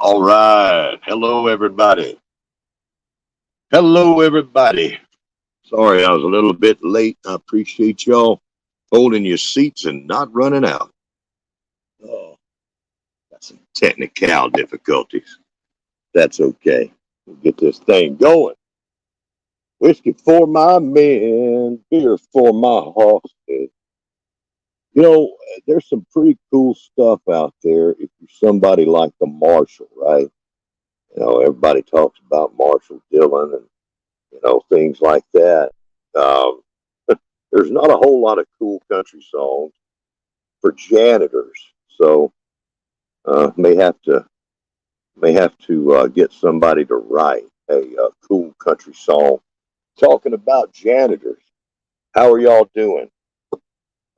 All right. Hello, everybody. Hello, everybody. Sorry, I was a little bit late. I appreciate y'all holding your seats and not running out. Oh, got some technical difficulties. That's okay. We'll get this thing going. Whiskey for my men, beer for my horses. You know, there's some pretty cool stuff out there if you're somebody like the Marshall, right? Everybody talks about Marshall Dillon and things like that. Um, there's not a whole lot of cool country songs for janitors, so may have to get somebody to write a cool country song talking about janitors. How are y'all doing?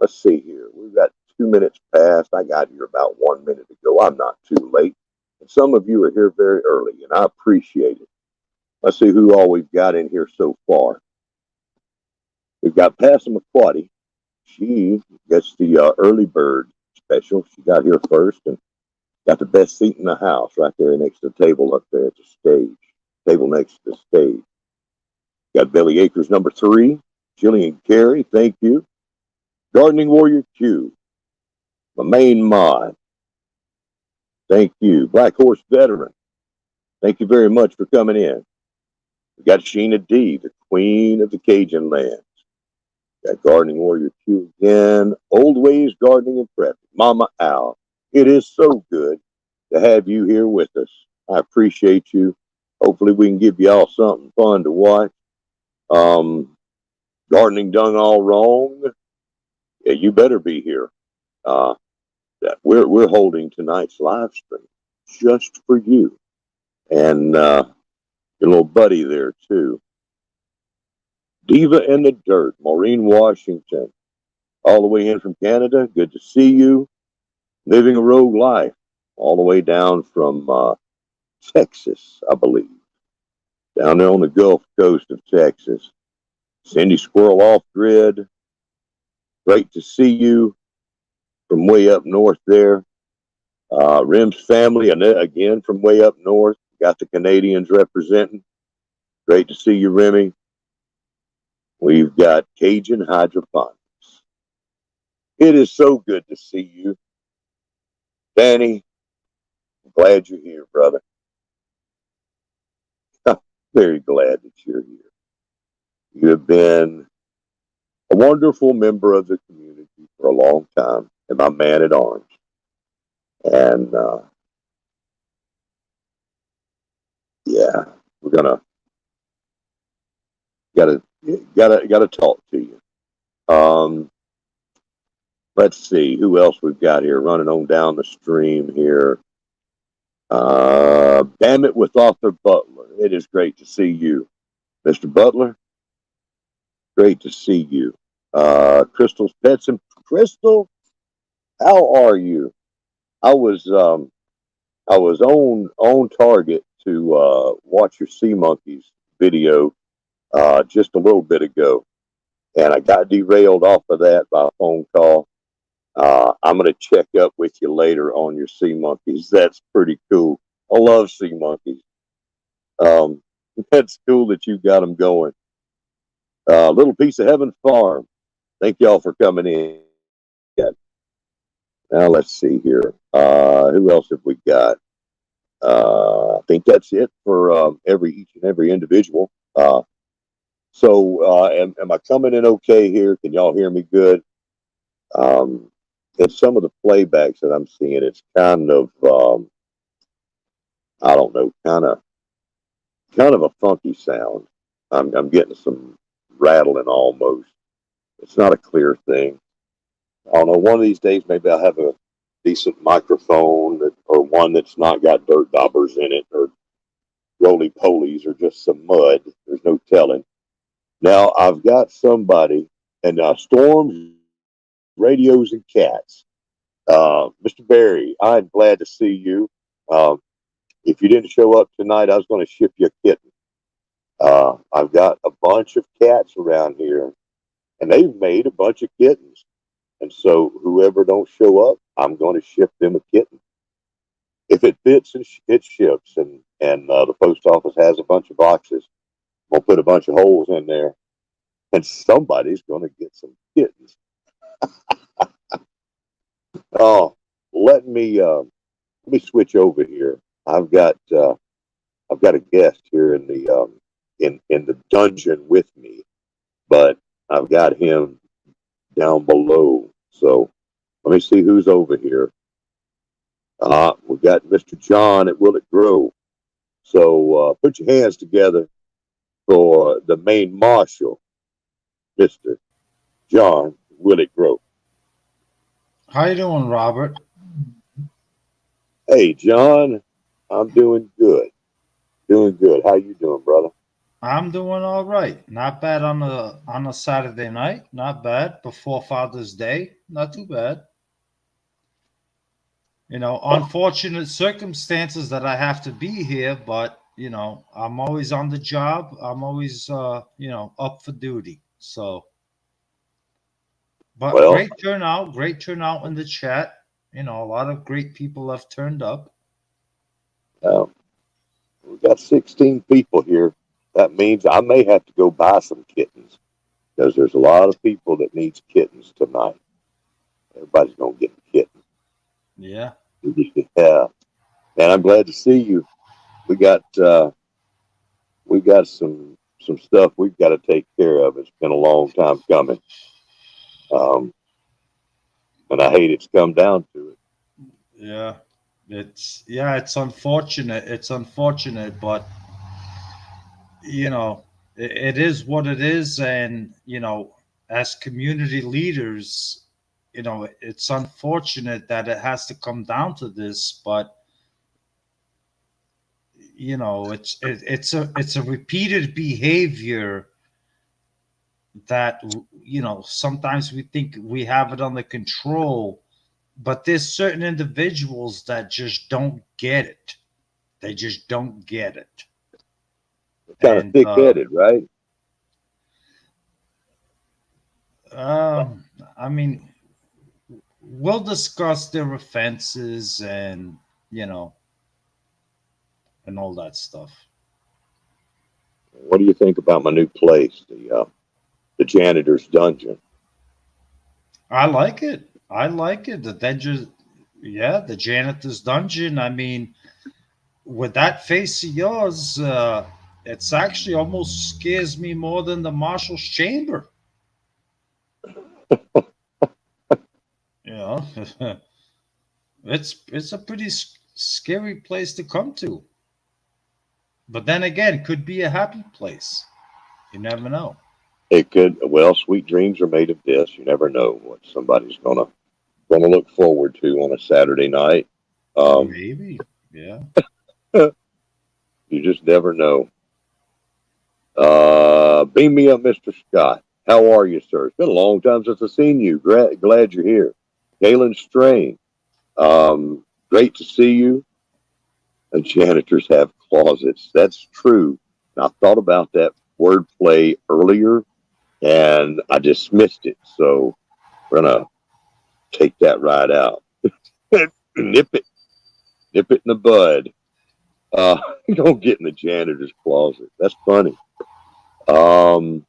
Let's see here. We've got 2 minutes past. I got here about 1 minute ago. I'm not too late. And some of you are here very early, and I appreciate it. Let's see who all we've got in here so far. We've got Passamaquoddy. She gets the early bird special. She got here first and got the best seat in the house right there next to the table up there at the stage. Table next to the stage. Got Billy Acres number 3. Jillian Carey, thank you. Gardening Warrior Q. My main mod. Thank you. Black Horse Veteran. Thank you very much for coming in. We got Sheena D, the queen of the Cajun land. Got Gardening Warrior Q again. Old Ways Gardening and Prepping. Mama Al. It is so good to have you here with us. I appreciate you. Hopefully we can give you all something fun to watch. Gardening Done All Wrong. Yeah, you better be here. We're holding tonight's live stream just for you. And your little buddy there too. Diva in the Dirt, Maureen Washington, all the way in from Canada. Good to see you. Living a Rogue Life, all the way down from Texas, I believe. Down there on the Gulf Coast of Texas. Cindy Squirrel Off Grid, great to see you from way up north there. Rim's family, again from way up north. Got the Canadians representing. Great to see you, Remy. We've got Cajun Hydroponics. It is so good to see you. Danny, I'm glad you're here, brother. Very glad that you're here. You have been a wonderful member of the community for a long time, and my man at arms. And yeah, we're gonna gotta talk to you. Let's see who else we've got here running on down the stream here. Damn it with Arthur Butler. It is great to see you, Mr. Butler. Great to see you. Crystal's Pets and Crystal, how are you? I was on target to watch your Sea Monkeys video just a little bit ago, and I got derailed off of that by a phone call. I'm going to check up with you later on your Sea Monkeys. That's pretty cool. I love Sea Monkeys. That's cool that you got them going. Little Piece of Heaven Farm. Thank y'all for coming in. Now let's see here. Who else have we got? I think that's it for each and every individual. So am I coming in okay here? Can y'all hear me good? In some of the playbacks that I'm seeing, it's kind of I don't know, kind of a funky sound. I'm getting some rattling almost. It's not a clear thing. I don't know. One of these days, maybe I'll have a decent microphone or one that's not got dirt daubers in it or roly polies or just some mud. There's no telling. Now I've got somebody and Storms, Radios, and Cats. Mr. Barry, I'm glad to see you. If you didn't show up tonight, I was going to ship you a kitten. I've got a bunch of cats around here, and they've made a bunch of kittens. And so whoever don't show up, I'm going to ship them a kitten. if it fits, it ships, and the post office has a bunch of boxes. We'll put a bunch of holes in there, and somebody's going to get some kittens. Oh, let me switch over here. I've got a guest here in the in the dungeon with me, but I've got him down below. So let me see who's over here. We've got Mr. John at Will It Grow. So put your hands together for the main marshal, Mr. John Will It Grow. How you doing, Robert? Hey, John, I'm doing good. Doing good. How you doing, brother? I'm doing all right. Not bad on a Saturday night. Not bad before Father's Day. Not too bad. Unfortunate circumstances that I have to be here, but I'm always on the job. I'm always up for duty. So, but Well, great turnout in the chat. A lot of great people have turned up. uh, we've got 16 people here. That means I may have to go buy some kittens because there's a lot of people that needs kittens tonight. Everybody's gonna get a kitten. Yeah. Yeah, and I'm glad to see you. We got we got some stuff we've got to take care of. It's been a long time coming, um, and I hate it's come down to it. Yeah. It's unfortunate. It's unfortunate, but you know, it is what it is. And, as community leaders, it's unfortunate that it has to come down to this, but, it's a repeated behavior that, sometimes we think we have it under control, but there's certain individuals that just don't get it. They just don't get it. Kind of And, thick headed, right? um, I mean, we'll discuss their offenses and you know and all that stuff. What do you think about my new place, the janitor's dungeon? I like it. The dungeon, yeah, the janitor's dungeon. I mean, with that face of yours, it's actually almost scares me more than the marshal's chamber. You know, it's a pretty scary place to come to. But then again, could be a happy place. You never know. It could. Well, sweet dreams are made of this. You never know what somebody's gonna look forward to on a Saturday night. Um, Maybe, yeah. you just never know. Beam me up, Mr. Scott. How are you, sir? It's been a long time since I've seen you. Glad you're here. Galen Strain. Great to see you. And janitors have closets. That's true. And I thought about that wordplay earlier and I dismissed it. So we're gonna take that right out. nip it, nip it in the bud. Uh, don't get in the janitor's closet. That's funny. Um,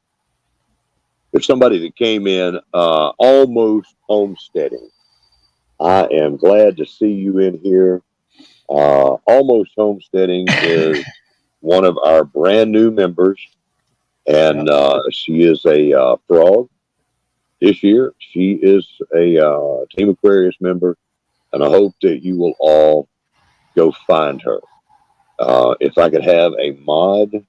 there's somebody that came in almost homesteading. I am glad to see you in here. Almost homesteading is one of our brand new members, Yeah. and she is a frog this year. She is a Team Aquarius member, and I hope that you will all go find her. If I could have a mod,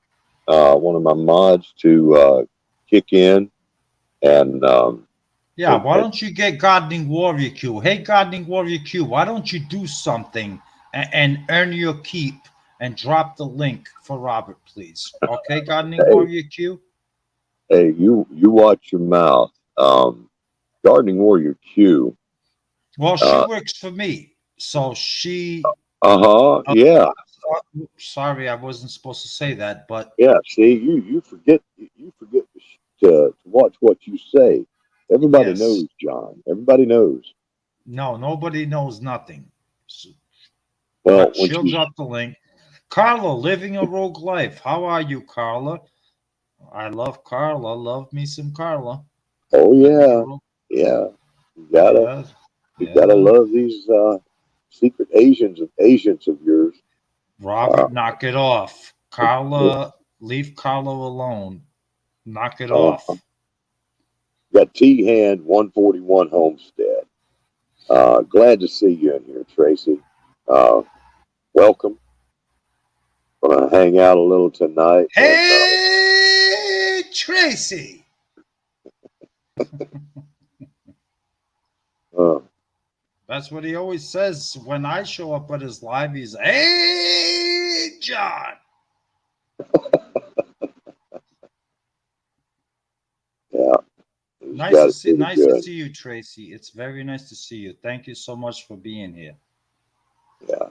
one of my mods to kick in and Yeah, why don't you get Gardening Warrior Q? Hey, Gardening Warrior Q, why don't you do something and earn your keep and drop the link for Robert, please? Okay, Gardening hey, Warrior Q? hey, you watch your mouth. Gardening Warrior Q. Well, she Uh works for me. So she. huh. Uh, Yeah. sorry, I wasn't supposed to say that, but Yeah. See, you forget you forget to watch what you say. Everybody yes. knows, John. Everybody knows. No, nobody knows nothing. So, Well, but when she'll she, drop the link. Carla, living a rogue life. How are you, Carla? I love Carla. Love me some Carla. oh Living a yeah, rogue. yeah, you gotta, Yeah, you gotta yeah. love these secret Asians of yours. Uh, Robert, knock it off. Carla, leave Carla alone. Knock it uh, off. got T Hand 141 Homestead. Glad to see you in here, Tracy. Uh, welcome. Gonna hang out a little tonight, and Hey, Tracy. uh, That's what he always says when I show up at his live. He's, hey, John. yeah, he's got it pretty Nice to good. see you, Tracy. It's very nice to see you. Thank you so much for being here. Yeah,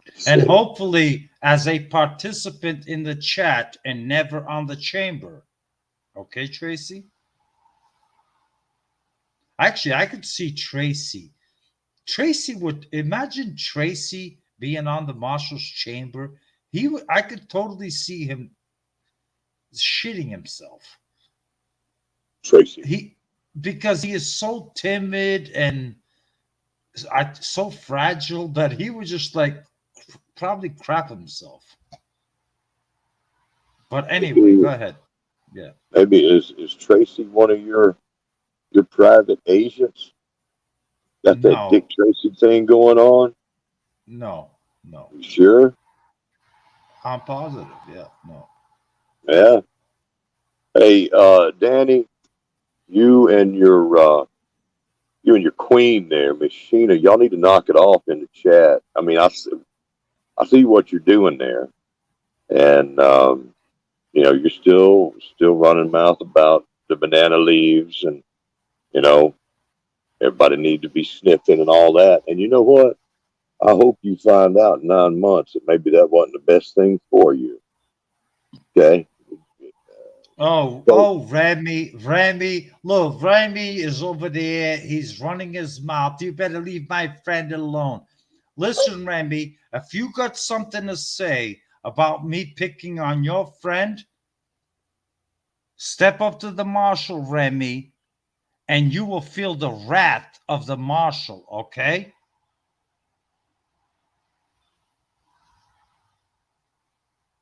let's And see. hopefully, as a participant in the chat and never on the chamber. Okay, Tracy? Actually, I could see Tracy. Tracy would imagine Tracy being on the marshal's chamber. He would, I could totally see him shitting himself. Tracy. He because he is so timid and so fragile that he would just like probably crap himself. But anyway, Maybe, go ahead. Yeah. maybe is Tracy one of your private agents? Got that Dick No, Tracy thing going on? no, no. You sure? I'm positive. Yeah, no. Yeah. Hey, Danny, you and your you and your queen there, Miss Sheena, y'all need to knock it off in the chat. I mean, I see what you're doing there, and you're still running mouth about the banana leaves, and you know everybody need to be sniffing and all that. And you know what? I hope you find out in 9 months that maybe that wasn't the best thing for you. Okay. So Remy, look, Remy is over there. He's running his mouth. You better leave my friend alone. Listen, Remy, if you got something to say about me picking on your friend, step up to the marshal, Remy, and you will feel the wrath of the marshal, okay?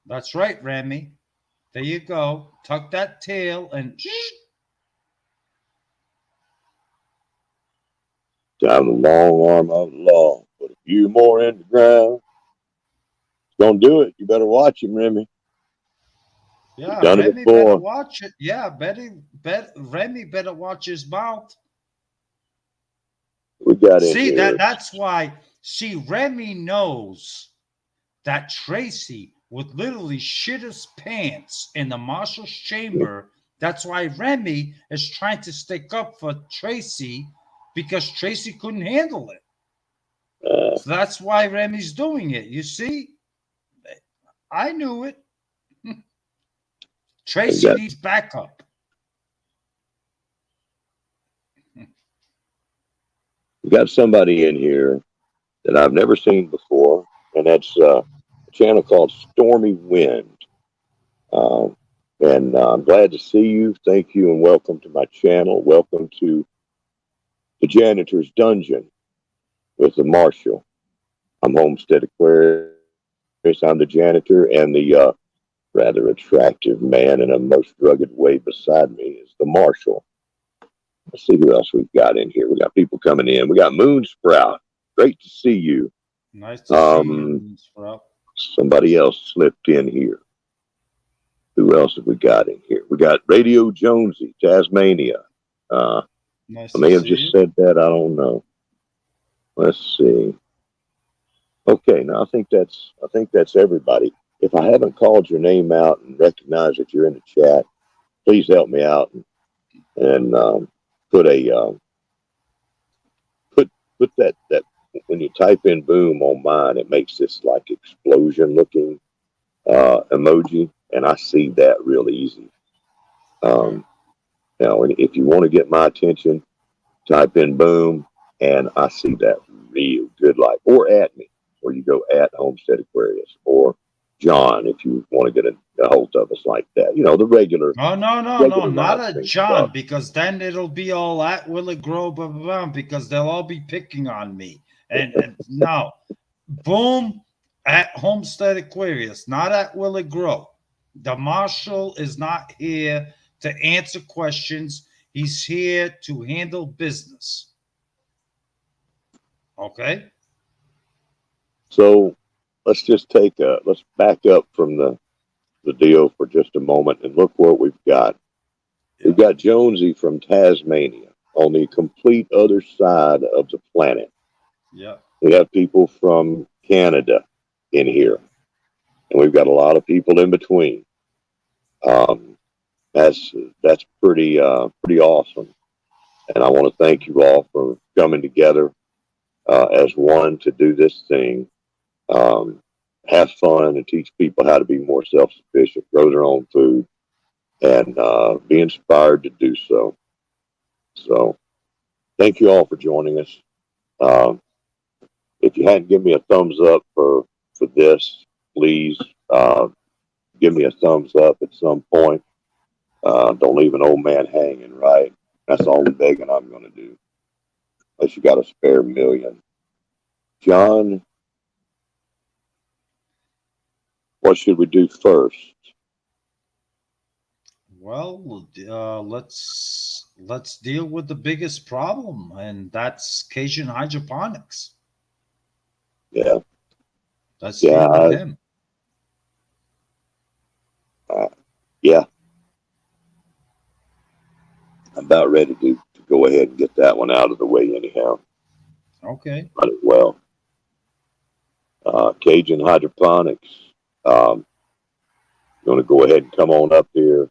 That's right, Remy. There you go. Tuck that tail and shh. I'm the long arm of the law. But if you more in the ground, gonna do it. You better watch him, Remy. He's Yeah, done it Remy better before. watch it. Yeah, Remy better watch his mouth. We got in See here. that's why. See, Remy knows that Tracy would literally shit his pants in the marshal's chamber. That's why Remy is trying to stick up for Tracy because Tracy couldn't handle it. Uh, So that's why Remy's doing it. You see, I knew it. we Tracy got needs backup. we got somebody in here that I've never seen before, and that's a channel called Stormy Wind. Um, and I'm glad to see you. Thank you, and welcome to my channel. Welcome to the Janitor's Dungeon with the Marshal. I'm Homestead Aquarius. I'm the janitor, and the rather attractive man in a most rugged way beside me is the Marshal. Let's see who else we've got in here. We got people coming in. We got Moon Sprout. Great to see you. Nice to see you, Um, Moonsprout. somebody else slipped in here. Who else have we got in here? We got Radio Jonesy, Tasmania. Uh, Nice I to may have see just you. said that. I don't know. Let's see. Okay, now I think that's everybody. If I haven't called your name out and recognize that you're in the chat, please help me out and put a put that when you type in boom on mine, it makes this like explosion looking emoji, and I see that real easy. Okay. Um, now, if you want to get my attention, type in boom, and I see that real good, like or at me, or you Homestead Aquarius, or John, if you want to get a hold of us like that. You know, the regular Oh, no, no, no, regular not live a stream John, stuff. because then it'll be all at Willie Grove, blah, blah, blah, because they'll all be picking on me. And no, boom, at Homestead Aquarius, not at Willie Grove. The marshal is not here to answer questions. He's here to handle business. Okay? So let's back up from the deal for just a moment and look what we've got. Yeah. We've got Jonesy from Tasmania on the complete other side of the planet. Yeah. We have people from Canada in here, and we've got a lot of people in between. Um, that's pretty awesome, and I want to thank you all for coming together as one to do this thing. Um, have fun and teach people how to be more self-sufficient, grow their own food, and be inspired to do so. So, thank you all for joining us. Um, if you hadn't given me a thumbs up for this, please give me a thumbs up at some point. Don't leave an old man hanging, right? That's the only begging I'm going to do. Unless you got a spare million. John, what should we do first? Well, let's deal with the biggest problem, and that's Cajun hydroponics. Yeah, Let's yeah, deal with him. uh, yeah. I'm about ready to go ahead and get that one out of the way anyhow. Okay. Might as well. Cajun hydroponics. Um, you want to go ahead and come on up here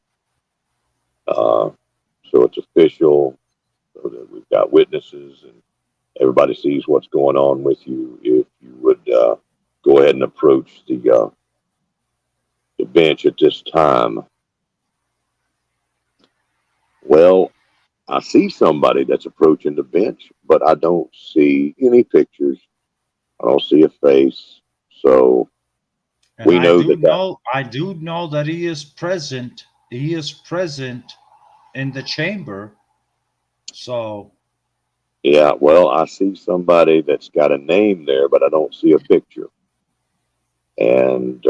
so it's official, so that we've got witnesses and everybody sees what's going on with you. If you would go ahead and approach the bench at this time. Well, I see somebody that's approaching the bench, but I don't see any pictures. I don't see a face. So And we know that. I do know that he is present. He is present in the chamber. So, Yeah, well, I see somebody that's got a name there, but I don't see a picture. And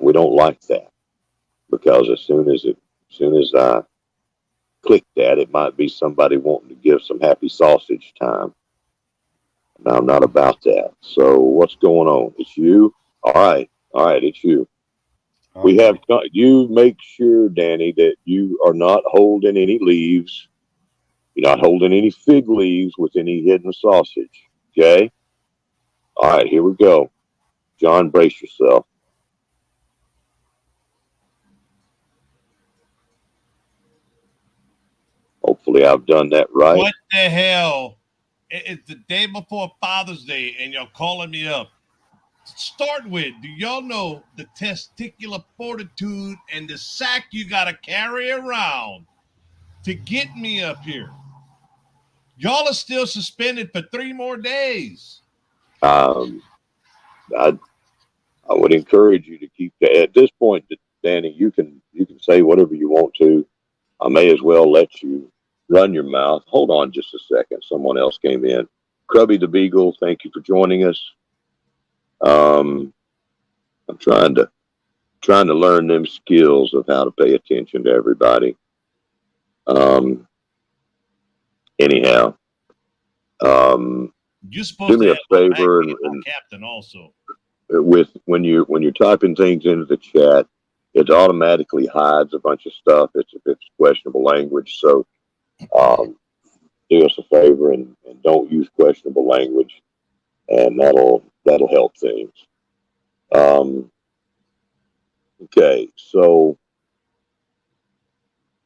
we don't like that because as soon as I click that, it might be somebody wanting to give some happy sausage time. And I'm not about that. So what's going on? It's you. All right, it's you. We have okay. you. Make sure, Danny, that you are not holding any leaves. You're not holding any fig leaves with any hidden sausage. Okay. All right, here we go. John, brace yourself. Hopefully, I've done that right. What the hell? It's the day before Father's Day, and y'all calling me up. Start with, do y'all know the testicular fortitude and the sack you got to carry around to get me up here? Y'all are still suspended for 3 more days. Um, I I would encourage you to keep that. At this point, Danny, you can say whatever you want to. I may as well let you run your mouth. Hold on just a second. Someone else came in. Crubby the Beagle, thank you for joining us. Um, I'm trying to learn them skills of how to pay attention to everybody. Um, anyhow, um, You're do supposed to me a have favor automatically and captain also. with when you're typing things into the chat, it automatically hides a bunch of stuff. It's questionable language. So do us a favor and don't use questionable language, and that'll help things. Um, okay, so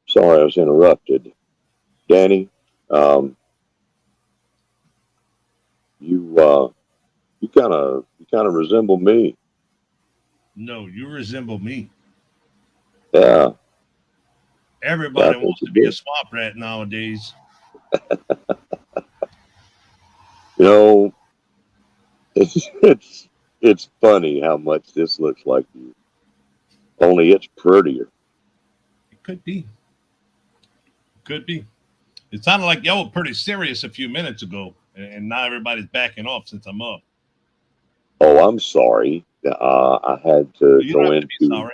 sorry I was interrupted, Danny. Um, you you kind of resemble me. No, you resemble me. Yeah, yeah, I Everybody think wants you to be a do. swamp rat nowadays. You know, it's funny how much this looks like you. Only it's prettier. It could be. Could be. It sounded like y'all were pretty serious a few minutes ago, and now everybody's backing off since I'm up. Oh, I'm sorry. I had to You don't go have to be into sorry.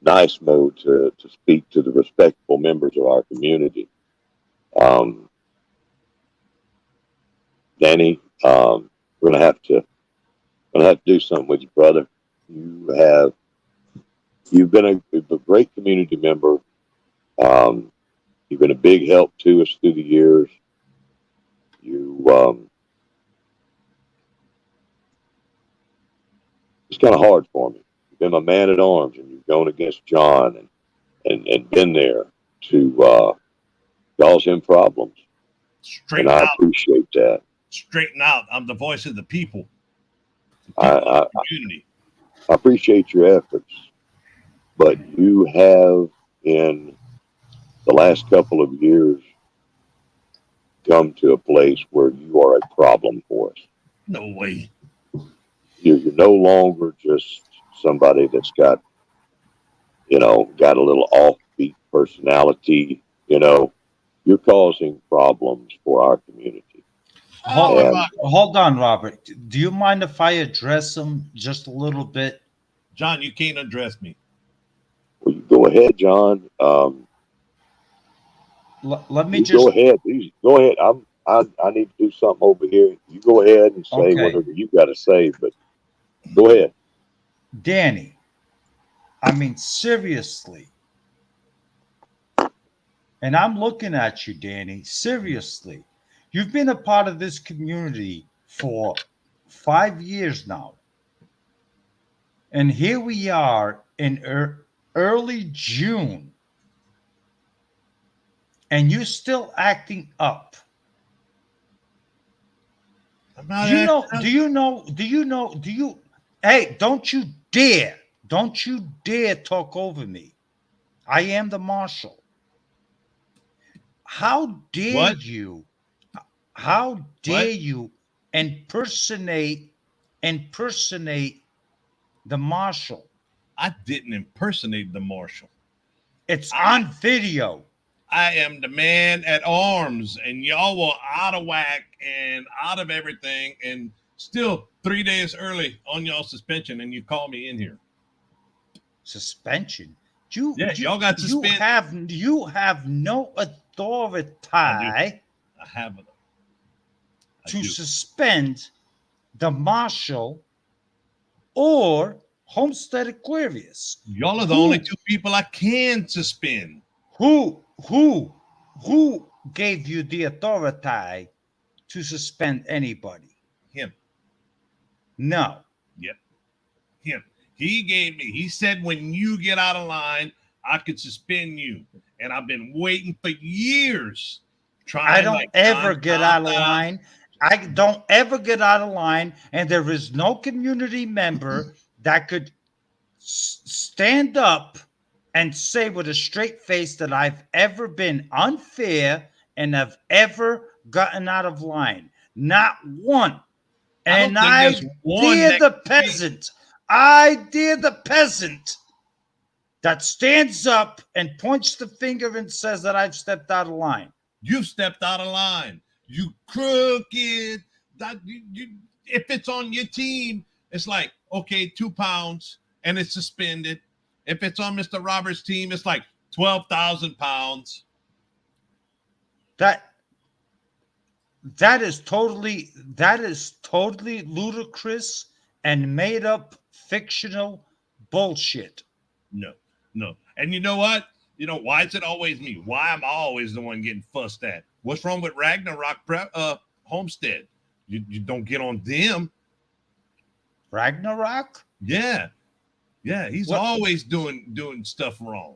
nice mode to speak to the respectful members of our community. Um, Danny, we're gonna have to do something with you, brother. You have you've been a great community member. Um, you've been a big help to us through the years. You it's kind of hard for me. You've been my man at arms, and you've gone against John and been there to cause him problems, and Straighten I out. appreciate that. Straighten out. I'm the voice of the people. The I, people of I, the community. I appreciate your efforts, but you have in the last couple of years come to a place where you are a problem for us. No way. You're no longer just somebody that's got a little offbeat personality. You're causing problems for our community. Oh, we're And Hold on, Robert. Do you mind if I address him just a little bit? John, you can't address me. well, you go ahead, John. Let me You go just. ahead. You go ahead. I need to do something over here. You go ahead and say Okay, whatever you got to say, but go ahead. Danny. I mean, seriously. And I'm looking at you, Danny. Seriously. You've been a part of this community for 5 years now. And here we are in early June, and you're still acting up. I'm not Do you know? acting Do up. you know? Do you know? Do you? Hey, don't you dare! Don't you dare talk over me. I am the marshal. How dare What? you? How dare What? you impersonate the marshal? I didn't impersonate the marshal. It's I on video. I am the man at arms, and y'all were out of whack and out of everything, and still 3 days early on y'all suspension, and you call me in here. Suspension. You Yeah, you y'all got you suspended. have no I do. authority I have it. I to do. suspend the marshal or Homestead Aquarius. Y'all are the only Who two people I can suspend. who who who gave you the authority to suspend anybody? Him. No. Yep. Him. He gave me. He said when you get out of line, I could suspend you. And I've been waiting for years, I trying don't like ever John, get calm out of down. line. I don't ever get out of line, and there is no community member that could stand up and say with a straight face that I've ever been unfair and have ever gotten out of line. Not one. I don't And think there's I one dare that the can speak. peasant. I dare the peasant that stands up and points the finger and says that I've stepped out of line. You've stepped out of line. You crooked. If it's on your team, it's like, okay, 2 pounds and it's suspended. If it's on Mr. Roberts' team, it's like 12,000 pounds. That that is totally ludicrous and made up fictional bullshit. No, no. And you know what? You know, why is it always me? Why am I always the one getting fussed at? What's wrong with Ragnarok Homestead? You don't get on them. Ragnarok? Yeah. Yeah. He's What always doing stuff wrong.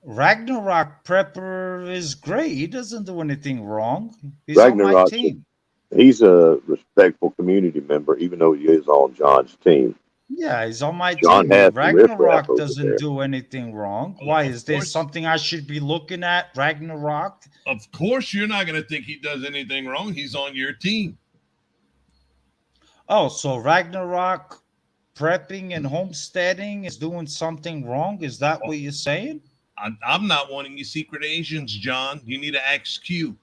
Ragnarok Prepper is great. He doesn't do anything wrong. He's on my Ragnarok's team. he's a respectful community member, even though he is on John's team. Yeah, he's on my John team. has the riffraff Ragnarok over doesn't there. do anything wrong. Well, Why is there something I should be looking at? Ragnarok? of course, you're not going to think he does anything wrong. He's on your team. Oh, so Ragnarok prepping and homesteading is doing something wrong? Is that what you're saying? I'm not wanting you secret agents, John. You need to ask Q,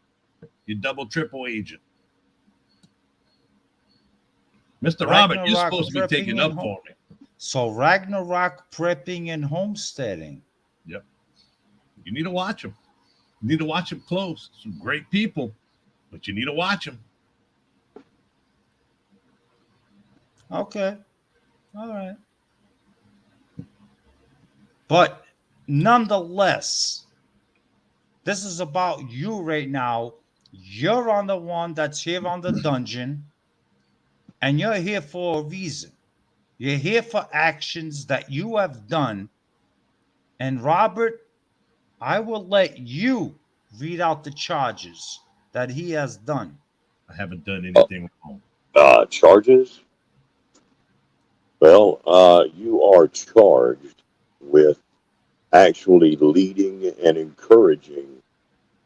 your double triple agent. Mr. Robert, you're Ragnarok supposed to be taking prepping and up for me. So Ragnarok prepping and homesteading. Yep. You need to watch them. You need to watch them close. Some great people, but you need to watch them. Okay. All right. But nonetheless, this is about you right now. You're on the one that's here on the dungeon, and you're here for a reason. You're here for actions that you have done. And Robert, I will let you read out the charges that he has done. I haven't done Uh, anything wrong. charges? Well, you are charged with actually leading and encouraging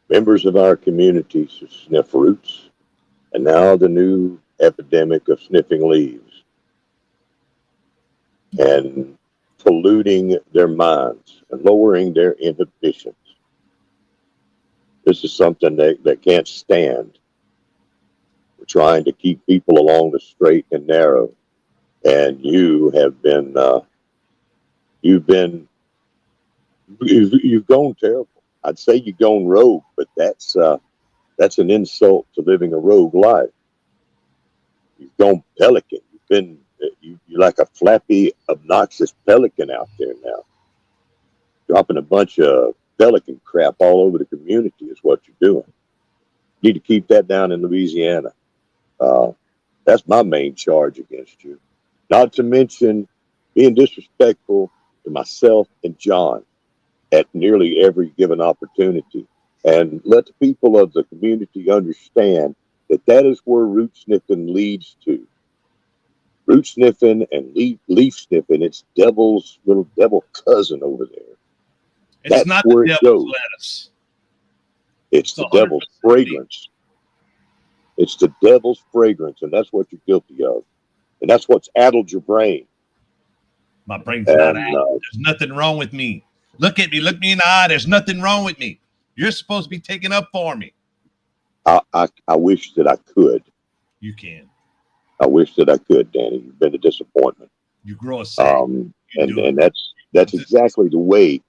members of our community to sniff roots, and now the new epidemic of sniffing leaves and polluting their minds and lowering their inhibitions. This is something that can't stand. We're trying to keep people along the straight and narrow, and you've been you've gone terrible. I'd say you've gone rogue, but that's an insult to living a rogue life. You've gone pelican. You're like a flappy, obnoxious pelican out there now, dropping a bunch of pelican crap all over the community is what you're doing. You need to keep that down in Louisiana. Uh, that's my main charge against you. Not to mention being disrespectful to myself and John at nearly every given opportunity. And let the people of the community understand that that is where root sniffing leads to. Root sniffing and leaf sniffing, it's devil's little devil cousin over there. It's That's not where the it devil's goes. lettuce. It's It's the 100% devil's fragrance. It's the devil's fragrance, and that's what you're guilty of. And that's what's addled your brain. My brain's not And out. There's nothing wrong with me. Look at me. Look me in the eye. There's nothing wrong with me. You're supposed to be taking up for me. I wish that I could. You can. I wish that I could, Danny. You've been a disappointment. You grow a sack. You do it. And that's exactly the way.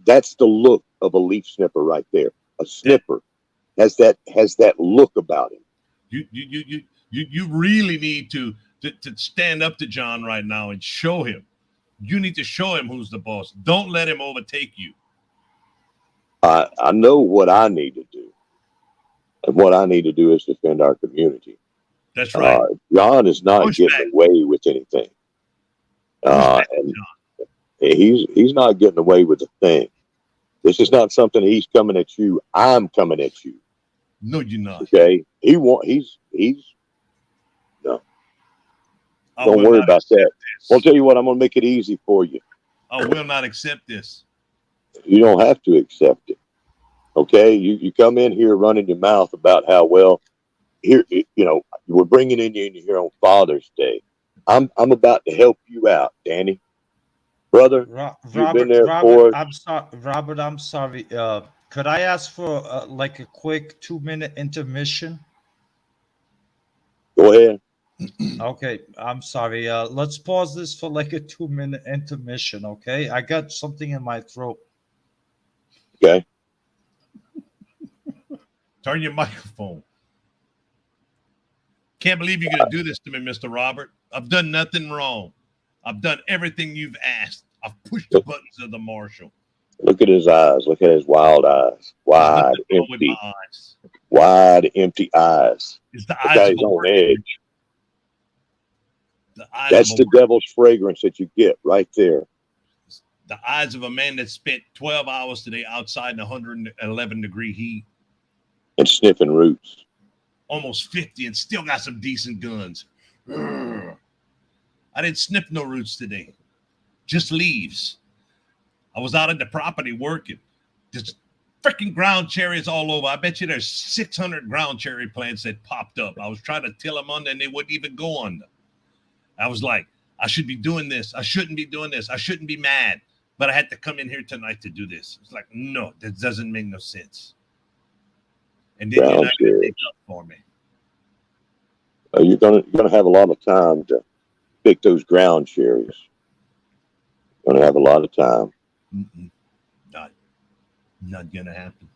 That's the look of a leaf sniffer right there. A sniffer has that look about him. You really need to stand up to John right now and show him. You need to show him who's the boss. Don't let him overtake you. I know what I need to do, and what I need to do is defend our community. That's right. John is not Push getting back. away with anything, Push back, and John. he's not getting away with a thing. This is not something he's coming at you. I'm coming at you. No, you're not. Okay, he's no. I Don't will worry not about accept that. this. I'll tell you what. I'm gonna make it easy for you. I will not accept this. You don't have to accept it. Okay, you come in here running your mouth about how well here we're bringing in you here on Father's Day. I'm about to help you out, Danny, brother. You've been there for us. Robert, I'm sorry. Could I ask for like a quick 2 minute intermission? Go ahead. Okay, I'm sorry. Let's pause this for like a 2 minute intermission. Okay, I got something in my throat. Okay. Turn your microphone. Can't believe you're going to do this to me, Mr. Robert. I've done nothing wrong. I've done everything you've asked. I've pushed the buttons of the marshal. Look at his eyes. Look at his wild eyes. Wide, With my empty, eyes. wide, empty eyes. It's the The eyes guy's of a on working edge. man. The eyes That's of the devil's fragrance that you get right there. the eyes of a man that spent 12 hours today outside in 111-degree heat, And sniffing roots. almost 50, and still got some decent guns. Urgh. I didn't sniff no roots today, just leaves. I was out at the property working. There's freaking ground cherries all over. I bet you there's 600 ground cherry plants that popped up. I was trying to till them under, and they wouldn't even go under. I was like, I should be doing this. I shouldn't be doing this. I shouldn't be mad. But I had to come in here tonight to do this. It's like, no, that doesn't make no sense. And then you're not going to take up for me. You're gonna have a lot of time to pick those ground cherries. You're gonna have a lot of time. Mm-mm. Not going to happen.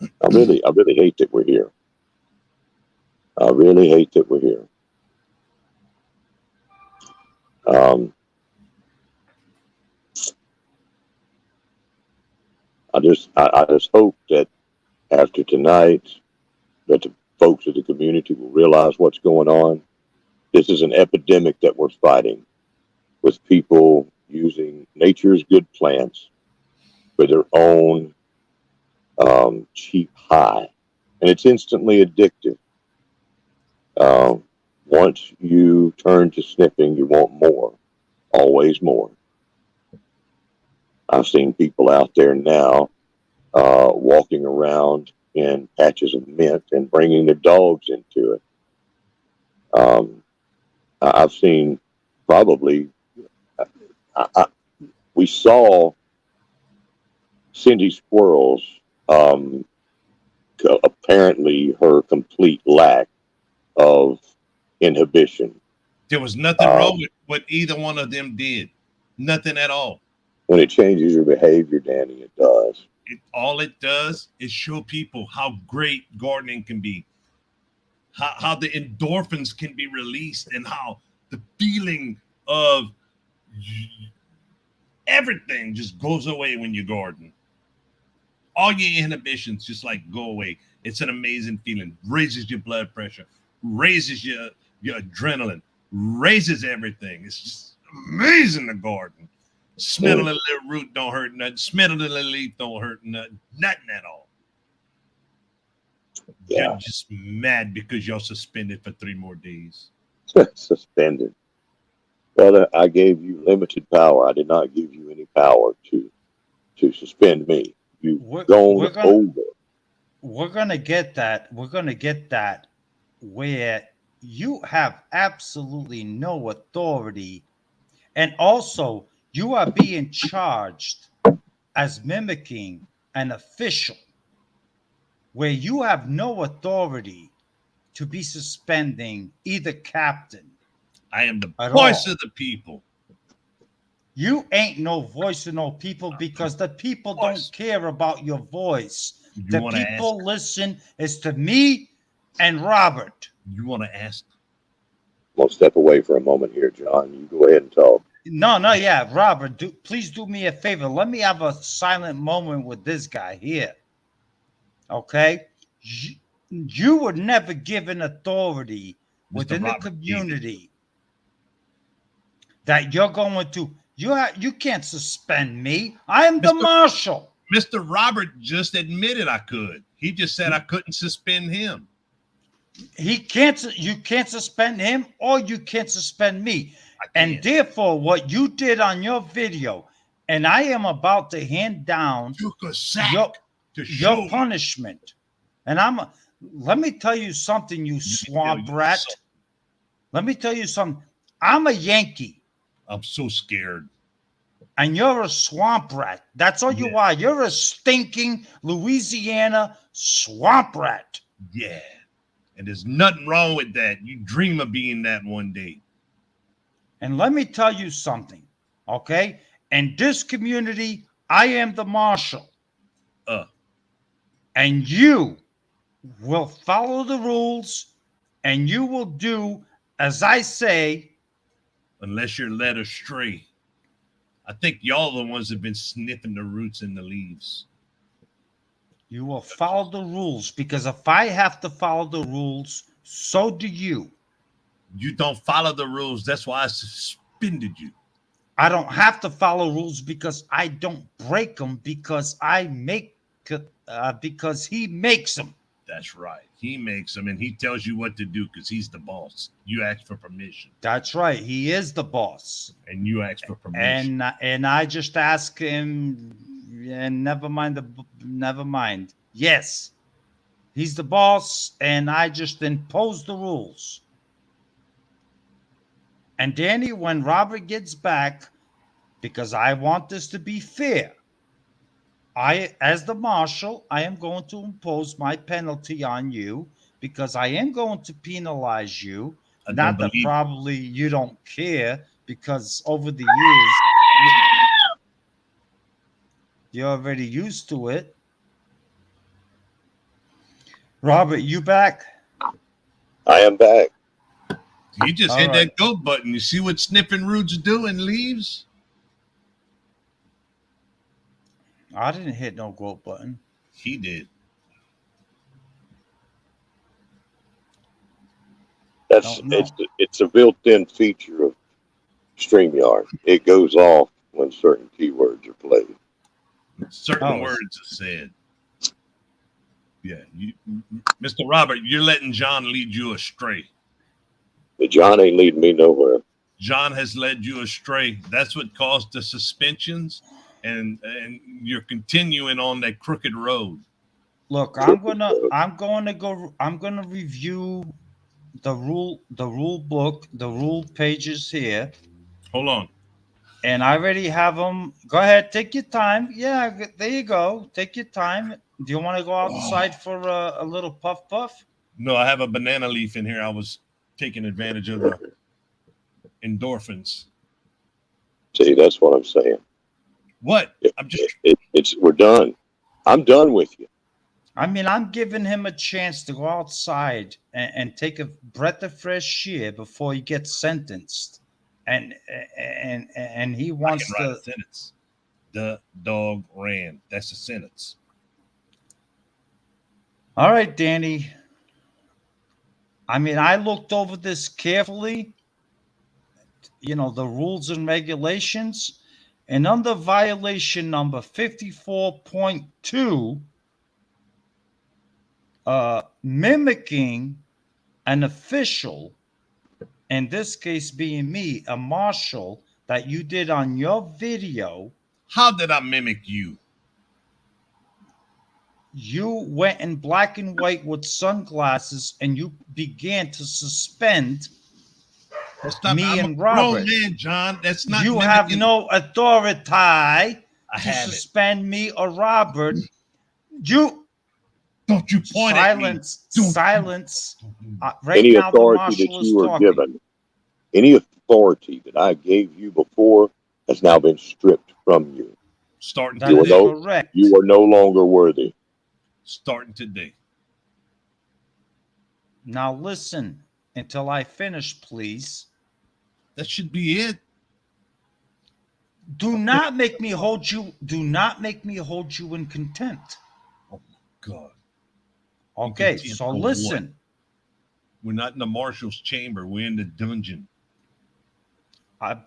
I really hate that we're here. I really hate that we're here. I just hope that after tonight, that the folks of the community will realize what's going on. This is an epidemic that we're fighting with people using nature's good plants for their own cheap high, and it's instantly addictive. Once you turn to sniffing, you want more, always more. I've seen people out there now walking around in patches of mint and bringing their dogs into it. I've seen probably, we saw Cindy Squirrels, apparently her complete lack of inhibition. There was nothing wrong with what either one of them did. Nothing at all. When it changes your behavior, Danny, it does. All it does is show people how great gardening can be, how the endorphins can be released, and how the feeling of everything just goes away when you garden. All your inhibitions just like go away. It's an amazing feeling. Raises your blood pressure, raises your adrenaline, raises everything. It's just amazing to garden. Smelling a little root don't hurt nothing. Smelling a little leaf don't hurt nothing. Nothing at all. Yeah. You're just mad because you're suspended for 3 more days. Suspended. Brother, I gave you limited power. I did not give you any power to suspend me. You've gone over. We're gonna get that. We're gonna get that where you have absolutely no authority, and also you are being charged as mimicking an official where you have no authority to be suspending either captain. I am the voice of the people. You ain't no voice of no people because the people don't care about your voice. The people listen is to me and Robert. You want to ask? I'm gonna step away for a moment here, John. You go ahead and talk. No, yeah, Robert. Please do me a favor. Let me have a silent moment with this guy here. Okay, you were never given authority within the community that you're going to. You can't suspend me. I am the marshal. Mr. Robert just admitted I could. He just said I couldn't suspend him. He can't. You can't suspend him, or you can't suspend me. And therefore, what you did on your video, and I am about to hand down your punishment. And let me tell you something, you swamp rat. Let me tell you something. I'm a Yankee. I'm so scared. And you're a swamp rat. That's all you are. You're a stinking Louisiana swamp rat. Yeah. And there's nothing wrong with that. You dream of being that one day. And let me tell you something, okay? In this community, I am the marshal. And you will follow the rules, and you will do as I say. Unless you're led astray. I think y'all the ones that have been sniffing the roots and the leaves. You will follow the rules, because if I have to follow the rules, so do you. You don't follow the rules. That's why I suspended you. I don't have to follow rules because I don't break them, because because he makes them. That's right. He makes them, and he tells you what to do because he's the boss. You ask for permission. That's right. He is the boss. And you ask for permission. And I just ask him, and never mind. Yes, he's the boss, and I just impose the rules. And Danny, when Robert gets back, because I want this to be fair, as the marshal, I am going to impose my penalty on you because I am going to penalize you. I don't Not that believe probably you don't care because over the years you're already used to it. Robert, you back? I am back. he just All hit right. that go button. You see what Sniffing Roots do and leaves? I didn't hit no go button. He did. That's No. it's a built-in feature of StreamYard. It goes off when certain keywords are played. Certain Oh. words are said. Yeah, Mr. Robert, you're letting John lead you astray. But John ain't leading me nowhere. John has led you astray. That's what caused the suspensions, and you're continuing on that crooked road. Look, I'm gonna review the rule book, the rule pages here. Hold on. And I already have them. Go ahead, take your time. Yeah, there you go. Take your time. Do you want to go outside for a little puff puff? No, I have a banana leaf in here. I was taking advantage of the endorphins. See, that's what I'm saying. What? I'm just. We're done. I'm done with you. I mean, I'm giving him a chance to go outside and take a breath of fresh air before he gets sentenced. And he I wants can write to. a sentence. The dog ran. That's a sentence. All right, Danny. I mean, I looked over this carefully, the rules and regulations, and under violation number 54.2, mimicking an official, in this case being me, a marshal, that you did on your video. How did I mimic you? You went in black and white with sunglasses and you began to suspend That's not me I'm and a grown Robert. man, John. That's not. You mimicking. have no authority I to have it. suspend me or Robert. You Don't you point silence, at me. silence. Right Any now, the authority that marshal you is were talking. given, any authority that I gave you before has now been stripped from you. Starting That You is today. correct. You are no longer worthy. Starting today. Now listen until I finish, please. That should be it. Do not make me hold you. Do not make me hold you in contempt. Oh my God. Okay, contempt so for listen. We're not in the marshal's chamber. We're in the dungeon.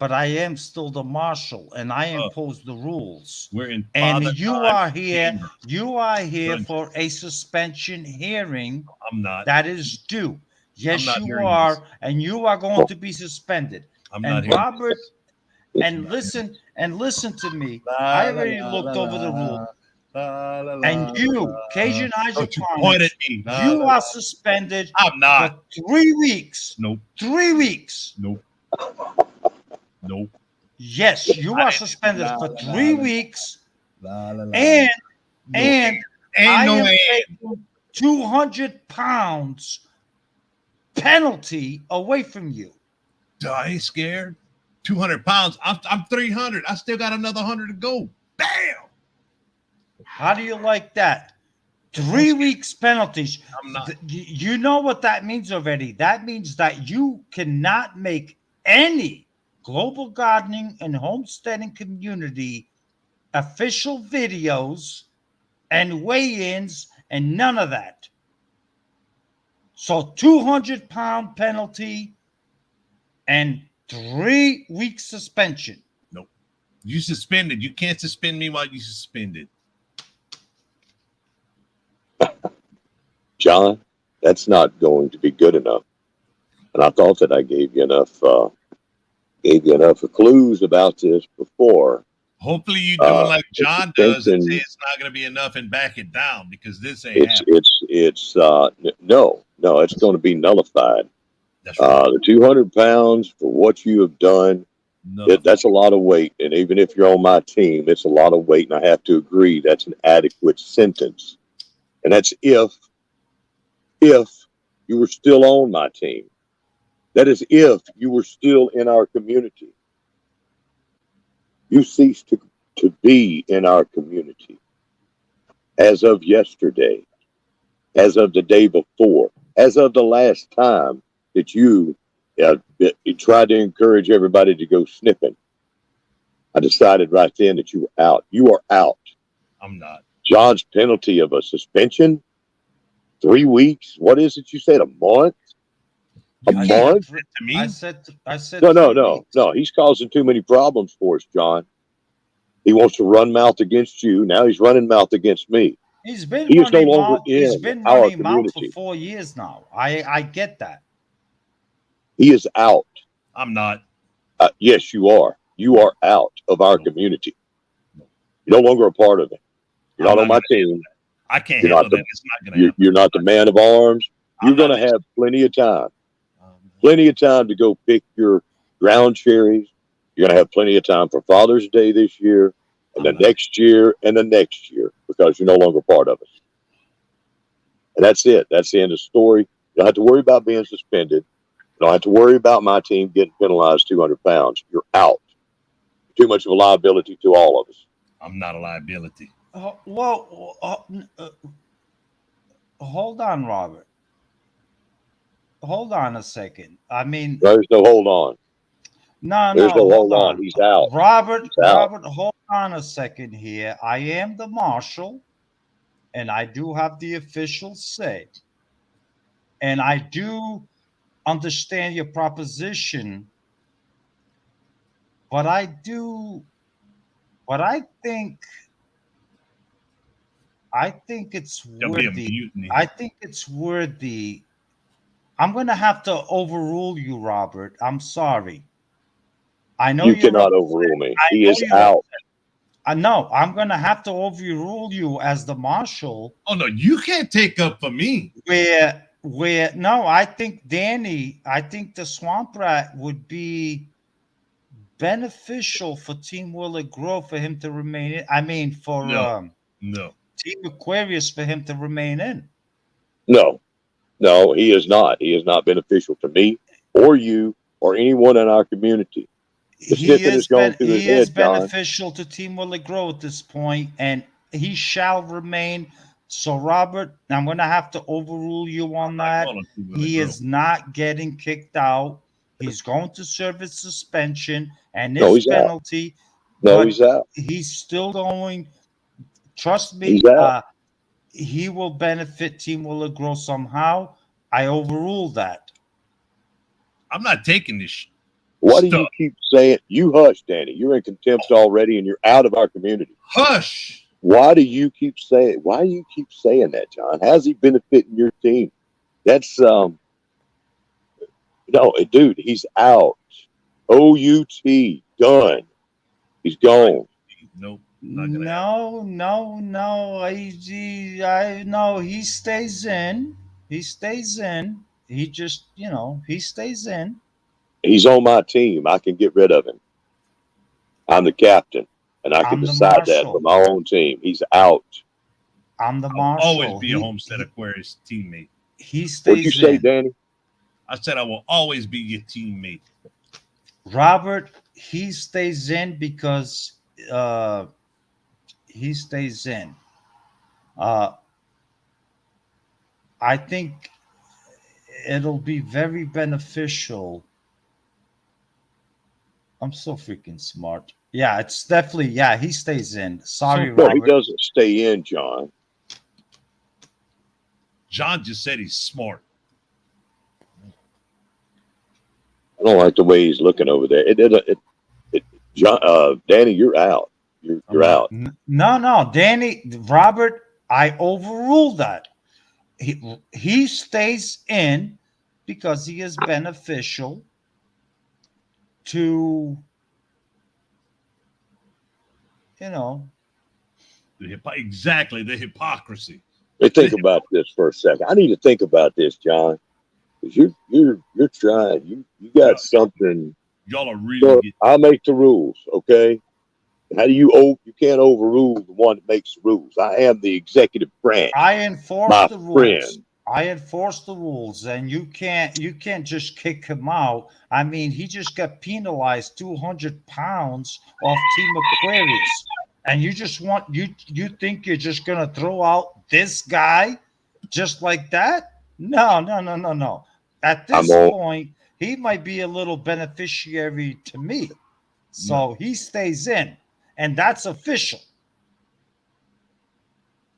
But I am still the marshal, and I impose the rules. We're in. And Father you Time's are here. chamber. You are here Dungeon. for a suspension hearing I'm not. that is due. Yes, not you hearing are, this. and you are going to be suspended. I'm not And here. Robert, and listen to me. I already looked over the rules. And you, Cajun Don't you point at hydroponics, me. you are suspended I'm not. for 3 weeks. Nope. 3 weeks. Nope. Nope. Yes, you are suspended for 3 weeks. And Ain't I no am way. taking 200 pounds penalty away from you. I ain't scared. 200 pounds. I'm 300. I still got another 100 to go. Bam. How do you like that? 3 weeks penalties. I'm not. You know what that means already. That means that you cannot make any global gardening and homesteading community official videos and weigh-ins and none of that. So 200-pound penalty and 3 weeks suspension. Nope. You suspended. You can't suspend me while you suspended. John, that's not going to be good enough. And I thought that I gave you enough clues about this before. Hopefully you doing like John does and say suspension- it's not going to be enough and back it down because this ain't happening. No, it's going to be nullified. That's right. The 200 pounds for what you have done, No. that's a lot of weight. And even if you're on my team, it's a lot of weight. And I have to agree, that's an adequate sentence. And that's if you were still on my team. That is if you were still in our community. You ceased to be in our community as of yesterday, as of the day before, as of the last time that you tried to encourage everybody to go sniffing. I decided right then that you were out. You are out. I'm not. John's penalty of a suspension, 3 weeks. What is it you said? A month? A You I can't month? do that to me. I said No, 3 weeks. no. He's causing too many problems for us, John. He wants to run mouth against you. Now he's running mouth against me. He's been He is no running longer mouth. He's in been our running mouth for community. 4 years now. I get that. He is out. I'm not. Yes, you are. You are out of our community. You're no longer a part of it. You're not on my team. I can't You're handle not the, that. It's not going to happen. you're not the man of arms. You're I'm not going to have plenty of time. Plenty of time to go pick your ground cherries. You're going to have plenty of time for Father's Day this year and the next year and the next year because you're no longer part of us. And that's it. That's the end of the story. You don't have to worry about being suspended. You don't have to worry about my team getting penalized 200 pounds. You're out. Too much of a liability to all of us. I'm not a liability. Hold on, Robert. Hold on a second. I mean, There's no hold on. no, hold on. He's out. Robert, He's out. Robert, hold on a second here. I am the marshal, and I do have the official say. And I do understand your proposition, but I think it's There'll be a worthy. mutiny. I think it's worthy. I'm going to have to overrule you, Robert. I'm sorry. I know You you're cannot upset. overrule me. I He know is you're out. I know. I'm going to have to overrule you as the marshal. Oh no, you can't take up for me. Where no, I think the swamp rat would be beneficial for Team Willow Grove for him to remain in. I mean, for No. Team Aquarius for him to remain in. No, he is not. He is not beneficial to me or you or anyone in our community. The sniffing has gone through his head, John. Beneficial to Team Willow Grove at this point, and he shall remain. So, Robert, I'm going to have to overrule you on that. He is not getting kicked out. He's going to serve his suspension and his penalty. No, he's out. He's still going. Trust me, He's out. he will benefit Team Willow Grove somehow. I overrule that. I'm not taking this. Why do you keep saying? You hush, Danny. You're in contempt already, and you're out of our community. Hush. Why do you keep saying? Why do you keep saying that, John? How's he benefiting your team? That's no, dude. He's out. OUT done. He's gone. Nope. No. I know he stays in. He stays in. He just, he stays in. He's on my team. I can get rid of him. I'm the captain, and I can decide that for my own team. He's out. I'm the marshal. I'll always be a Homestead Aquarius teammate. He stays in. What'd you say, Danny? I said I will always be your teammate. Robert, he stays in because he stays in. I think it'll be very beneficial. I'm so freaking smart. Yeah, it's definitely, he stays in. Sorry, No, Robert. he doesn't stay in, John. John just said he's smart. I don't like the way he's looking over there. John, Danny, you're out. You're out. No, Danny, Robert, I overruled that. He stays in because he is beneficial to, exactly, the hypocrisy. Let me think about this for a second. I need to think about this, John. because you're trying. You Y'all, got something. y'all are really Look, getting. I'll make the rules. Okay. How do you can't overrule the one that makes the rules? I am the executive branch, I enforce my the rules. friend. I enforce the rules, and you can't just kick him out. I mean, he just got penalized 200 pounds off Team Aquarius, and you think you're just gonna throw out this guy just like that? No, no, no, no, no. At I'm this on. point, he might be a little beneficiary to me, No, so he stays in, and that's official.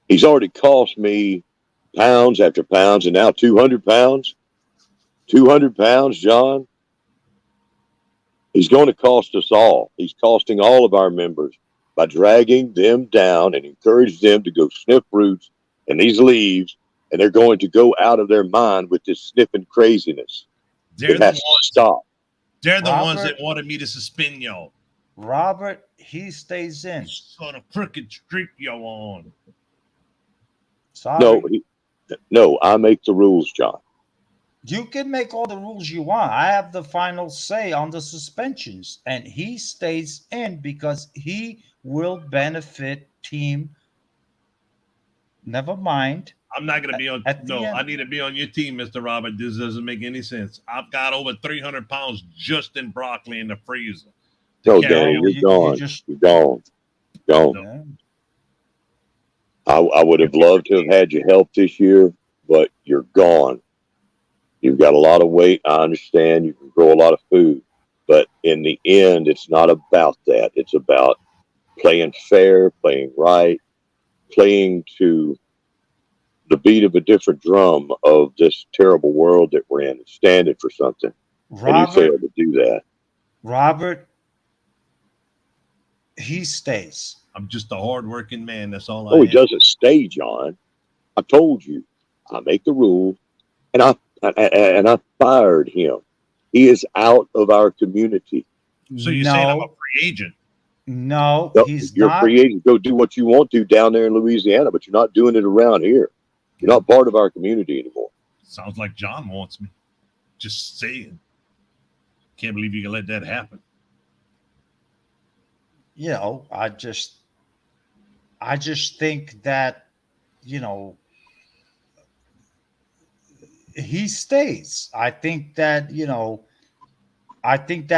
He's already cost me pounds after pounds, and now 200 pounds. 200 pounds, John. He's going to cost us all. He's costing all of our members by dragging them down and encourage them to go sniff roots and these leaves, and they're going to go out of their mind with this sniffing craziness. they're It the has to ones. stop. They're the ones that Robert, wanted me to suspend y'all. Robert, he stays in. Sort of crooked streak y'all on. No, Sorry. no, I make the rules, John. You can make all the rules you want. I have the final say on the suspensions, and he stays in because he will benefit team. Never mind. I'm not gonna be on. At the No, I end, need to be on your team, Mister Robert. This doesn't make any sense. I've got over 300 pounds just in broccoli in the freezer to No, carry Danny, no, on. you're you gone. just You're gone. Gone. No, yeah. I would have loved to have had your help this year, but you're gone. You've got a lot of weight. I understand you can grow a lot of food, but in the end, it's not about that. It's about playing fair, playing right, playing to the beat of a different drum of this terrible world that we're in, and standing for something. And you Robert, failed to do that. Robert, he stays. I'm just a hardworking man. That's all I Oh, he am. doesn't stay, John. I told you. I make the rules, and I fired him. He is out of our community. So you're saying I'm a No, free agent? no, No, he's you're a free not. agent. Go do what you want to down there in Louisiana, but you're not doing it around here. You're not part of our community anymore. Sounds like John wants me. Just saying. Can't believe you can let that happen. I just think that you know he stays. I think that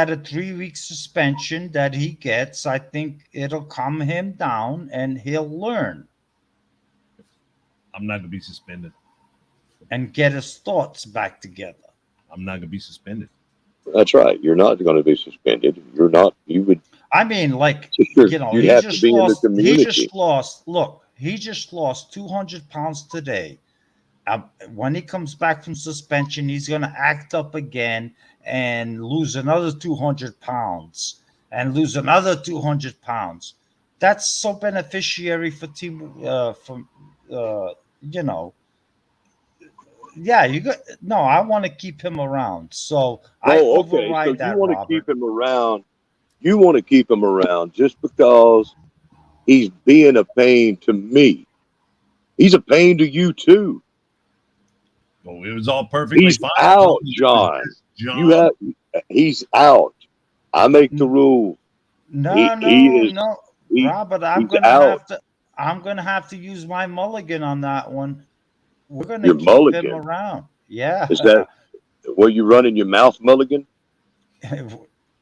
a 3 week suspension that he gets, I think it'll calm him down and he'll learn I'm not gonna be suspended. and get his thoughts back together. I'm not gonna be suspended. That's right. You're not going to be suspended. You're not. You would. I mean, like, You'd he have to just be in the lost, he community. just lost, look, he just lost 200 pounds today. When he comes back from suspension, he's going to act up again and lose another 200 pounds and lose another 200 pounds. That's so beneficiary for team, uh, you know, yeah, you got, no, I want to keep him around. So I Oh, okay. So override you that, want to Robert. keep him around. You want to keep him around just because he's being a pain to me. He's a pain to you too. Oh, it was all perfectly He's fine as long out, as it was John. just You John. have. He's out. I make the rules. No, He no, is. no, He Robert. he's out. I'm gonna have to use my mulligan on that one. We're gonna Your keep him mulligan. around. Is that Yeah, where you running your mouth mulligan?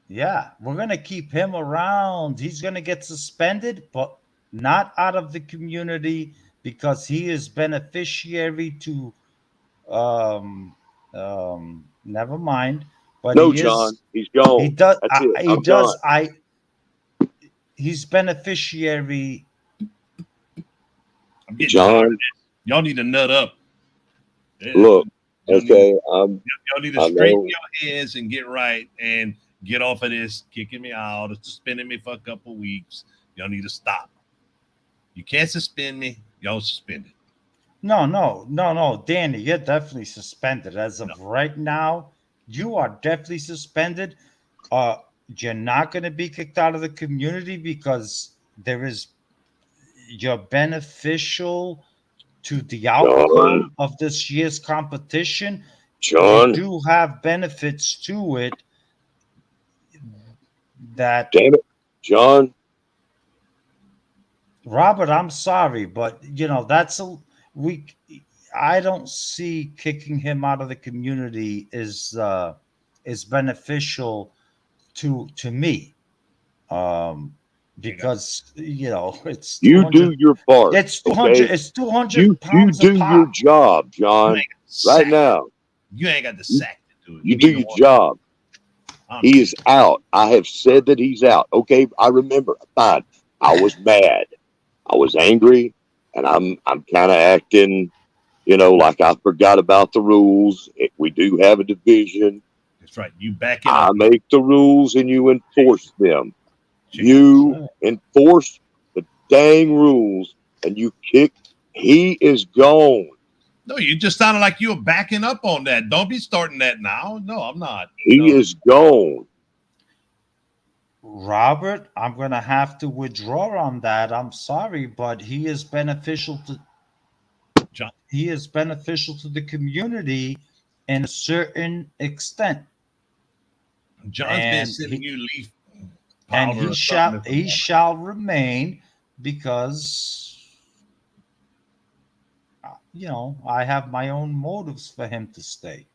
yeah. We're gonna keep him around. He's gonna get suspended, but not out of the community because he is beneficiary to. Um, Never mind. But No, he is. John. He's He gone. does. That's it. He I'm done. does. He's beneficiary. I'm getting tired of John, this. Y'all need to nut up. Yeah, look. y'all need Okay. y'all need to I straighten know your heads and get right and get off of this kicking me out or suspending me for a couple weeks. Y'all need to stop. You can't suspend me. Y'all suspended. No, no, no, no, Danny, you're definitely suspended. As No. of right now, you are definitely suspended. Uh, you're not going to be kicked out of the community because you're beneficial to the John. outcome of this year's competition. John, do have benefits to it that, damn it, John. Robert, I'm sorry, but that's a we. I don't see kicking him out of the community is beneficial to me, um, because it's You 200. do your part, It's 200. okay? It's 200 You pounds a do your pop. job, You John. ain't got the Right sack. now, You ain't got the you, sack to do it. you do Neither your one. job. I'm He is out. I have said that he's out. Okay, I remember. Fine. I was mad. I was angry, and I'm kind of acting, like I forgot about the rules. We do have a division. That's right. You backing I up. make the rules, and you enforce them. Chicken. You enforce the dang rules, and you kick. He is gone. No, you just sounded like you were backing up on that. Don't be starting that now. No, I'm not. He No. is gone. Robert, I'm going to have to withdraw on that. I'm sorry, but he is beneficial to John. he is beneficial to the community in a certain extent, John's been and sending you leaf and powder he or something. shall remain because I have my own motives for him to stay.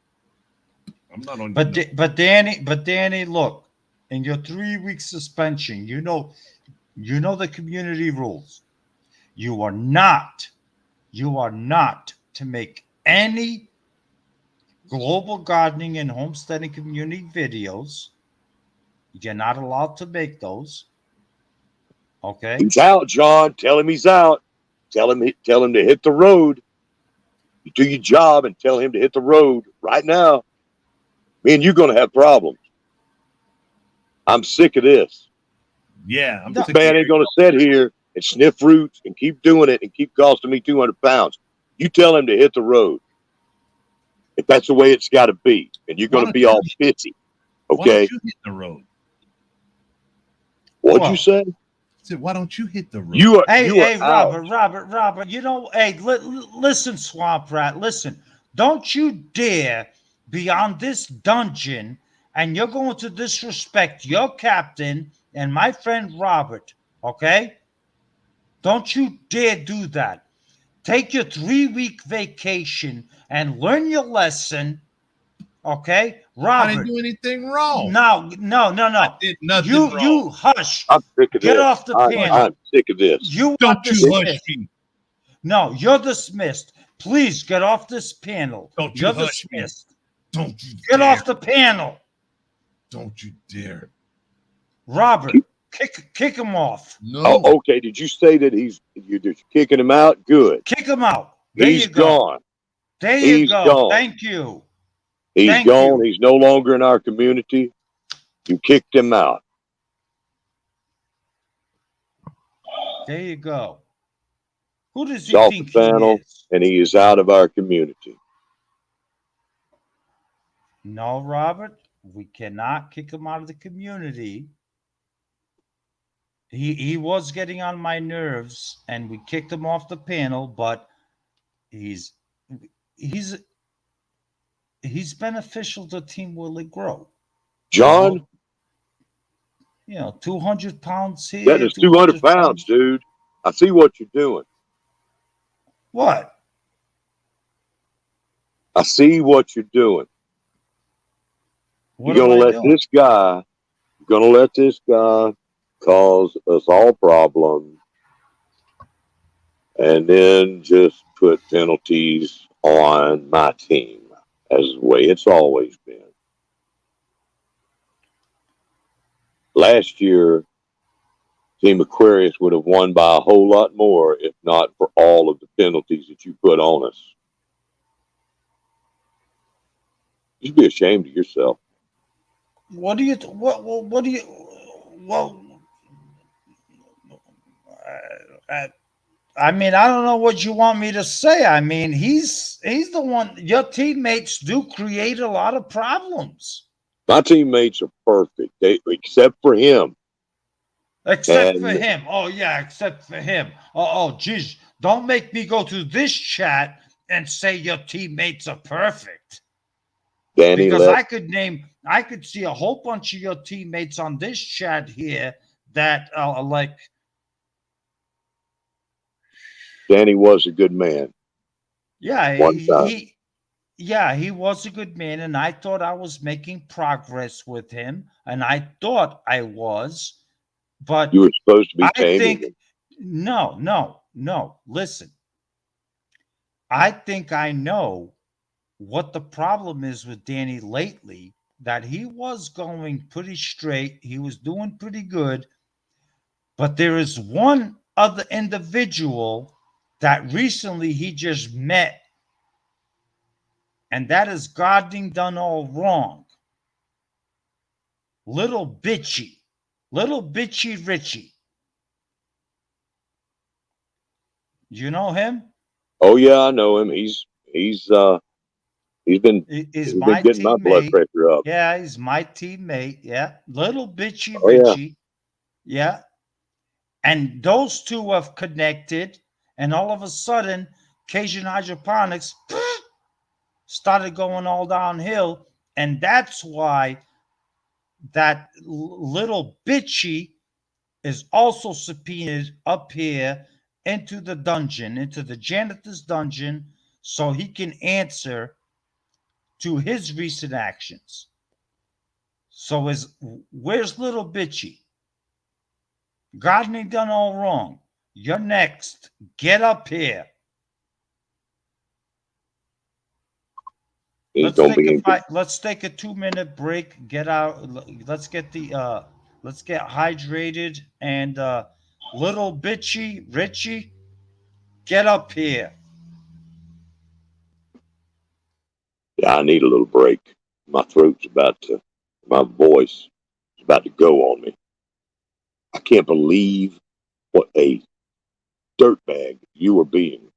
I'm not on. But Danny, look, in your 3 week suspension, the community rules. You are not to make any global gardening and homesteading community videos. You're not allowed to make those. Okay. He's out, John. Tell him he's out. Tell him to hit the road. You do your job and tell him to hit the road right now. Me and you're going to have problems. I'm sick of this. Yeah, I'm This sick man of ain't going to sit here and sniff roots and keep doing it and keep costing me 200 pounds. You tell him to hit the road. If that's the way it's got to be, and you're going to be all pissy. Why don't Okay. you hit the road? What'd you say? I said, why don't you hit the road? You are Robert, out. Robert. Listen, Swamp Rat. Listen, don't you dare be on this dungeon, and you're going to disrespect your captain and my friend Robert. Okay? Don't you dare do that. Take your 3 week vacation and learn your lesson. Okay, Robert. I didn't do anything wrong. No. I did nothing wrong. You hush. I'm sick of Get this. off the panel. I'm sick of this. You Don't are you dismissed. hush me. No, you're dismissed. Please get off this panel. Don't you You're hush dismissed. me. Don't you Get dare. off the panel. Don't you dare. Robert, kick him off. No. Oh, okay. Did you say that you're just kicking him out? Good. Kick him out. There He's you go. gone. There He's you go. gone. Thank you. He's Thank gone. you. He's no longer in our community. You kicked him out. There you go. Who does He's he off think the he panel, is? and he is out of our community. No, Robert, we cannot kick him out of the community. He was getting on my nerves, and we kicked him off the panel, but he's beneficial to Team Willie Grow. John, 200 pounds here. that is 200 pounds, dude. I see what you're doing. What? I see what you're doing. What You're am gonna I let doing? this guy cause us all problems, and then just put penalties on my team, as the way it's always been. Last year, Team Aquarius would have won by a whole lot more if not for all of the penalties that you put on us. You should be ashamed of yourself. What do you? What do you? Well, I mean, I don't know what you want me to say. I mean, he's the one. Your teammates do create a lot of problems. My teammates are perfect, except for him. Except for him. Oh yeah, except for him. Geez, don't make me go to this chat and say your teammates are perfect. Danny Because left. I could see a whole bunch of your teammates on this chat here that are like, Danny was a good man yeah, one time. he was a good man, and I thought I was making progress with him, and I thought I was, You but were supposed to be I taming think him. no. Listen, I think I know what the problem is with Danny lately. That he was going pretty straight, he was doing pretty good, but there is one other individual that recently he just met, and that is gardening done all wrong. Little bitchy Richie. You know him? Oh yeah, I know him. He's been Is he's been my getting my blood teammate. pressure up. Yeah, he's my teammate. Yeah, little bitchy Oh yeah. Richie. Yeah, and those two have connected, and all of a sudden, Cajun hydroponics started going all downhill, and that's why that little bitchy is also subpoenaed up here into the dungeon, into the janitor's dungeon, so he can answer to his recent actions. So where's little bitchy? Gardening done all wrong. You're next. Get up here. He's gonna be in. Let's take a 2 minute break. Get out. Let's get the let's get hydrated and little bitchy Richie, get up here. Yeah, I need a little break. My voice is about to go on me. I can't believe what a dirtbag you were being.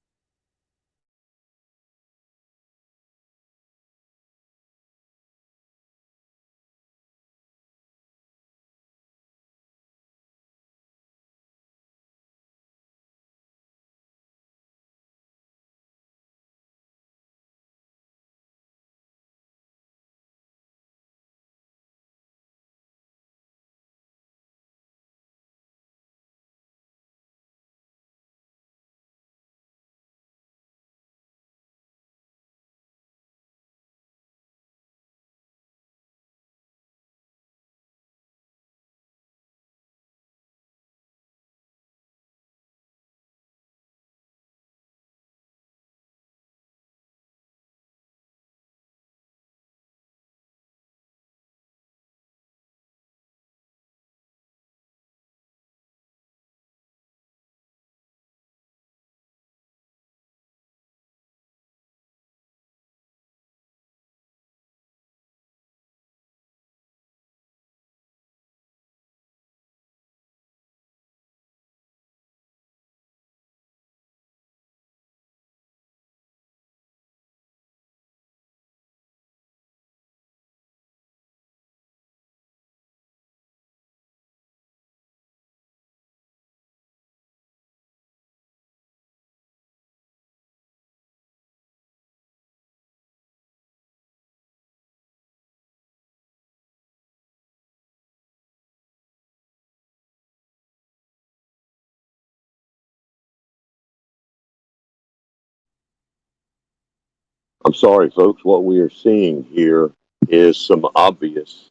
I'm sorry, folks. What we are seeing here is some obvious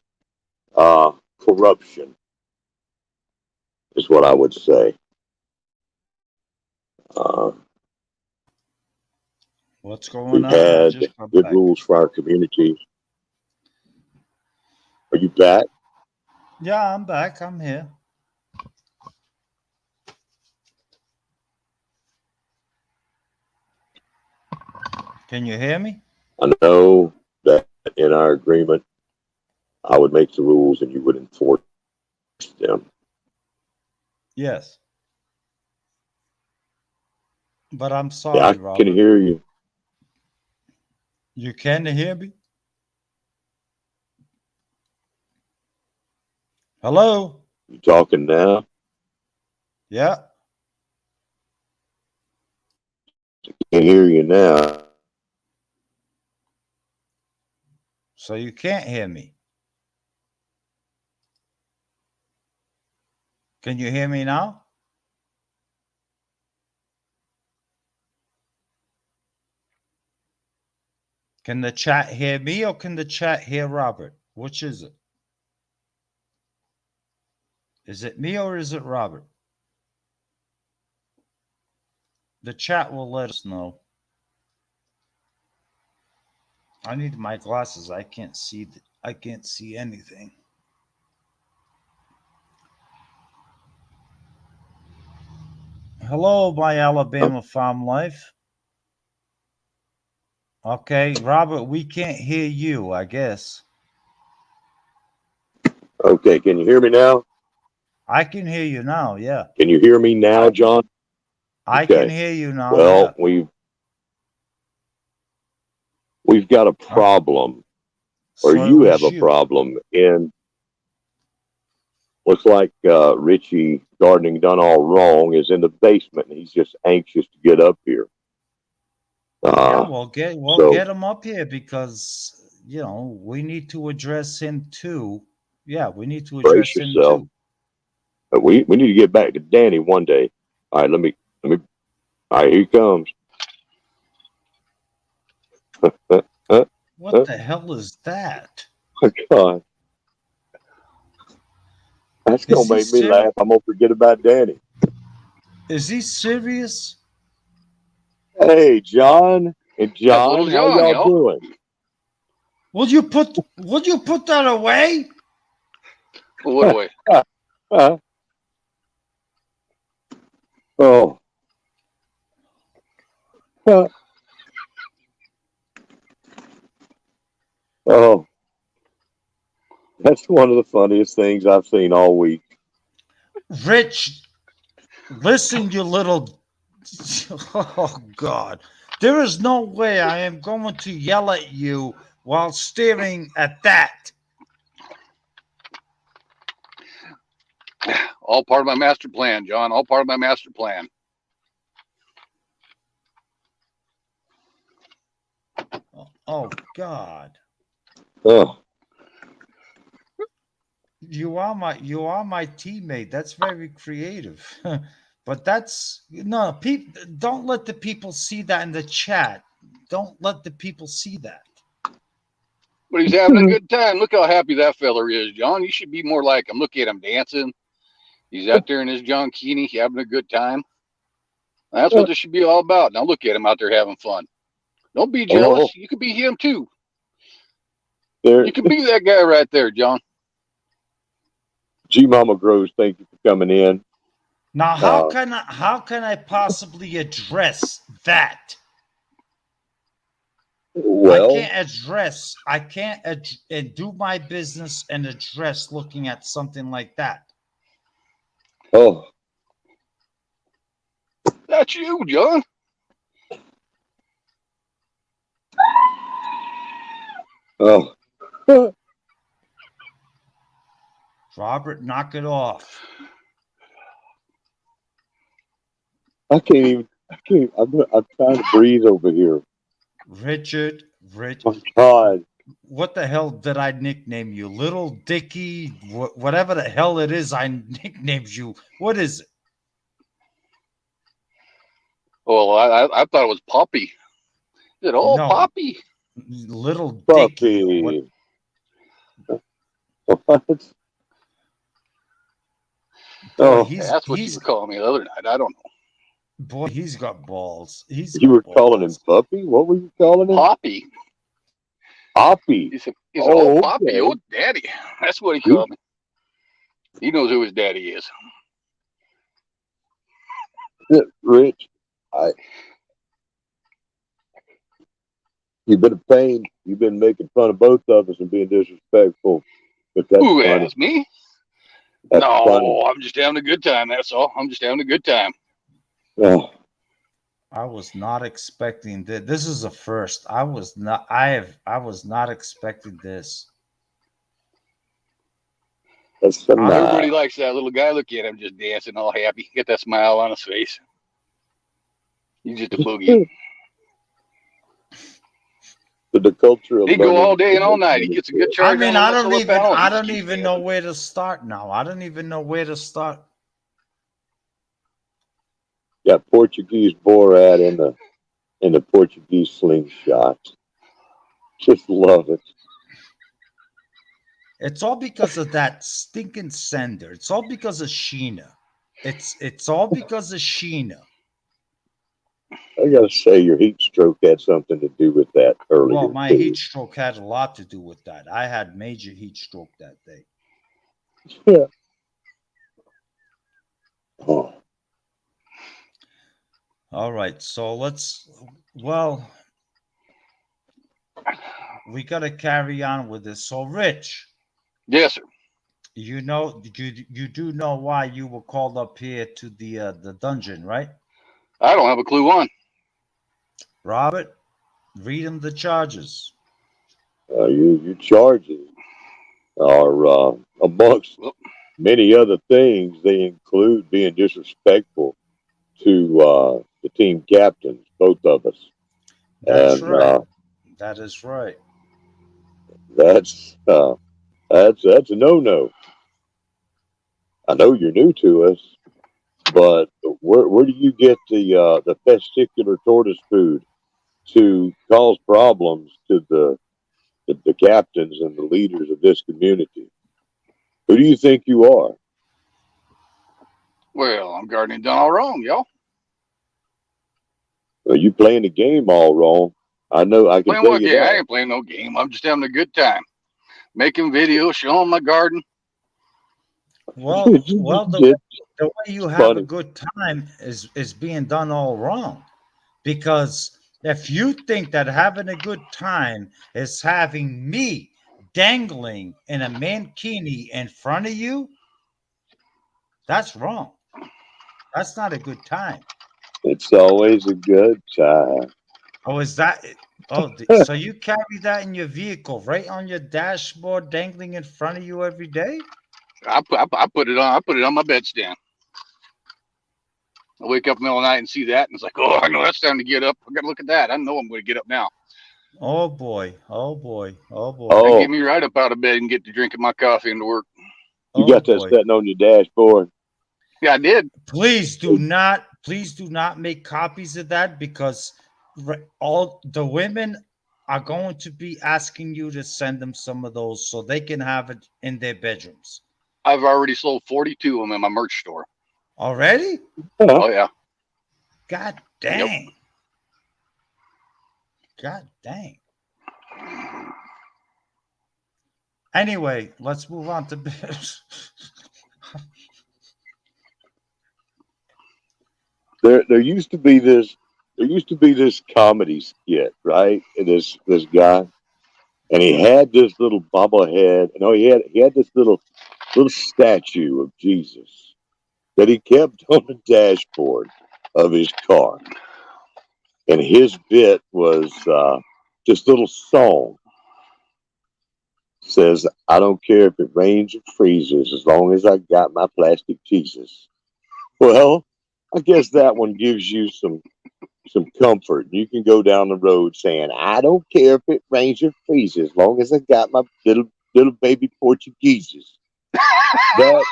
corruption, is what I would say. Uh, What's going we've on? I had just got good back. rules for our community. Are you back? Yeah, I'm back. I'm here. Can you hear me? I know that in our agreement, I would make the rules and you would enforce them. Yes. But I'm Yeah, sorry, I can Robert. hear you. You can hear me? Hello? You talking now? Yeah. I can hear you now. So you can't hear me. Can you hear me now? Can the chat hear me or can the chat hear Robert? Which is it? Is it me or is it Robert? The chat will let us know. I need my glasses. I can't see. I can't see anything. Hello, my Alabama farm life. Okay, Robert, we can't hear you, I guess. Okay, can you hear me now? I can hear you now, yeah. Can you hear me now, John? I Okay. can hear you now, Well, yeah. we've got a problem, or So it you was have a problem in. Looks like Richie Gardening Done All Wrong is in the basement, and he's just anxious to get up here. Yeah, So- get him up here because we need to address him too. Yeah, we need to address Brace him yourself. too. But we need to get back to Danny one day. All right, let me. All right, here he comes. What the hell is that? Oh, God. That's Is gonna he make me laugh. I'm gonna forget about Danny. Is he serious? Hey, John and That's little John, how John, y'all yo. doing? Would you put that away? What way? Oh. Oh. That's one of the funniest things I've seen all week. Rich, listen, you little. Oh, God. There is no way I am going to yell at you while staring at that. All part of my master plan, John. All part of my master plan. Oh, God. Oh. You are my teammate. That's very creative. But that's no people. Don't let the people see that in the chat. Don't let the people see that. But he's having a good time. Look how happy that feller is, John. You should be more like him. Look at him dancing. He's out there in his John Keeney having a good time. That's what this should be all about. Now look at him out there having fun. Don't be jealous. You could be him too. You could be that guy right there, John. G Mama Groves, thank you for coming in. Now, how can I possibly address that? Well, I can't do my business and address looking at something like that. oh, That's you, John. oh. Robert, knock it off. I'm trying to breathe over here. Richard, My God. what the hell did I nickname you? Little Dicky, whatever the hell it is I nicknamed you. What is it? Oh, I thought it was Poppy. Is it all No. Poppy? Little Puppy. Dicky. What? Boy, That's what you were calling me the other night. I don't know. Boy, he's got balls. You were calling him Puppy? What were you calling him? Poppy. Poppy. He said, oh, Poppy, okay. oh, Daddy. That's what he called me. He knows who his daddy is. Rich, you've been a pain. You've been making fun of both of us and being disrespectful. But that's Who funny. asked me? That's no, funny. I'm just having a good time. That's all. I'm just having a good time. Oh. I was not expecting this. This is a first. I was not expecting this. Everybody likes that little guy. Look at him just dancing all happy. Get that smile on his face. He's just a boogie. the culture of He'd go learning. all day and all night. He gets a good I charge mean, on I the don't lapel. even know where to start now. I don't even know where to start. Got Portuguese Borat in the Portuguese slingshot. Just love it. It's all because of that stinking sender. It's all because of Sheena. It's all because of Sheena. I gotta say, your heat stroke had something to do with that earlier. Well, my too. heat stroke had a lot to do with that. I had major heat stroke that day. Yeah. Oh, All right, so well, we got to carry on with this. So, Rich, Yes, sir. you do know why you were called up here to the dungeon, right? I don't have a clue on. Robert, read him the charges. your charges are amongst Well, many other things. They include being disrespectful to the team captains, both of us, That's and right. That is right. that's uh, that's a no-no. I know you're new to us, but where do you get the testicular tortoise food to cause problems to the captains and the leaders of this community? Who do you think you are? well, I'm gardening done all wrong, y'all. Well, you playing the game all wrong. I know. I can Playing tell what you game? I that. ain't playing no game. I'm just having a good time. Making videos, showing my garden. Well, It's the way you have a funny. good time is being done all wrong. Because if you think that having a good time is having me dangling in a mankini in front of you, that's wrong. That's not a good time. It's always a good time. Oh, is that it? Oh, so you carry that in your vehicle, right on your dashboard, dangling in front of you every day? I put it on. I put it on my bedstand. I wake up in the middle of the night and see that, and it's like, oh, I know that's time to get up. I got to look at that. I know I'm going to get up now. Oh boy, oh boy, oh boy, They Oh, get me right up out of bed and get to drinking my coffee and to work. you oh got that boy. sitting on your dashboard. Yeah, I did. Please do not make copies of that because all the women are going to be asking you to send them some of those so they can have it in their bedrooms. I've already sold 42 of them in my merch store. Already? Huh? Oh, yeah. God Yep. dang. God dang. Anyway, let's move on to There used to be this comedy skit, right? And this guy, and he had this little bobblehead. No, he had this little statue of Jesus that he kept on the dashboard of his car. And his bit was this little song says, "I don't care if it rains or freezes, as long as I got my plastic Jesus." Well, I guess that one gives you some comfort. You can go down the road saying, "I don't care if it rains or freezes, as long as I got my little baby Portugueses." That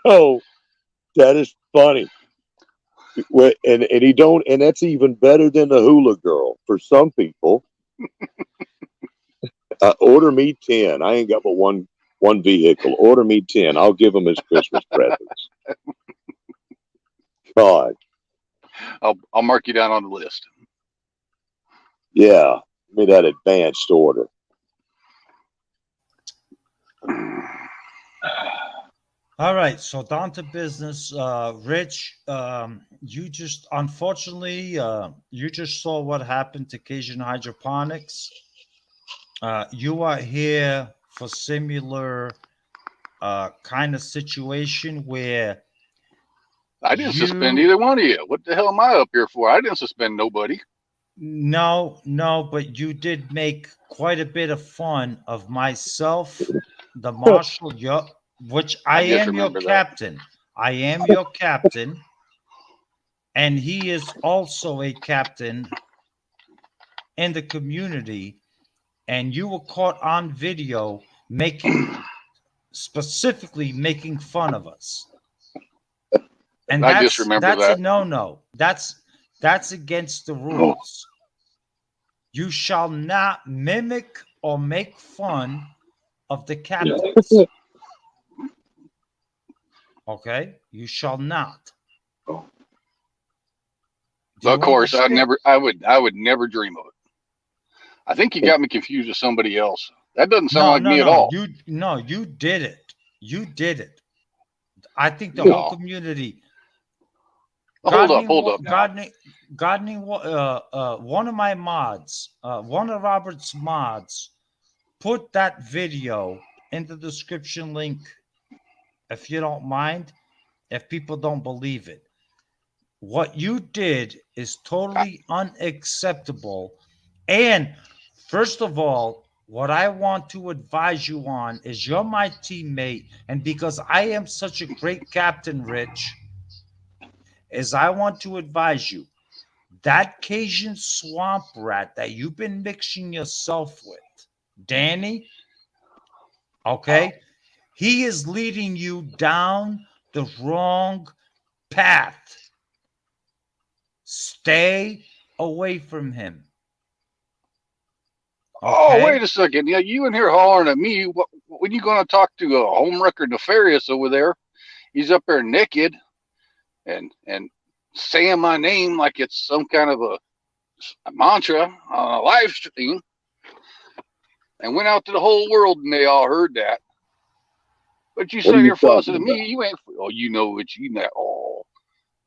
so that is funny. And he don't, and that's even better than the hula girl for some people. Order me 10. I ain't got but one vehicle. Order me 10. I'll give them as Christmas presents. God, I'll mark you down on the list. yeah. Give me that advanced order. All right, so down to business. Rich, you just unfortunately you just saw what happened to Cajun Hydroponics. You are here for similar kind of situation where I didn't suspend you either one of you. What the hell am I up here for? I didn't suspend nobody. no, but you did make quite a bit of fun of myself, the marshal, which I I just am your remember that. captain. I am your captain, and he is also a captain in the community, and you were caught on video specifically making fun of us. And I just remember that's a that. no-no. That's against the rules. You shall not mimic or make fun of the captains. Okay? You shall not. Of course, I would never dream of it. I think you got me confused with somebody else. That doesn't sound like me at all. You did it. You did it. I think the No. whole community. Hold up now. Gardening. One of my mods, one of Robert's mods, put that video in the description link, if you don't mind, if people don't believe it. What you did is totally unacceptable. And first of all, what I want to advise you on is you're my teammate. And because I am such a great captain, Rich, is I want to advise you that Cajun swamp rat that you've been mixing yourself with, Danny, okay, he is leading you down the wrong path. Stay away from him. Okay? Oh, wait a second. Yeah, you in here hollering at me. When you going to talk to a homewrecker nefarious over there? He's up there naked and saying my name like it's some kind of a mantra on a live stream, and went out to the whole world and they all heard that. But you say you're fussing at me. You ain't. Oh, you know what you know. Oh,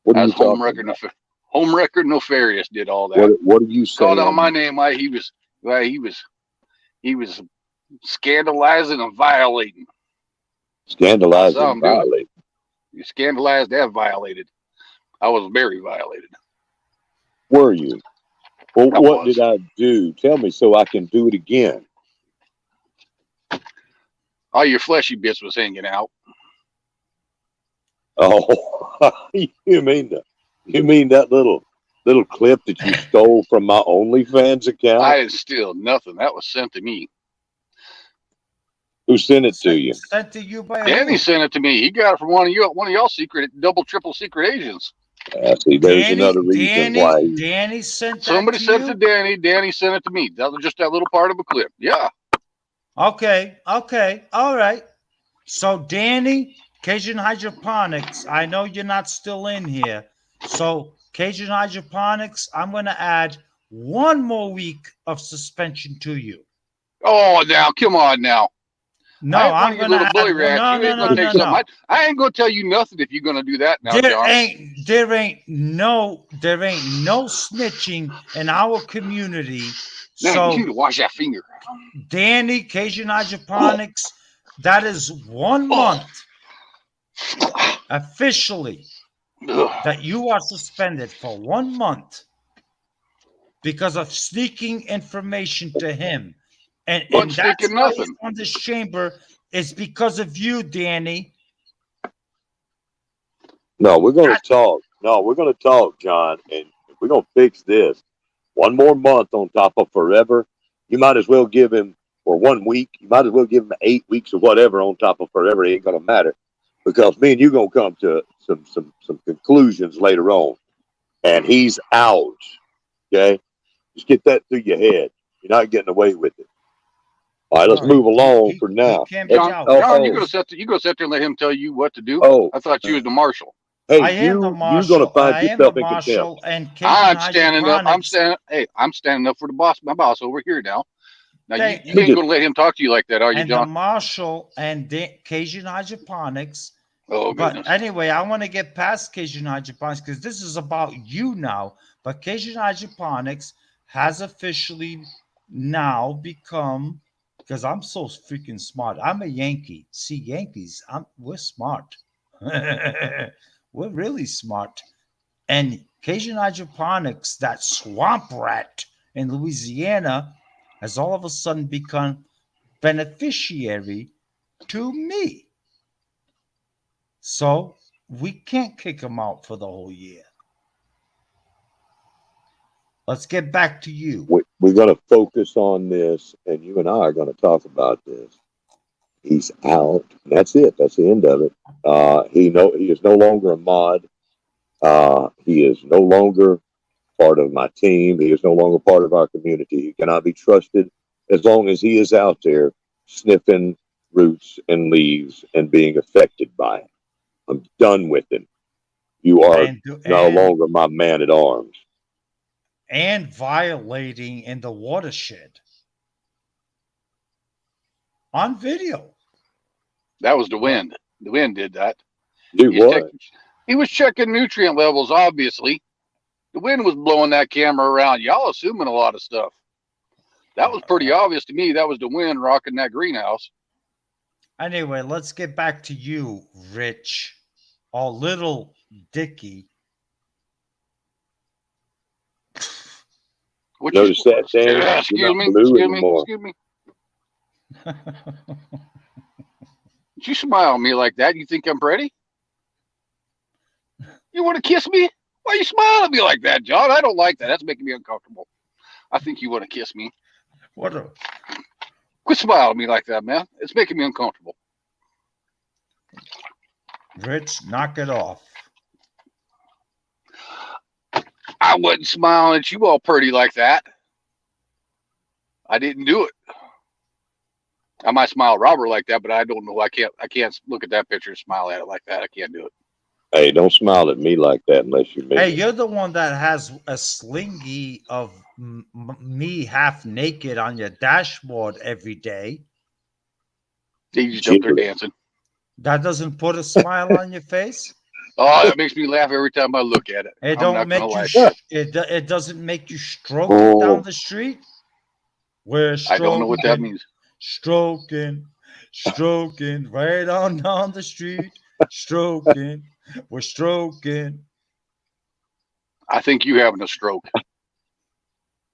that's homewrecker nefarious did all that. What are you saying? Called out my name like he was scandalizing and violating. Scandalizing and violating. You scandalized and violated. I was very violated. Were you? Well, what did I do? Tell me so I can do it again. All your fleshy bits was hanging out. Oh, you mean that little clip that you stole from my OnlyFans account? I didn't steal nothing. That was sent to me. Who sent it to you? Sent to you by Danny sent it to me. He got it from one of y'all secret, double, triple secret agents. See, there's another reason why. Danny sent somebody sent it to Danny. Danny sent it to me. That was just that little part of a clip. Yeah. Okay. All right. So Danny, Cajun Hydroponics, I know you're not still in here. So Cajun Hydroponics, I'm going to add one more week of suspension to you. Oh, now, come on now. No, I'm going to bully rat. No. I ain't going to tell you nothing if you're going to do that now, John. There ain't no snitching in our community. Man, so you need to wash that finger. Danny, Cajun Hydroponics, that is 1 month officially that you are suspended for 1 month because of sneaking information to him. And that's why he's on this chamber. It's because of you, Danny. No, we're going to talk. No, we're going to talk, John, and we're going to fix this. 1 more month on top of forever. You might as well give him, or 1 week, you might as well give him 8 weeks or whatever on top of forever. It ain't going to matter. Because me and you going to come to some conclusions later on. And he's out. Okay? Just get that through your head. You're not getting away with it. All right, let's move along for now. John, you gonna sit there and let him tell you what to do? Oh, I thought you was the marshal. Hey, you're gonna find yourself in contempt. I'm standing up. I'm standing up for my boss over here now. Now you ain't gonna let him talk to you like that, are you, John? And the marshal and Cajun Hydroponics. Oh, goodness. But anyway, I want to get past Cajun Hydroponics because this is about you now. But Cajun Hydroponics has officially now become, because I'm so freaking smart. I'm a Yankee. See, Yankees, we're smart. We're really smart. And Cajun Hydroponics, that swamp rat in Louisiana, has all of a sudden become beneficiary to me. So we can't kick him out for the whole year. Let's get back to you. we're going to focus on this, and you and I are going to talk about this. He's out. That's it. That's the end of it. He is no longer a mod. He is no longer part of my team. He is no longer part of our community. He cannot be trusted as long as he is out there sniffing roots and leaves and being affected by it. I'm done with him. You are no longer my man at arms. And violating in the watershed on video. That was the wind. The wind did that. Do what? He was checking nutrient levels, obviously. The wind was blowing that camera around. Y'all assuming a lot of stuff. That was pretty obvious to me. That was the wind rocking that greenhouse. Anyway, let's get back to you, Rich, or Little Dicky. Notice that, Dan? Excuse me. Did you smile at me like that? You think I'm pretty? You want to kiss me? Why you smile at me like that, John? I don't like that. That's making me uncomfortable. I think you want to kiss me. Quit smiling at me like that, man. It's making me uncomfortable. Rich, knock it off. I wasn't smiling at you all pretty like that. I didn't do it. I might smile at Robert like that, but I don't know. I can't look at that picture and smile at it like that. I can't do it. Hey, don't smile at me like that unless you mean Hey, it. you're the one that has a slingy of me half naked on your dashboard every day. You just up there dancing. That doesn't put a smile on your face? Oh, that makes me laugh every time I look at it. It don't make you. It doesn't make you stroke down the street. I don't know what that means. Stroking right on down the street. Stroking, we're stroking. I think you having a stroke.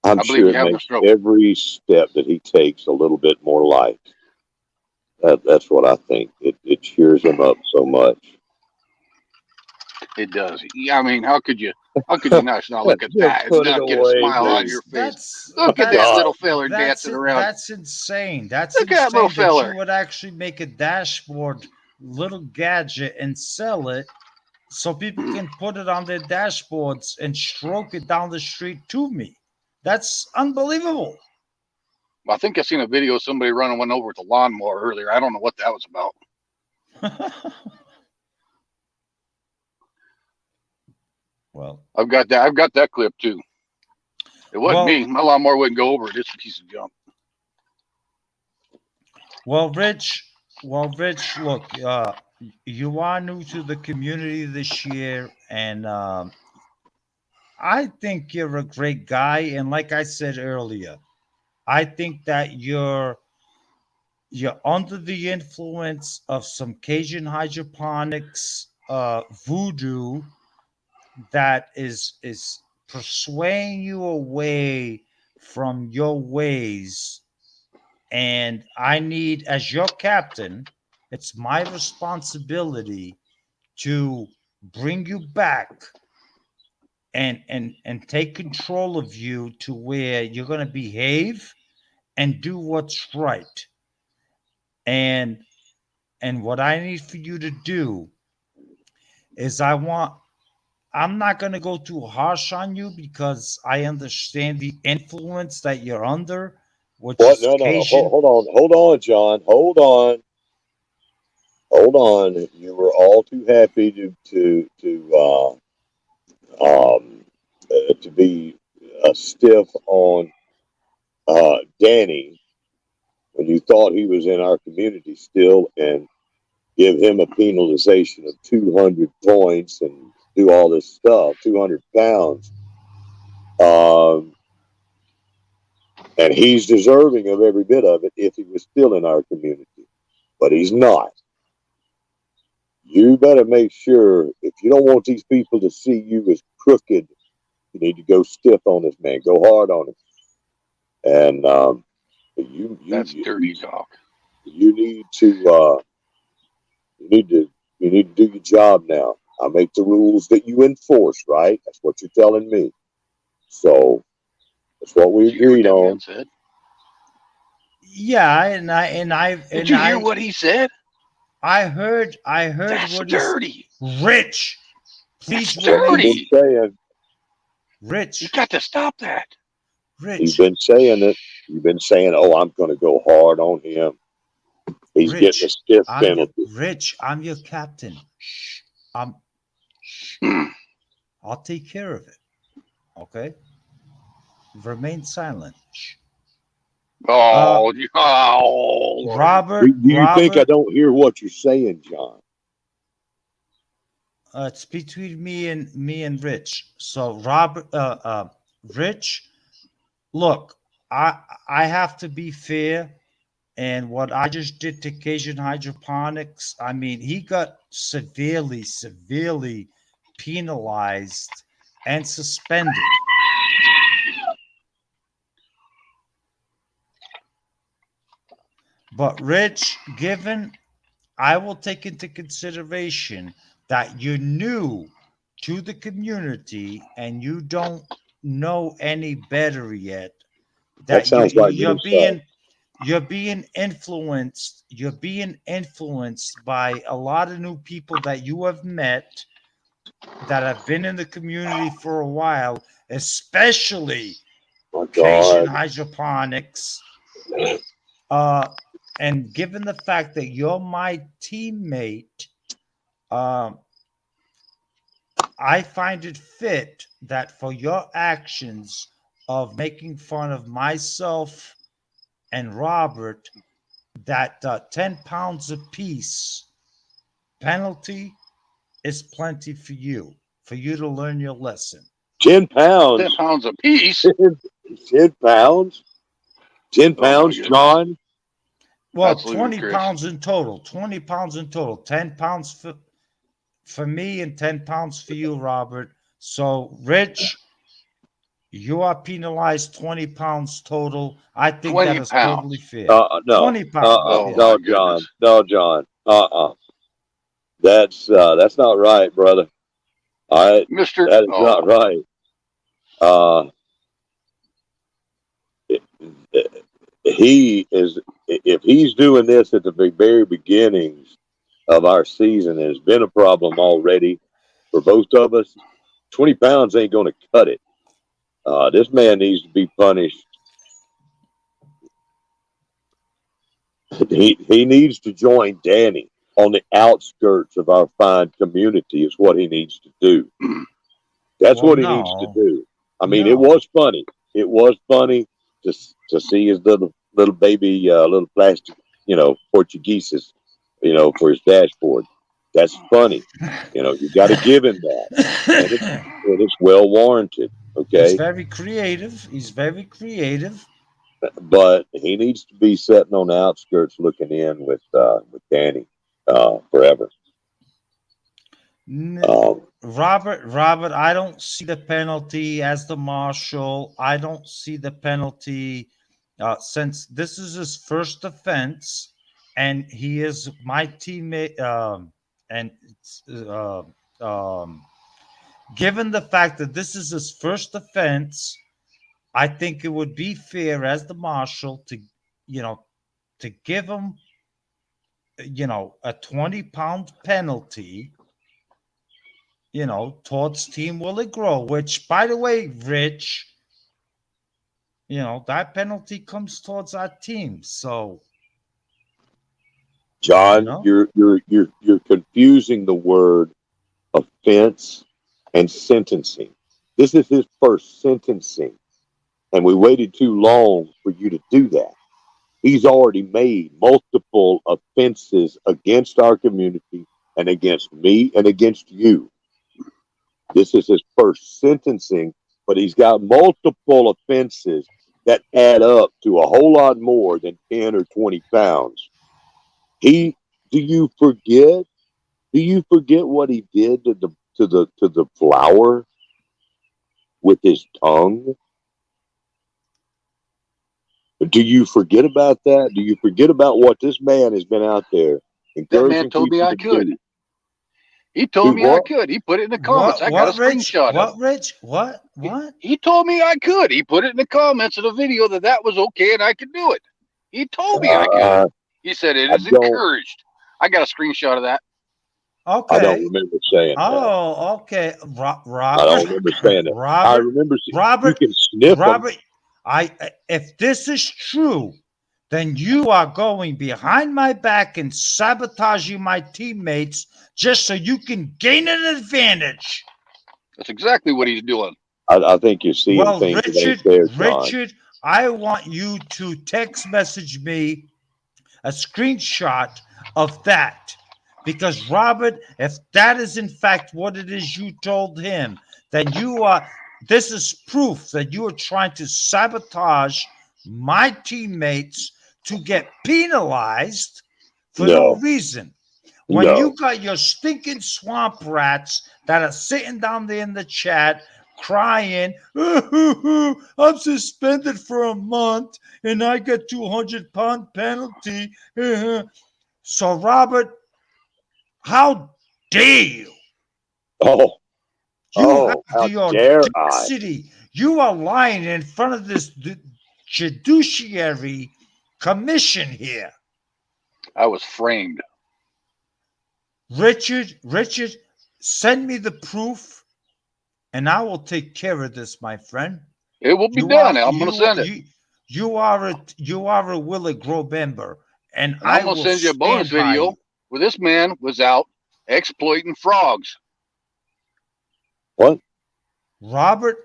I believe sure it makes every step that he takes a little bit more light. That's what I think. It cheers him up so much. It does. Yeah, I mean, how could you not look at that and not get a smile on your face? Look at that little feller dancing around. That's insane. Look at that little feller. You would actually make a dashboard little gadget and sell it so people can put it on their dashboards and stroke it down the street to me. That's unbelievable. I think I seen a video of somebody running one over with a lawnmower earlier. I don't know what that was about. Well, I've got that clip too. It wasn't me. My lawnmower wouldn't go over it. It's a piece of junk. Well, Rich, look, you are new to the community this year, and I think you're a great guy. And like I said earlier, I think that you're under the influence of some Cajun hydroponics voodoo that is persuading you away from your ways. And I need, as your captain, it's my responsibility to bring you back and take control of you to where you're going to behave and do what's right. And what I need for you to do is I'm not going to go too harsh on you because I understand the influence that you're under. What? No. Hold on, John. Hold on. You were all too happy to be stiff on Danny when you thought he was in our community still, and give him a penalization of 200 points and do all this stuff, 200 pounds. And he's deserving of every bit of it if he was still in our community, but he's not. You better make sure, if you don't want these people to see you as crooked, you need to go stiff on this man, go hard on him. And that's dirty talk. You need to do your job now. I make the rules that you enforce, right? That's what you're telling me. So That's what we Did you hear what agreed that man on. said? Yeah, Did you hear what he said? I heard That's what dirty. Rich. That's Please remain Been dirty. saying, You Rich. got to stop that. he's Rich. been saying it. You've been saying, "Oh, I'm going to go hard on him. He's getting a Rich. stiff penalty." Rich. I'm your captain. Shh. I'll take care of it. Okay. Remain silent. Shh. Oh, Lordy. Robert. Do you think I don't hear what you're saying, John? It's between me and Rich. So Robert. Rich. Look, I have to be fair. And what I just did to Cajun Hydroponics, I mean, he got severely penalized and suspended. But Rich, given I will take into consideration that you're new to the community and you don't know any better yet, That that sounds like me. So you're being influenced by a lot of new people that you have met that have been in the community for a while, especially my Cajun God, Hydroponics. And given the fact that you're my teammate, um, I find it fit that for your actions of making fun of myself and Robert, that 10 pounds apiece penalty is plenty for you to learn your lesson. 10 10 pounds, pounds apiece. 10 pounds, 10 Oh, my pounds, goodness. John. Well, That's 20 ludicrous. pounds in total. 20 pounds in total. 10 pounds for me and 10 pounds for you, Robert. So, Rich, you are penalized 20 pounds total. I think 20 that is totally pounds. fair. No, 20 pounds, Oh, yeah. my no, John, goodness. no, John. That's not right, brother. All right, Mr. that is Oh, not right. Uh, he is, if he's doing this at the very beginnings of our season, has been a problem already for both of us. 20 pounds ain't going to cut it. This man needs to be punished. He needs to join Danny on the outskirts of our fine community is what he needs to do. That's Well, what he needs to no. do. I mean, it No. was funny. It was funny to see his little baby, little plastic, Portugueses, for his dashboard. That's funny. You got to give him that, and it's well warranted. He's Okay, very creative. He's very creative. but he needs to be sitting on the outskirts, looking in with Danny forever. Robert, I don't see the penalty as the marshal. I don't see the penalty since this is his first offense, and he is my teammate. And uh, um, given the fact that this is his first offense, I think it would be fair as the marshal you know, to give him, a 20-pound penalty, towards Team Will It Grow, which, by the way, Rich, that penalty comes towards our team. So, John, you're confusing the word offense and sentencing. This is his first sentencing, and we waited too long for you to do that. He's already made multiple offenses against our community and against me and against you. This is his first sentencing, but he's got multiple offenses that add up to a whole lot more than 10 or 20 pounds. Do you forget? Do you forget what he did to the flower with his tongue? Do you forget about that? Do you forget about what this man has been out there that man encouraging told me people I to could. do? He told me I What? could. He put it in the comments. I got a Rich? screenshot of What, it. Rich? What? He told me I could. He put it in the comments of the video that was okay and I could do it. He told me I could. He said it I is don't. encouraged. I got a screenshot of that. I don't Okay. remember saying that. Oh, okay. I Robert. don't remember saying that. I remember you Robert. can sniff them. Robert. If this is true, then you are going behind my back and sabotaging my teammates just so you can gain an advantage. That's exactly what he's doing. I think you're seeing Well, things that ain't there, John. Richard, I want you to text message me a screenshot of that. Because, Robert, if that is in fact what it is you told him, then this is proof that you are trying to sabotage my teammates to get penalized for no reason. When you got your stinking swamp rats that are sitting down there in the chat crying, I'm suspended for a month and I get 200-pound penalty. So, Robert, how dare you? Oh, You have how the dare I? audacity. You are lying in front of this judiciary commission here. I was framed. Richard, send me the proof and I will take care of this, my friend. It will be done. I'm going to send it. You are a Willie Grove member, and I'm going to send you a bonus video where this man was out exploiting frogs. What? Robert?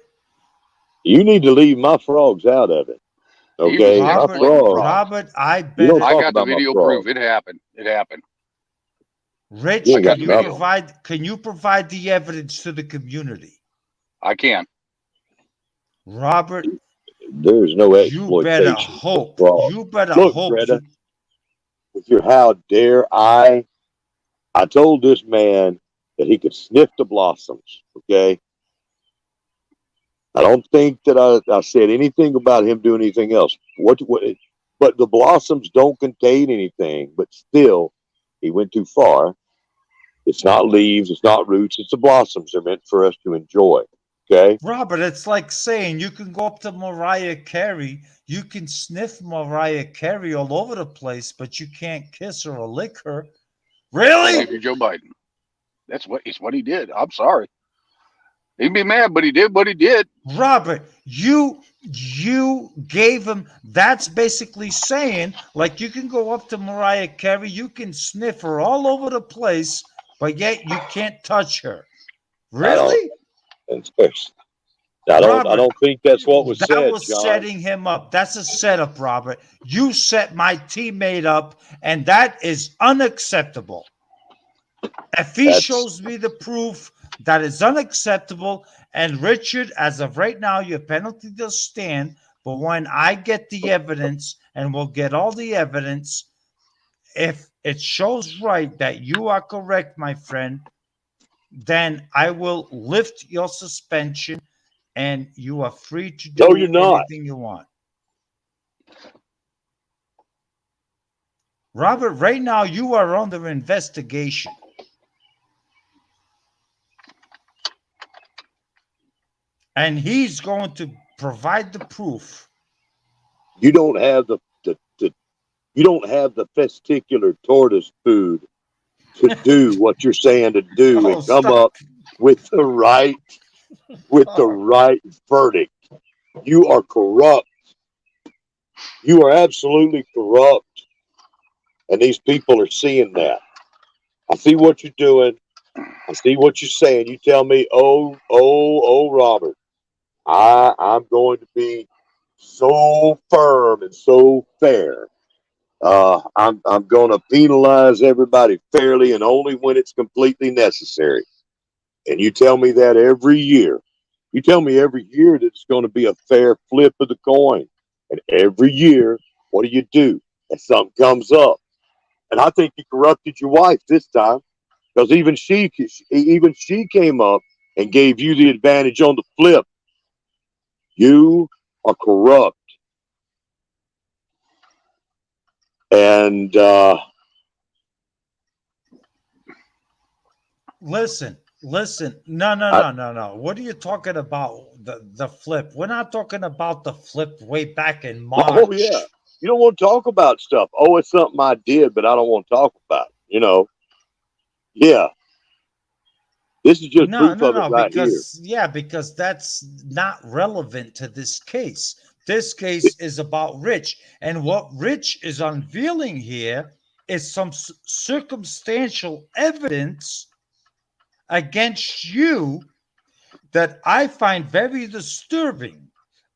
You need to leave my frogs out of it. Okay, Robert, I bet I got the video proof. It happened. It happened. Rich, can you provide the evidence to the community? I can. Robert, there's no exploitation. You better hope. Look, Greta, with your how dare I told this man that he could sniff the blossoms. Okay. I don't think that I said anything about him doing anything else. But the blossoms don't contain anything. But still, he went too far. It's not leaves. It's not roots. It's the blossoms. They're meant for us to enjoy. Okay. Robert, it's like saying you can go up to Mariah Carey, you can sniff Mariah Carey all over the place, but you can't kiss her or lick her. Really? If you're Joe Biden. It's what he did. I'm sorry. He'd be mad, but he did what he did. Robert, you gave him. That's basically saying, like, you can go up to Mariah Carey, you can sniff her all over the place, but yet you can't touch her. Really? I don't think that's what was said. That was John. setting him up. That's a setup, Robert. You set my teammate up, and that is unacceptable. If he shows me the proof, that is unacceptable. And Richard, as of right now, your penalty does stand. But when I get the evidence, and we'll get all the evidence, if it shows right that you are correct, my friend, then I will lift your suspension and you are free to do anything you want. Robert, right now you are under investigation. And he's going to provide the proof. You don't have the testicular tortoise food to do what you're saying to do and come up with the right verdict. You are corrupt. You are absolutely corrupt. And these people are seeing that. I see what you're doing. I see what you're saying. You tell me, oh, Robert, I'm going to be so firm and so fair. I'm going to penalize everybody fairly and only when it's completely necessary. And you tell me that every year. You tell me every year that it's going to be a fair flip of the coin. And every year, what do? And something comes up. And I think you corrupted your wife this time, because even she came up and gave you the advantage on the flip. You are corrupt. And Listen. No. What are you talking about? The flip? We're not talking about the flip way back in March. Oh yeah. You don't want to talk about stuff. Oh, it's something I did, but I don't want to talk about it. You know. Yeah. This is just proof of it right here. Because that's not relevant to this case. This case is about Rich, and what Rich is unveiling here is some circumstantial evidence against you that I find very disturbing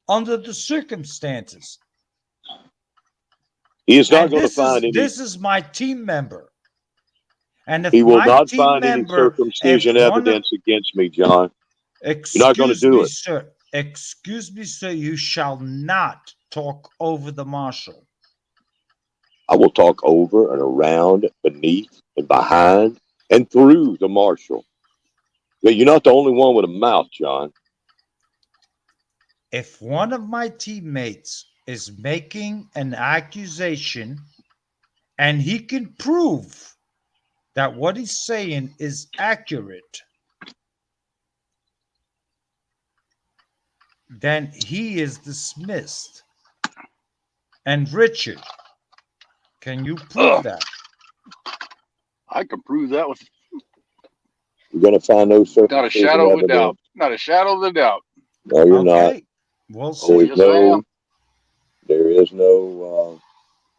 under the circumstances. He is not going to find any. This is my team member. And if he will my not team find any member, circumcision evidence against me, John. You're not going to do it. Sir. Excuse me, sir. You shall not talk over the marshal. I will talk over and around, beneath and behind and through the marshal. You're not the only one with a mouth, John. If one of my teammates is making an accusation and he can prove that what he's saying is accurate, then he is dismissed. And Richard, can you prove that? I can prove that with You're going to find no circumcision not a shadow of a evidence. doubt. Not a shadow of a doubt. No, you're not. We'll see. Yes, I am. There is no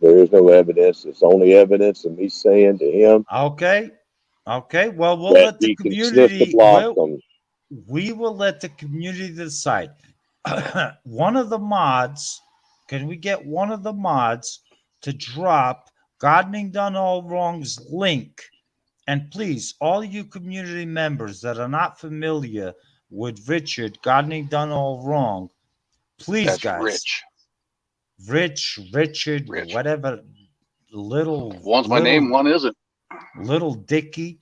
evidence. It's only evidence of me saying to him. Okay. Well, we'll let the community. We will let the community decide. One of the mods. Can we get one of the mods to drop Gardening Done All Wrong's link? And please, all you community members that are not familiar with Richard, Gardening Done All Wrong, please, That's guys. Richard, whatever, one's my name, one isn't. Little Dicky.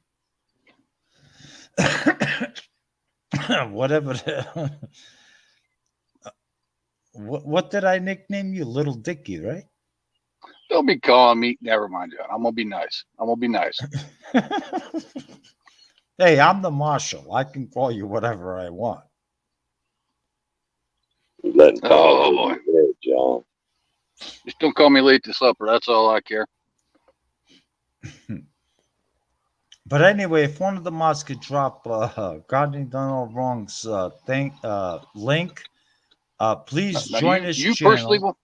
Whatever. What did I nickname you? Little Dicky, right? Don't be calling me. Never mind, John. I'm gonna be nice. Hey, I'm the marshal. I can call you whatever I want. Oh boy, John. Just don't call me late to supper. That's all I care. But anyway, if one of the mods could drop Gardening Done All Wrong's link, please join us. You personally want?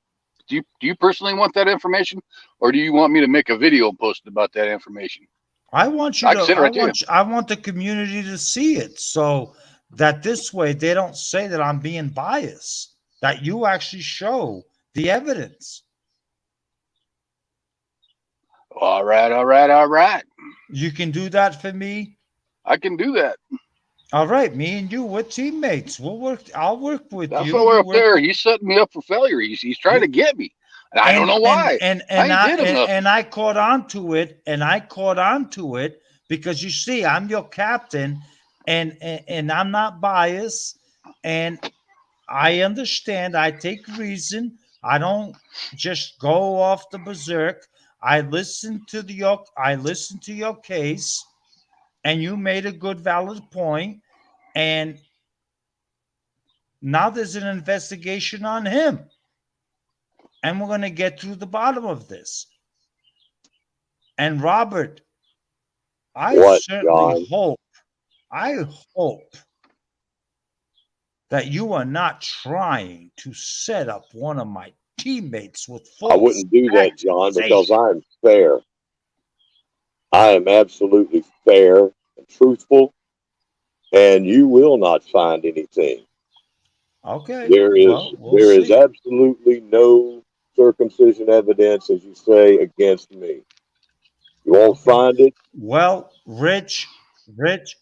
Do you personally want that information, or do you want me to make a video post about that information? I want you to. I want the community to see it, so that this way they don't say that I'm being biased. That you actually show the evidence. All right. You can do that for me. I can do that. All right, me and you, we're teammates. We'll work. I'll work with you. That's why we're up there. He's setting me up for failure. He's trying to get me, and I don't know why. And I caught on to it. And I caught on to it because you see, I'm your captain, and I'm not biased, and I understand. I take reason. I don't just go off the berserk. I listened to your case, and you made a good, valid point. And now there's an investigation on him. And we're going to get to the bottom of this. And Robert, I certainly hope that you are not trying to set up one of my teammates with false. I wouldn't do that, John, because I'm fair. I am absolutely fair and truthful, and you will not find anything. Okay. There is absolutely no circumcision evidence, as you say, against me. You won't find it. Well, Rich,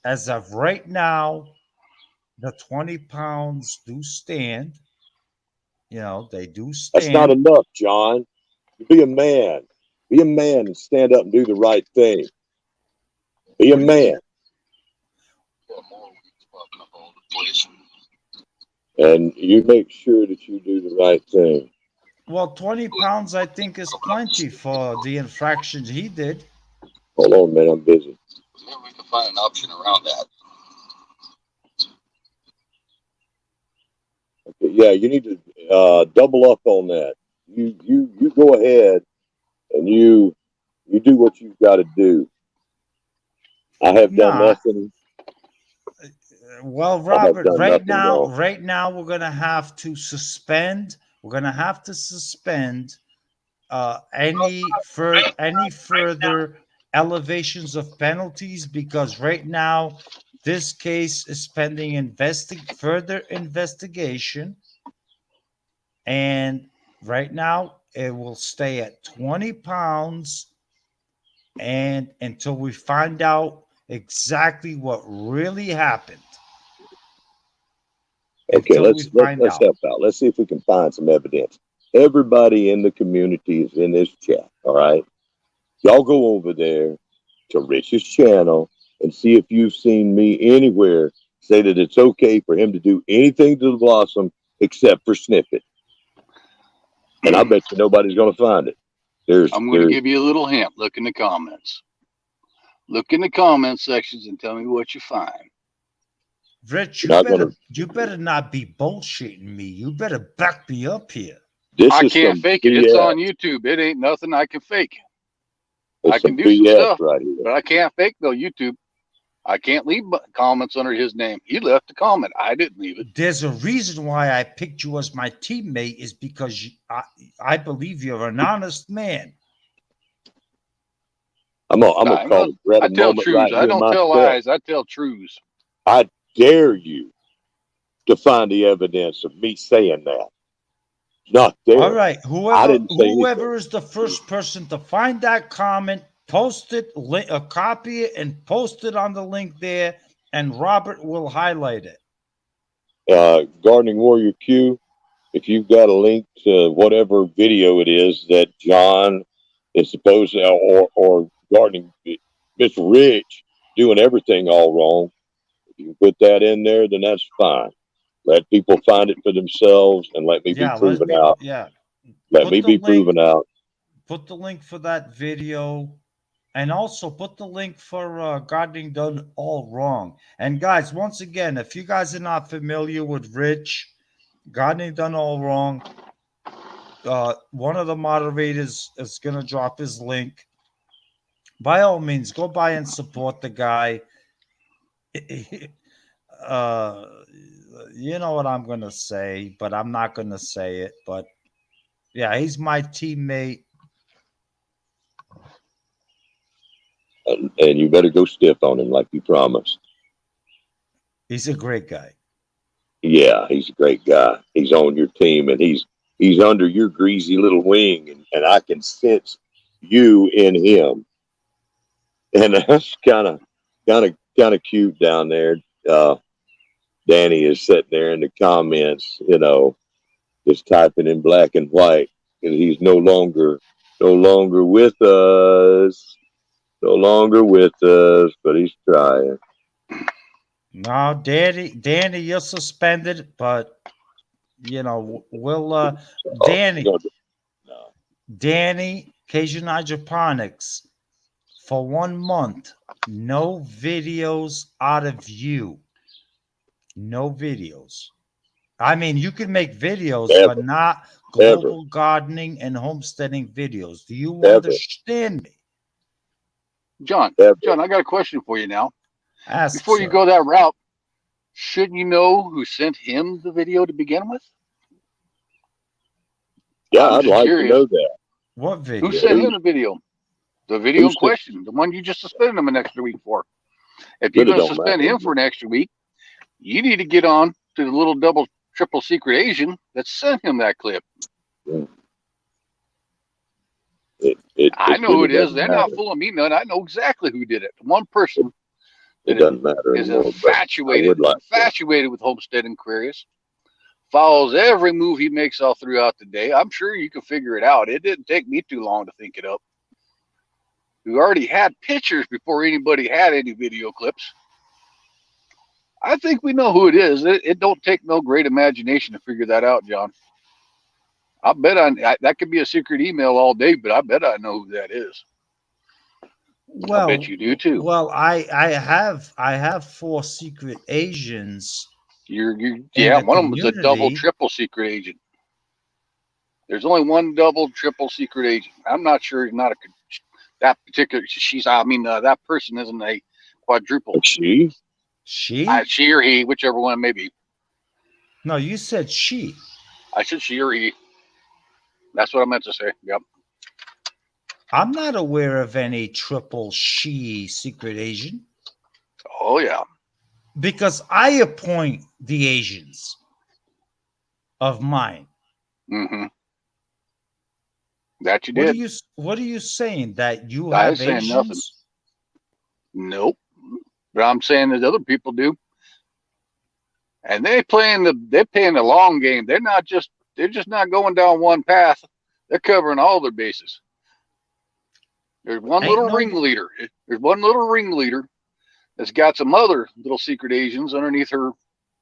as of right now, the 20 pounds do stand. You know, they do stand. That's not enough, John. Be a man. Be a man and stand up and do the right thing. Be a man. And you make sure that you do the right thing. Well, 20 pounds, I think, is plenty for the infractions he did. Hold on, man. I'm busy. find an option around that. Okay, yeah, you need to double up on that. You go ahead and you do what you've got to do. I have done Nah, nothing. well, I have Robert, done nothing wrong. right now, we're gonna have to suspend. We're gonna have to suspend any further elevations of penalties because right now this case is pending further investigation, and right now it will stay at 20 pounds and until we find out exactly what really happened. Okay, Until we find let's out. help out. Let's see if we can find some evidence. Everybody in the community is in this chat. All right, y'all go over there to Rich's channel and see if you've seen me anywhere say that it's okay for him to do anything to the Blossom except for sniff it. And I bet you nobody's going to find it. I'm going to give you a little hint. Look in the comments. Look in the comment sections and tell me what you find. Rich, you better not be bullshitting me. You better back me up here. I can't fake it. It's on YouTube. It ain't nothing I can fake. I can do some stuff, right here, but I can't fake no YouTube. I can't leave comments under his name. He left a comment. I didn't leave it. There's a reason why I picked you as my teammate is because I believe you're an honest man. I'm gonna call it. I tell truths. Right, I don't tell lies. I tell truths. I dare you to find the evidence of me saying that. Not there. All right. Whoever is the first person to find that comment, post it, copy it, and post it on the link there, and Robert will highlight it. Gardening Warrior Q, if you've got a link to whatever video it is that John is supposed to, or Gardening Mr. Rich doing everything all wrong, if you put that in there, then that's fine. Let people find it for themselves and let me be proven out. Yeah. Let me be proven out. Put the link for that video and also put the link for Gardening Done All Wrong. And guys, once again, if you guys are not familiar with Rich, Gardening Done All Wrong, one of the moderators is going to drop his link. By all means, go by and support the guy. You know what I'm going to say, but I'm not going to say it. But yeah, he's my teammate. And you better go stiff on him like you promised. He's a great guy. Yeah, he's a great guy. He's on your team, and he's under your greasy little wing, and I can sense you in him. And that's kind of cute down there. Danny is sitting there in the comments, just typing in black and white because he's no longer with us. No longer with us, but he's trying. No, Danny, you're suspended, but we'll Danny, Cajun Hydroponics, for 1 month, no videos out of you. No videos. I mean, you can make videos, but not global gardening and homesteading videos. Do you understand me? John, I got a question for you now. Before you go that route, shouldn't you know who sent him the video to begin with? Yeah, I'd like to know that. What video? Who sent him the video? The video in question, the one you just suspended him an extra week for. If you're going to suspend him for an extra week, you need to get on to the little double, triple secret Asian that sent him that clip. Yeah. I know who it is. They're not fooling me none. I know exactly who did it. One person that doesn't matter is infatuated with Homestead Aquarius. Follows every move he makes all throughout the day. I'm sure you can figure it out. It didn't take me too long to think it up. We already had pictures before anybody had any video clips. I think we know who it is. It don't take no great imagination to figure that out, John. I bet that could be a secret email all day, but I bet I know who that is. I bet Well, you do too. well, I have four secret agents in Yeah, the one of them is a double, community. triple secret agent. There's only one double, triple secret agent. I'm not sure he's not that particular. That person isn't a quadruple. She? She? She or he, whichever one it may be. No, you said she. I said she or he. That's what I meant to say. Yep. I'm not aware of any triple she secret agent Oh yeah. because I appoint the agents of mine. Mm-hmm. That you What are did. you saying that you I ain't have saying nothing. agents? Nope. But I'm saying that other people do, and they're playing the long game. They're just not going down one path. They're covering all their bases. There's one Ain't little no ringleader. There's one little ringleader that's got some other little secret agents underneath her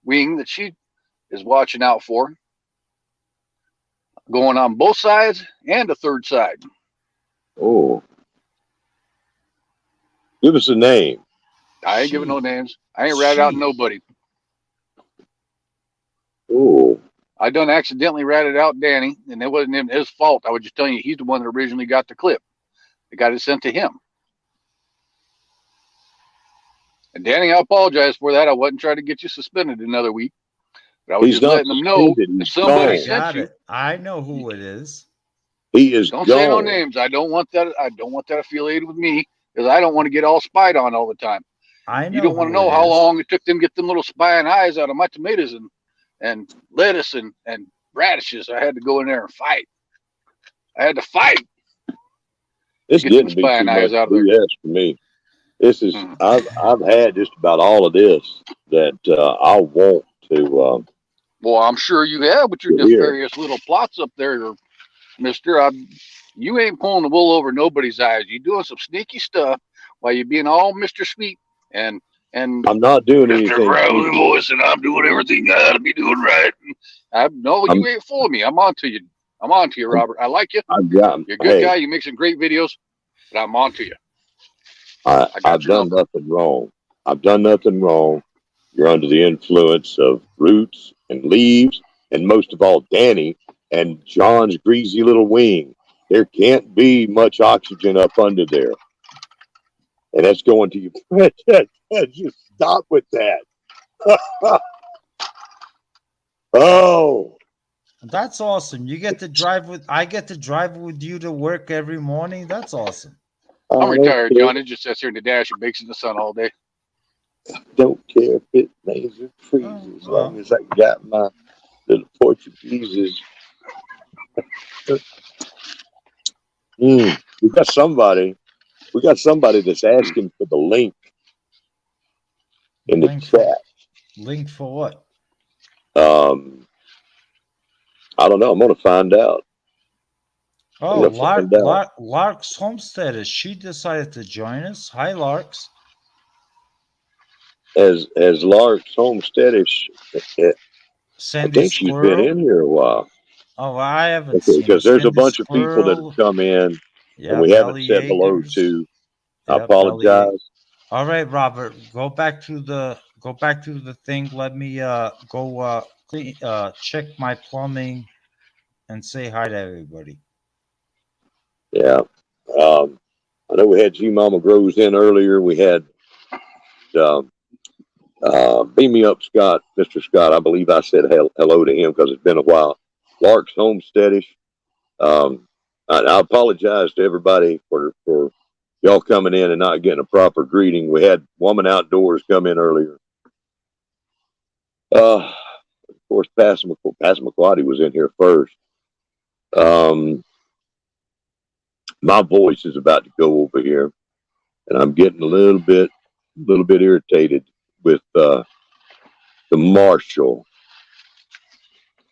wing that she is watching out for, going on both sides and a third side. Oh, give us a name. I ain't giving no she. names. I ain't ratted out She. nobody. Oh, I done accidentally ratted out Danny, and it wasn't even his fault. I was just telling you, he's the one that originally got the clip. They got it sent to him. And Danny, I apologize for that. I wasn't trying to get you suspended another week, but I was he's just not letting them know suspended. if He's somebody I gone. sent got you, it. I know who it is. He is don't say no gone. names. I don't want that. I don't want that affiliated with me because I don't want to get all spied on all the time. I You know don't want to who it know how is. long it took them to get them little spying eyes out of my tomatoes and lettuce and radishes. I had to go in there and fight. I had to fight to It's get them getting to be spying too much eyes out of there. BS for me. This is Mm. I've had just about all of this that I want to Well, I'm sure you have with your hear. nefarious little plots up there, Mister. You ain't pulling the wool over nobody's eyes. You doing some sneaky stuff while you being all Mister Sweet and and I'm not doing Mister anything Growly sneaky. voice, and I'm doing everything I gotta be doing right. No, you I'm ain't fooling me. I'm on to you. I'm on to you, Robert. I like you. I've got You're a good hey, guy. You make some great videos, but I'm on to you. I got I've your done number. nothing wrong. I've done nothing wrong. You're under the influence of roots and leaves, and most of all, Danny and John's greasy little wing. There can't be much oxygen up under there, and that's going to you. Just stop with that. Oh, That's awesome. You get to drive with I get to drive with you to work every morning. That's awesome. I I'm don't retired, care. John. It just sits here in the dash and bakes in the sun all day. Don't care if it rains or Oh, freezes, as long well. as I got my little Portugueses. We got somebody. We got somebody that's asking for the link in the Link for chat. link for what? Um, I don't know. I'm gonna find out. I'm Oh, gonna find out. Lark's Homestead. She decided to join us. Hi, Larks. As Lark's homesteadish, I Sandy think she's been Squirrel. in here a while. Oh, I haven't Okay, seen her. because there's a Sandy bunch of people that Squirrel. have come in and Yeah, we haven't Belly said hello Acres. to. I Yeah, Belly. apologize. All right, Robert. Go back to the thing. Let me go check my plumbing and say hi to everybody. Yeah. I know we had G Mama Grows in earlier. We had um, Beam Me Up Scott, Mr. Scott. I believe I said hello to him because it's been a while. Lark's Homesteadish. I apologize to everybody for y'all coming in and not getting a proper greeting. We had Woman Outdoors come in earlier. Of course, Pastor McQuaddy was in here first. My voice is about to go over here, and I'm getting a little bit irritated with the Marshall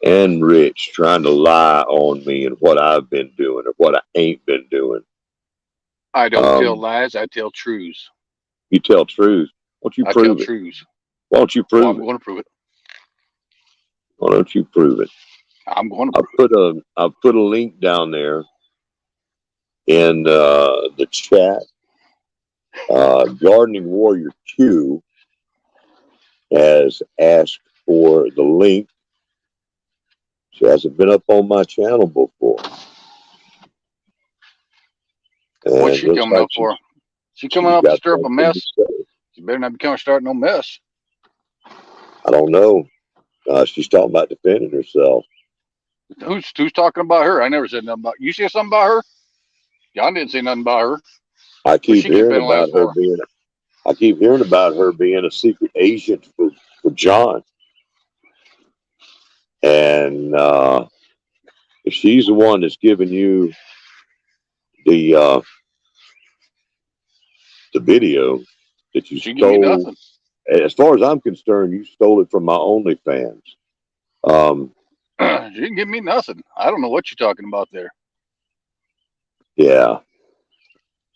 and Rich trying to lie on me and what I've been doing or what I ain't been doing. I don't tell lies. I tell truths. You tell truth. Why don't you I tell prove it? truths. Why don't you Well, prove I'm it? going to prove it. Why don't you prove it? I'm going to prove it. I put a link down there in the chat Gardening Warrior Q has asked for the link. She hasn't been up on my channel before. What's And she looks coming like up for? She she's coming up to got stir up a something mess? to say. She better not be starting no mess. I don't know. She's talking about defending herself. Who's talking about her? I never said nothing about. You say something about her? John didn't say nothing about her. I keep she get hearing about penalized her for? being. I keep hearing about her being a secret agent for John. And if she's the one that's giving you the video that you She give me stole, nothing. as far as I'm concerned, you stole it from my OnlyFans. She didn't give me nothing. I don't know what you're talking about there. Yeah,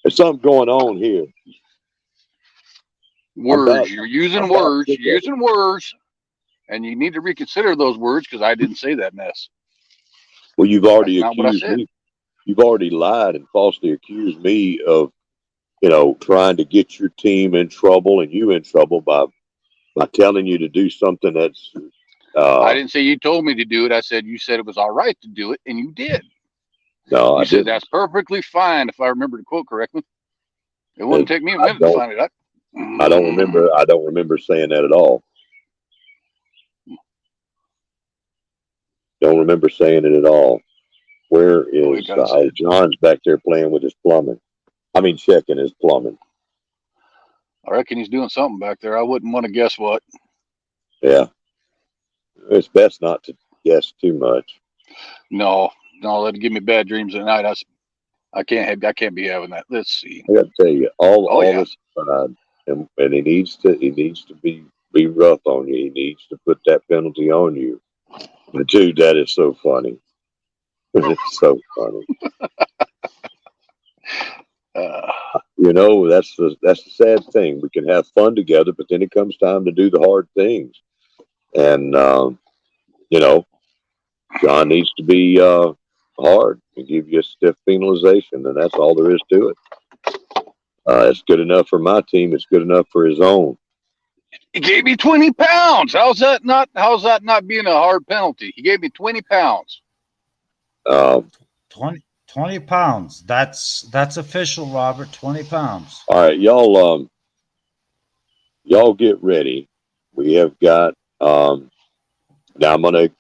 there's something going on here. Words. You're using words. You're using words. And you need to reconsider those words because I didn't say that mess. Well, you've already That's not what I accused said. me. You've already lied and falsely accused me of, trying to get your team in trouble and you in trouble by telling you to do something that's. I didn't say you told me to do it. I said you said it was all right to do it, and you did. No, you I said didn't. That's perfectly fine, if I remember the quote correctly. It wouldn't take me a minute to find it out. I don't remember. I don't remember saying that at all. Don't remember saying it at all. Where is John's back there playing with his plumbing? I mean, checking his plumbing. I reckon he's doing something back there. I wouldn't want to guess what. Yeah, it's best not to guess too much. No, that'd give me bad dreams at night. I can't be having that. Let's see. I got to tell you, all this aside, and he needs to be rough on you. He needs to put that penalty on you. But dude, that is so funny. It's so funny. That's the sad thing. We can have fun together, but then it comes time to do the hard things. And John needs to be hard and give you a stiff penalization, and that's all there is to it. It's good enough for my team. It's good enough for his own. He gave me 20 pounds. How's that not being a hard penalty? He gave me 20 pounds. 20 pounds. That's official, Robert. 20 pounds. All right, y'all get ready. We have got now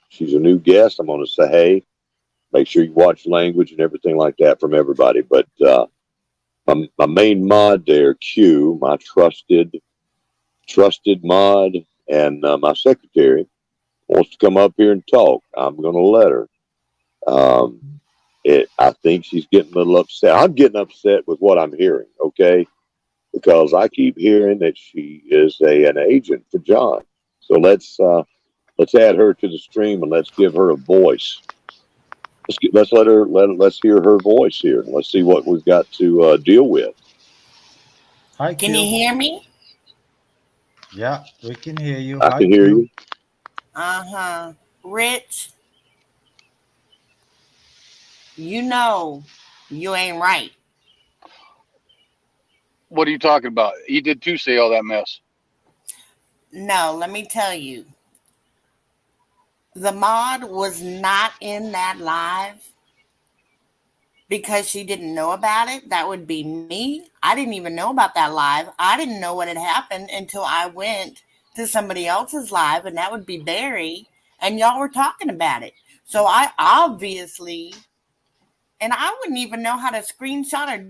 she's a new guest. I'm gonna say, hey, make sure you watch language and everything like that from everybody. But my main mod there, Q, my trusted mod, and my secretary wants to come up here and talk. I'm gonna let her. I think she's getting a little upset. I'm getting upset with what I'm hearing, okay? Because I keep hearing that she is an agent for John. So let's add her to the stream and let's give her a voice. Let's hear her voice here. Let's see what we've got to deal with. Hi, Can you hear me? Yeah, we can hear you. I can hear you. Rich, you know you ain't right. What are you talking about? He did too say all that mess. No, let me tell you. The mod was not in that live because she didn't know about it. That would be me. I didn't even know about that live. I didn't know what had happened until I went to somebody else's live, and that would be Barry, and y'all were talking about it. So I obviously, and I wouldn't even know how to screenshot or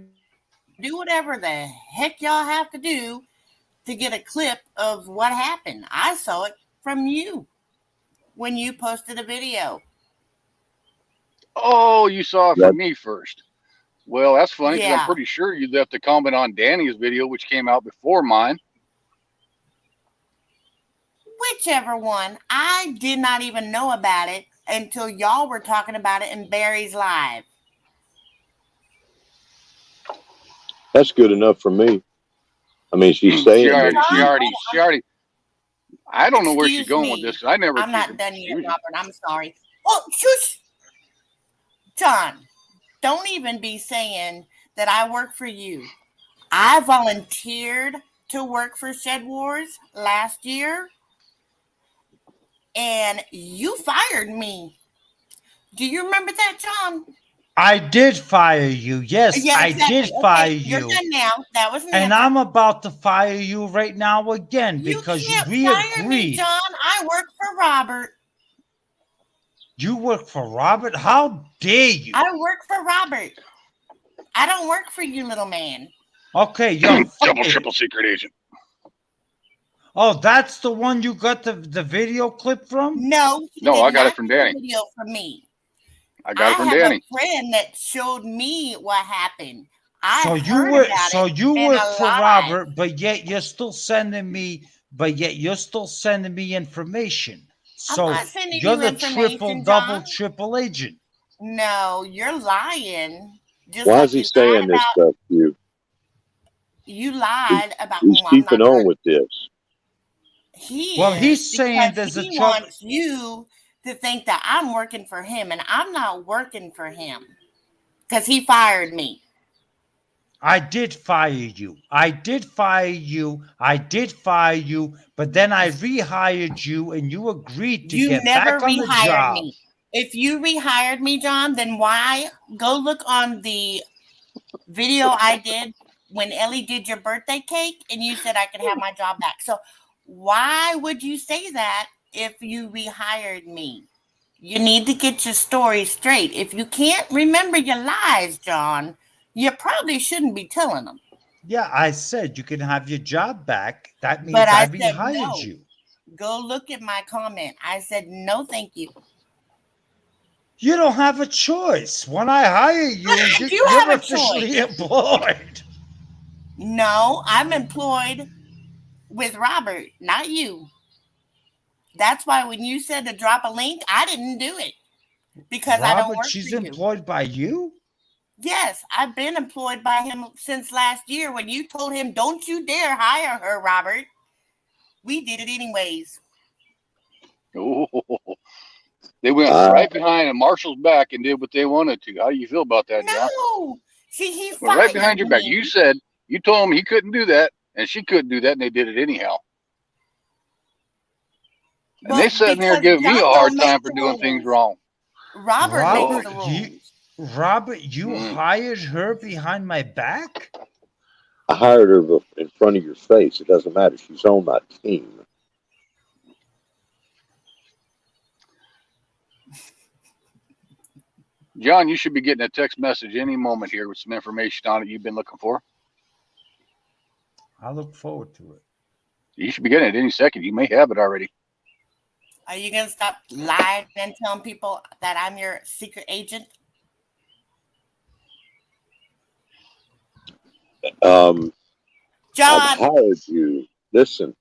do whatever the heck y'all have to do to get a clip of what happened. I saw it from you when you posted a video. Oh, you saw it from me first. Well, that's funny because I'm pretty sure you left a comment on Danny's video, which came out before mine. Whichever one. I did not even know about it until y'all were talking about it in Barry's live. That's good enough for me. I mean, she's saying she already. I don't know where she's going with this. I never. I'm not done yet, Robert. I'm sorry. Oh, shush, John. Don't even be saying that I work for you. I volunteered to work for Shed Wars last year, and you fired me. Do you remember that, John? I did fire you. Yes, Yeah, I exactly. did fire Okay, you're you. done now. That was an And answer. I'm about to fire you right now again You because can't we fire me, agreed. John. I work for Robert. You work for Robert? How dare you? I work for Robert. I don't work for you, little man. Okay, you're Double, fired. triple secret agent. Oh, that's the one you got the video clip from? No, he No, did I got not it from get the Danny. video from me. I got it I from have Danny. a friend that showed me what happened. I So you heard work about so it you in work a for live. Robert, but yet you're still sending me information. I'm So not sending you're you the triple, information, double, John. triple agent. No, you're lying. Just Why like is he you lied saying this about stuff to you? He's well, I'm keeping not on gonna with this. he Well, is he's saying because there's a he truck. wants you to think that I'm working for him, and I'm not working for him because he fired me. I did fire you. I did fire you. I did fire you. But then I rehired you and you agreed to You get never back on the rehired job. me. If you rehired me, John, then why go look on the video I did when Ellie did your birthday cake and you said I could have my job back. So why would you say that if you rehired me? You need to get your story straight. If you can't remember your lies, John, you probably shouldn't be telling them. Yeah, I said you can have your job back. That But means I I said rehired no. you. Go look at my comment. I said no, thank you. You don't have a choice. When I hire you, I do you're have a officially choice. employed. No, I'm employed with Robert, not you. That's why when you said to drop a link, I didn't do it because I don't Robert, work for she's you. employed by you? Yes, I've been employed by him since last year when you told him, don't you dare hire her, Robert. We did it anyways. Oh, they went right behind Marshall's back and did what they wanted to. How do you feel about that, John? No. See, he Went right fired behind your back. me. You told him he couldn't do that, and she couldn't do that, and they did it anyhow. And Well, they sitting there because giving me a John hard don't time make for the doing things rules. wrong. Robert makes the Robert, rules. you hired her behind my back? I hired her in front of your face. It doesn't matter. She's on my team. John, you should be getting a text message any moment here with some information on it you've been looking for. I look forward to it. You should be getting it any second. You may have it already. Are you going to stop lying and telling people that I'm your secret agent? John, I've John, hired you. Listen,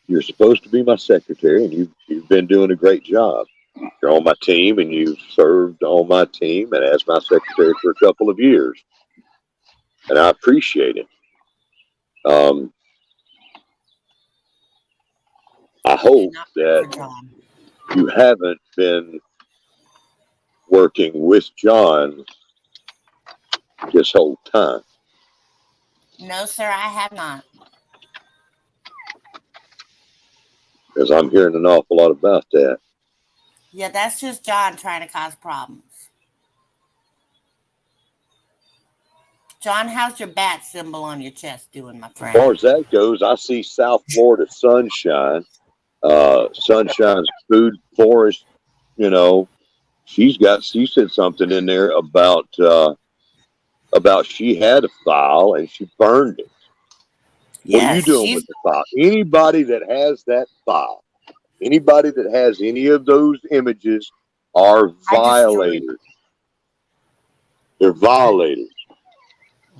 you're supposed to be my secretary, and you've been doing a great job. You're on my team, and you've served on my team and as my secretary for a couple of years, and I appreciate it. I hope that John. you haven't been working with John this whole time. No, sir, I have not. Because I'm hearing an awful lot about that. Yeah, that's just John trying to cause problems. John, how's your bat symbol on your chest doing, my friend? As far as that goes, I see South Florida Sunshine. Sunshine's food forest, she said something in there about she had a file and she burned it. What are you doing with the file? Anybody that has that file, anybody that has any of those images are violators. They're violators.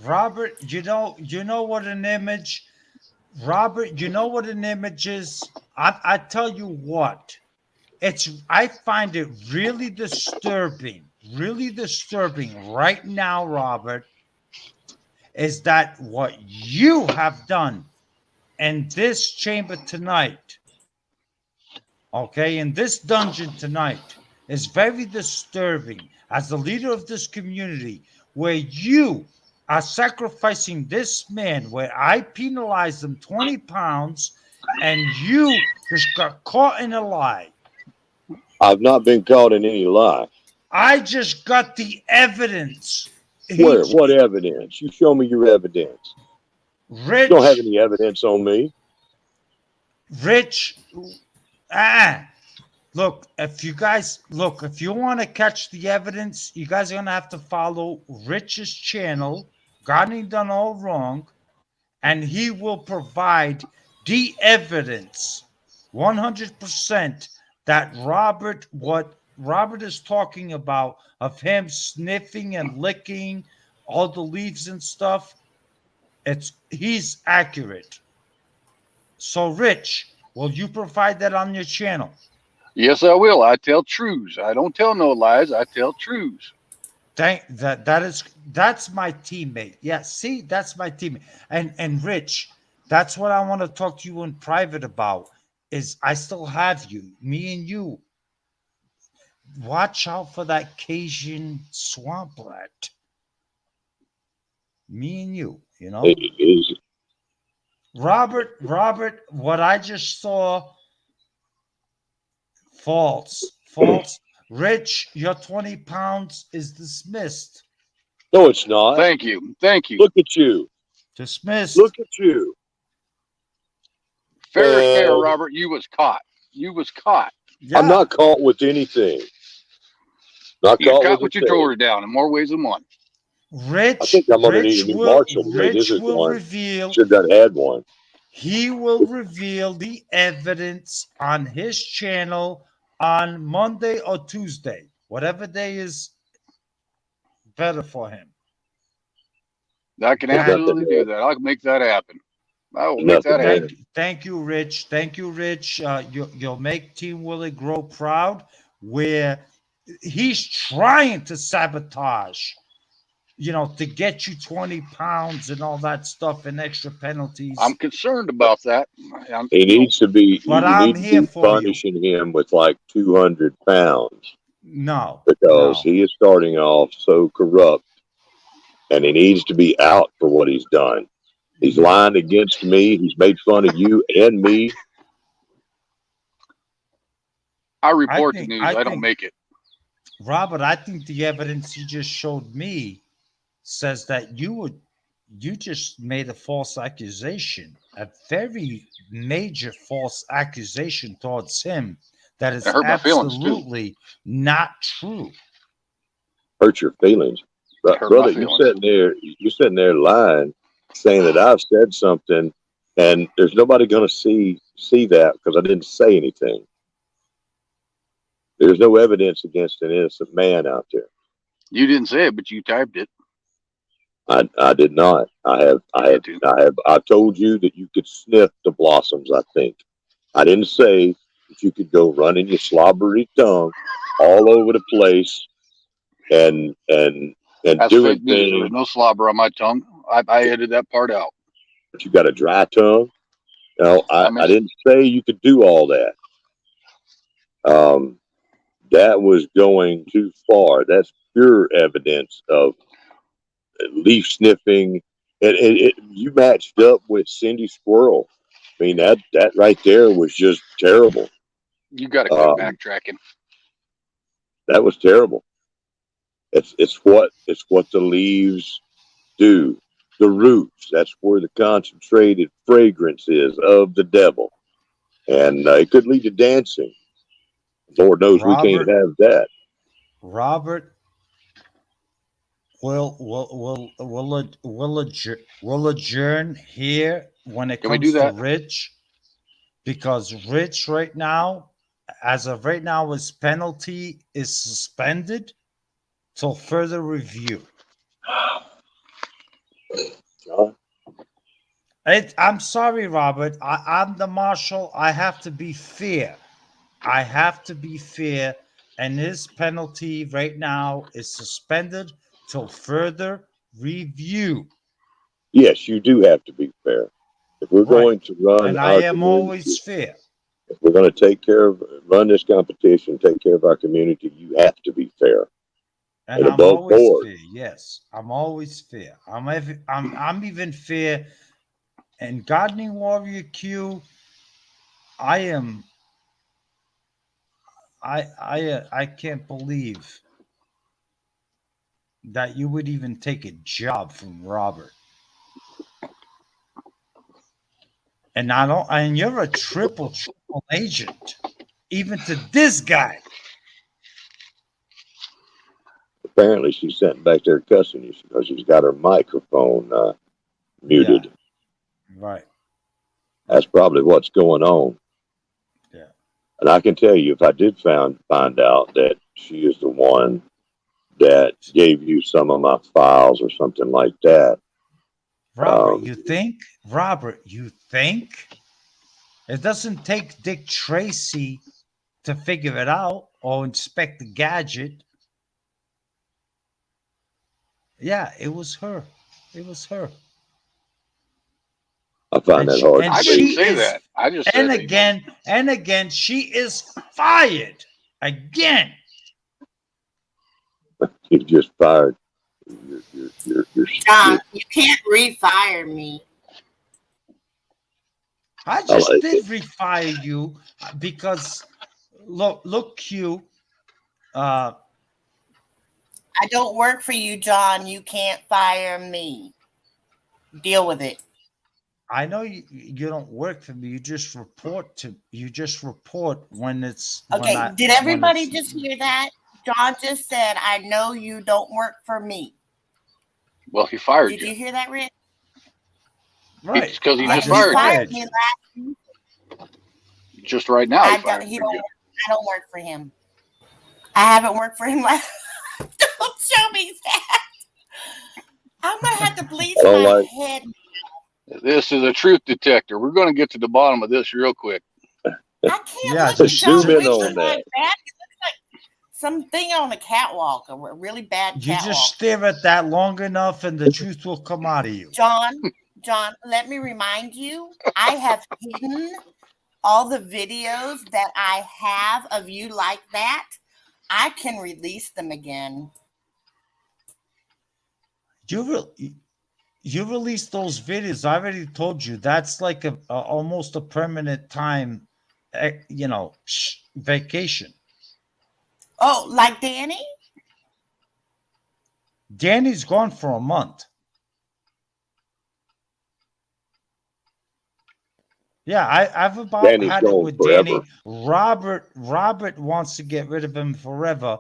Robert, you know what an image, Robert, you know what an image is? I tell you what, I find it really disturbing right now, Robert, is that what you have done in this chamber tonight, okay, in this dungeon tonight, is very disturbing as the leader of this community, where you are sacrificing this man where I penalized him 20 pounds and you just got caught in a lie. I've not been caught in any lie. I just got the evidence. Where? What evidence? You show me your evidence. Rich, You don't have any evidence on me. Rich, look, if you want to catch the evidence, you guys are going to have to follow Rich's channel, Got Ain't Done All Wrong, and he will provide the evidence 100% that what Robert is talking about of him sniffing and licking all the leaves and stuff, he's accurate. So, Rich, will you provide that on your channel? Yes, I will. I tell truths. I don't tell no lies. I tell truths. That's my teammate. Yeah, see, that's my teammate. And Rich, that's what I want to talk to you in private about. Is I still have you, me and you. Watch out for that Cajun swamp rat. Me and you, It is. Robert, what I just saw, false. Rich, your 20 pounds is dismissed. No, it's not. Thank you. Thank you. Look at you. Dismissed. Look at you. Fair or fair, Robert, you was caught. You was caught. Yeah. I'm not caught with anything. Not You caught caught with your drawers down in more ways than one. Rich, I think I'm going to need a new Marshall. Rich will reveal. Should have had one. He will reveal the evidence on his channel on Monday or Tuesday, whatever day is better for him. I can absolutely do that. I'll make that happen. I will make that happen. Thank you, Rich. Thank you, Rich. You'll make Team Willie grow proud. Where he's trying to sabotage, to get you 20 pounds and all that stuff and extra penalties. I'm concerned about that. He needs to be. But I'm here for punishing him with like 200 pounds. No, because he is starting off so corrupt, and he needs to be out for what he's done. He's lying against me. He's made fun of you and me. I report the news. I don't make it. Robert, I think the evidence you just showed me says that you just made a false accusation, a very major false accusation towards him that is absolutely not true. Hurt your feelings. Brother, you're sitting there lying, saying that I've said something, and there's nobody going to see that because I didn't say anything. There's no evidence against an innocent man out there. You didn't say it, but you typed it. I did not. I told you that you could sniff the blossoms. I think I didn't say that you could go running your slobbery tongue all over the place and That's doing fake news. There was no slobber on my tongue. I edited that part out. But you got a dry tongue. No, I didn't say you could do all that. That was going too far. That's pure evidence of leaf sniffing. You matched up with Cindy Squirrel. I mean, that right there was just terrible. You got to quit backtracking. That was terrible. It's what the leaves do. The roots. That's where the concentrated fragrance is of the devil, and it could lead to dancing. Lord knows we can't have that. Robert, we'll adjourn here when it comes to Rich, because Rich right now, as of right now, his penalty is suspended till further review. I'm sorry, Robert. I'm the marshal. I have to be fair. And his penalty right now is suspended till further review. Yes, you do have to be fair. If we're going to run, and I am always fair. If we're going to run this competition, take care of our community, you have to be fair. And and I'm above always board. fair. Yes, I'm always fair. I'm even fair. And Gardening Warrior Q, I am. I can't believe that you would even take a job from Robert. And I don't. And you're a triple agent, even to this guy. Apparently, she's sitting back there cussing you because she's got her microphone Yeah, muted. right. That's probably what's going on. Yeah. And I can tell you, if I did find out that she is the one that gave you some of my files or something like that, Robert, um, you think? Robert, you think? It doesn't take Dick Tracy to figure it out or inspect the gadget. Yeah, it was her. It was her. I find And that she hard to and I didn't she believe. say is that. I just and said, you know, again, she is fired. Again. You just fired. John, You're you can't refire me. I I just like did it. refire you because look, Q. Uh, I don't work for you, John. You can't fire me. Deal with it. I know you don't work for me. You just report when it's Okay, did when everybody it's just hear that? John just said, I know you don't work for me. well, he fired Did you. you hear that, Rick? right. It's because he I Yeah, just he just fired you. fired fired me you. last week. Just right now, he I don't, fired he you. I don't work for him. I haven't worked for him last. Don't show me that. I'm gonna have to bleach I don't my like. head. This is a truth detector. We're going to get to the bottom of this real quick. I can't Yeah, look at John Zoom in bleaching on my that. back. It looks like something on a catwalk, a really bad you just catwalk. stare at that long enough, and the truth will come out of you. John, let me remind you, I have hidden all the videos that I have of you like that. I can release them again. You released those videos. I already told you that's like a almost a permanent time, vacation. Oh, like Danny? Danny's gone for a month. Yeah, I've about Danny's had it gone with forever. Danny. Robert wants to get rid of him forever,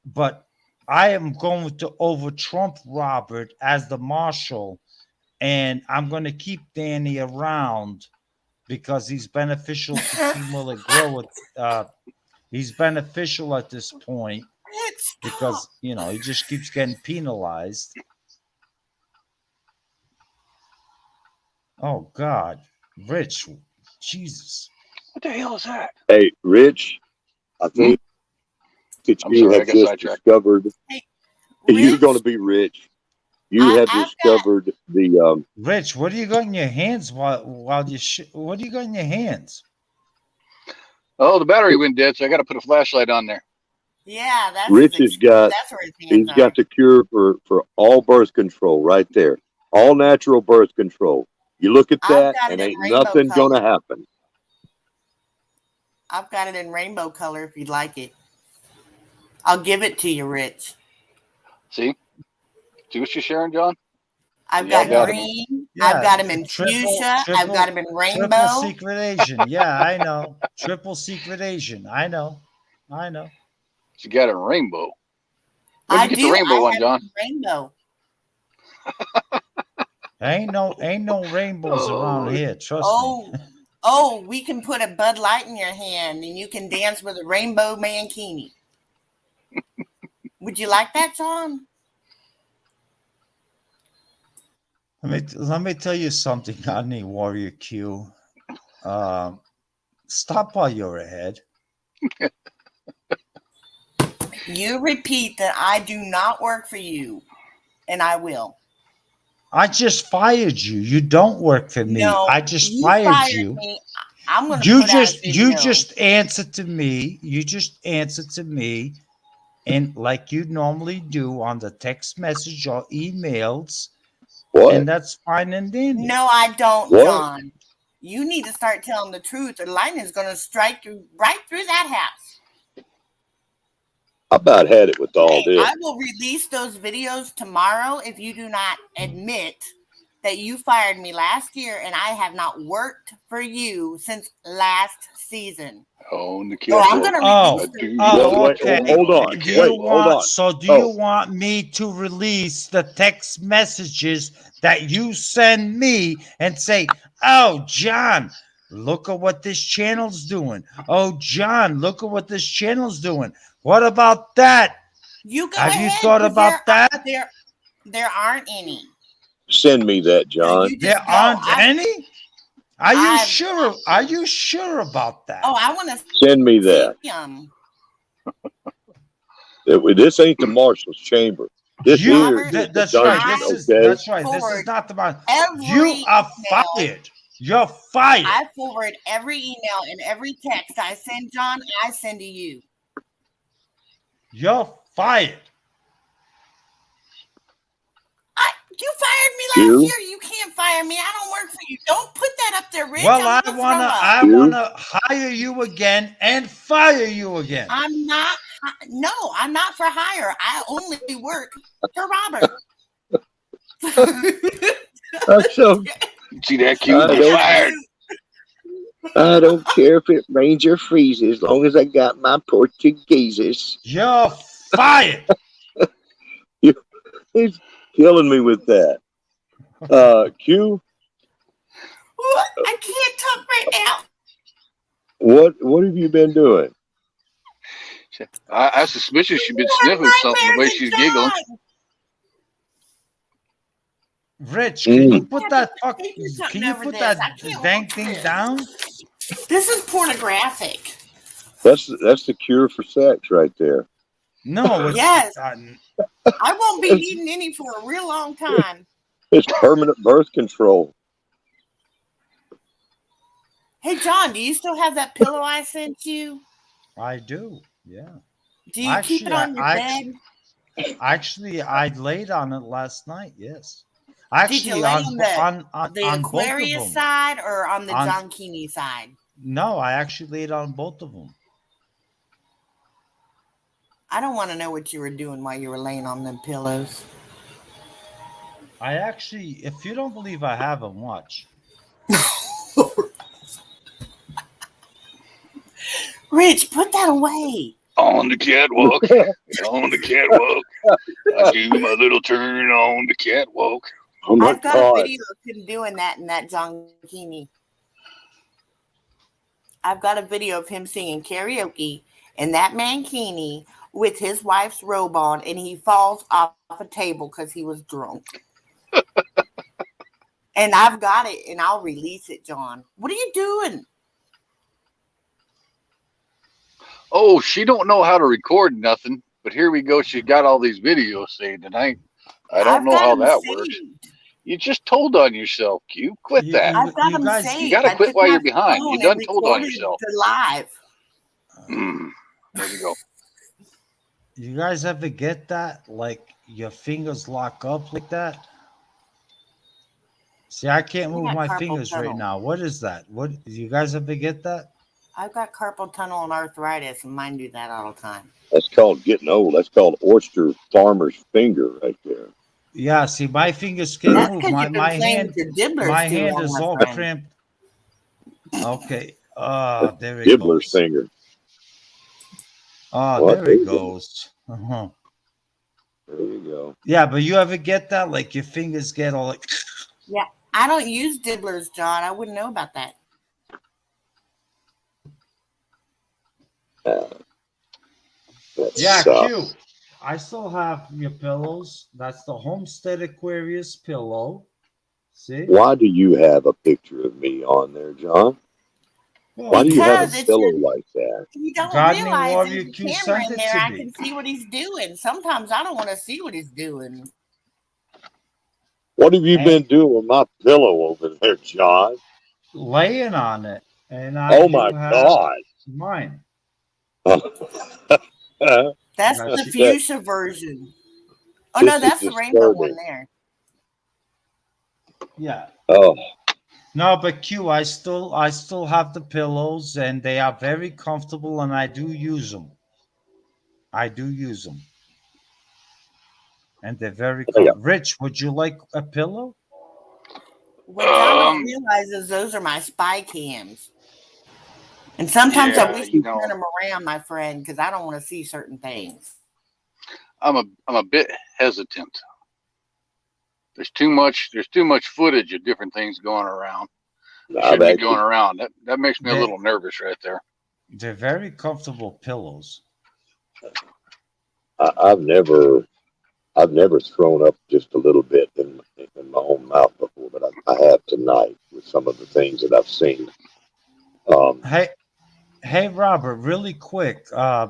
but I am going to over Trump Robert as the marshal, and I'm going to keep Danny around because he's beneficial to Team Will It Grow. He's beneficial at this point because he just keeps getting penalized. Oh God, Rich, Jesus. What the hell is that? Hey, Rich, I Hmm? think that I'm you sorry, I have got just sidetracked. discovered. Hey, You're going to Rich, be rich. You have I've got discovered the. Rich, what do you got in your hands while you what do you got in your hands? Oh, the battery went dead, so I got to put a flashlight on there. yeah, that's his Rich has excuse. got. That's where his hands He's got are. the cure for all birth control right there. All natural birth control. You look at I've that, got and it in ain't rainbow nothing color. gonna happen. I've got it in rainbow color if you'd like it. I'll give it to you, Rich. See what you're sharing, John? I've Y'all got got him. green. I've Yeah, got him in fuchsia. I've got him in triple rainbow. secret Asian. Yeah, I know. Triple secret Asian. I know. You got a rainbow. Where'd I you get the do. rainbow I one, have John? it in rainbow. Ain't no rainbows around Oh, here. Trust me. Oh, we can put a Bud Light in your hand and you can dance with a rainbow mankini. Would you like that, John? Let me tell you something, Honey Warrior Q. Stop while you're ahead. You repeat that I do not work for you, and I will. I just fired you. You don't work for me. No, I just you fired fired you. me. I'm going to put out a video. You just answer to me. You just answer to me, and like you normally do on the text message or emails, What? and that's fine and dandy. No, I don't, What? John. You need to start telling the truth, or lightning's going to strike you right through that house. I about had it with all Hey, this. I will release those videos tomorrow if you do not admit that you fired me last year and I have not worked for you since last season. On the So I'm catwalk. going to Oh, release the oh, Wait, okay. hold on. And Wait, hold on. So do Oh. you want me to release the text messages that you send me and say, "Oh, John, look at what this channel's doing. Oh, John, look at what this channel's doing. What about that? You go Have ahead. you thought 'cause about that? There aren't any. Send me that, So John. you There just go. aren't any? Are you I've- sure? Are you sure about that? Oh, I want to Send me that. see them. This ain't the marshal's chamber. This You, here Robert, is the that's right. dungeon, This is okay? that's right. This is Forward not the man. every You are email. fired. You're fired. I forward every email and every text I send John, I send to you. You're fired. You fired me You? last year. You can't fire me. I don't work for you. Don't put that up there, Rich. Well, I'm gonna throw up. wanna hire you again and fire you again. I'm not. No, I'm not for hire. I only work for Robert. So See that cute? I Get don't- fired. I don't care if it rains or freezes, as long as I got my Portugueses. You're fired. He's killing me with that. Q, What? I can't talk right now. what have you been doing? I suspicious she's been sniffing something the way she's giggling. Rich, can you Mm. put that Can you put that I can't dang watch thing this. down? This is pornographic. That's the cure for sex right there. No, it's Yes. I won't be needing any for a real long time. It's permanent birth control. Hey, John, do you still have that pillow I sent you? I do. Yeah. Do you keep it on your bed? Actually, I laid on it last night. Yes. Did you Actually, lay on the on both of Aquarius them. side or on the On- John Keeney side? No, I actually laid on both of them. I don't want to know what you were doing while you were laying on them pillows. I actually, if you don't believe I have them, watch. Rich, put that away. On the catwalk. On the catwalk. I do my little turn on the catwalk. Oh my I've got a God. video of him doing that in that John Keeney. I've got a video of him singing karaoke in that mankini with his wife's robe on, and he falls off a table because he was drunk. And I've got it, and I'll release it, John. What are you doing? Oh, she don't know how to record nothing, but here we go. She got all these videos saved tonight. I don't I've know got how them that saved. works. You just told on yourself, Q. Quit You- that. I've got You them guys- saved. You gotta I quit took while my you're behind. phone You done and told on recorded yourself. the live. There you go. You guys ever get that? Like your fingers lock up like that? See, I can't move got my carpal fingers right tunnel. now. What is that? What you guys ever get that? I've got carpal tunnel and arthritis, and mine do that all the time. That's called getting old. That's called oyster farmer's finger right there. Yeah, see, my fingers can't That's move. because My you've been my playing hand with your dibblers my too hand long, is my all friend. cramped. Okay. There it Dibbler's goes. finger. Oh, What? there it goes. Uh-huh. There you go. Yeah, but you ever get that? Like your fingers get all like Yeah, I don't use dibblers, John. I wouldn't know about that. That Yeah, sucks. Q. I still have your pillows. That's the Homestead Aquarius pillow. See? Why do you have a picture of me on there, John? Well, Why do you have Because a it's pillow your- like that? You don't Gardening realize Warrior there's a Q camera sent in it there. to I me. can see what he's doing. Sometimes I don't want to see what he's doing. What have you Hey. been doing with my pillow over there, John? Laying on it. And I Oh do my have God. mine. That's That's the it. fuchsia version. Oh This no, is that's the rainbow one disturbing. there. Yeah. Oh, No, but Q, I still have the pillows, and they are very comfortable, and I do use them. I do use them, and they're very yeah. Rich, would you like a pillow? What John don't Um, realize is those are my spy cams. And sometimes I yeah, wish you you'd know, turn them around, my friend, because I don't want to see certain things. I'm a bit hesitant. There's too much footage of different things going around. That I've shouldn't be going actually, around. That makes me a They little nervous right there. they're very comfortable pillows. I've never, I've never thrown up just a little bit in my own mouth before, but I have tonight with some of the things that I've seen. Um, Hey, hey, Robert, really quick,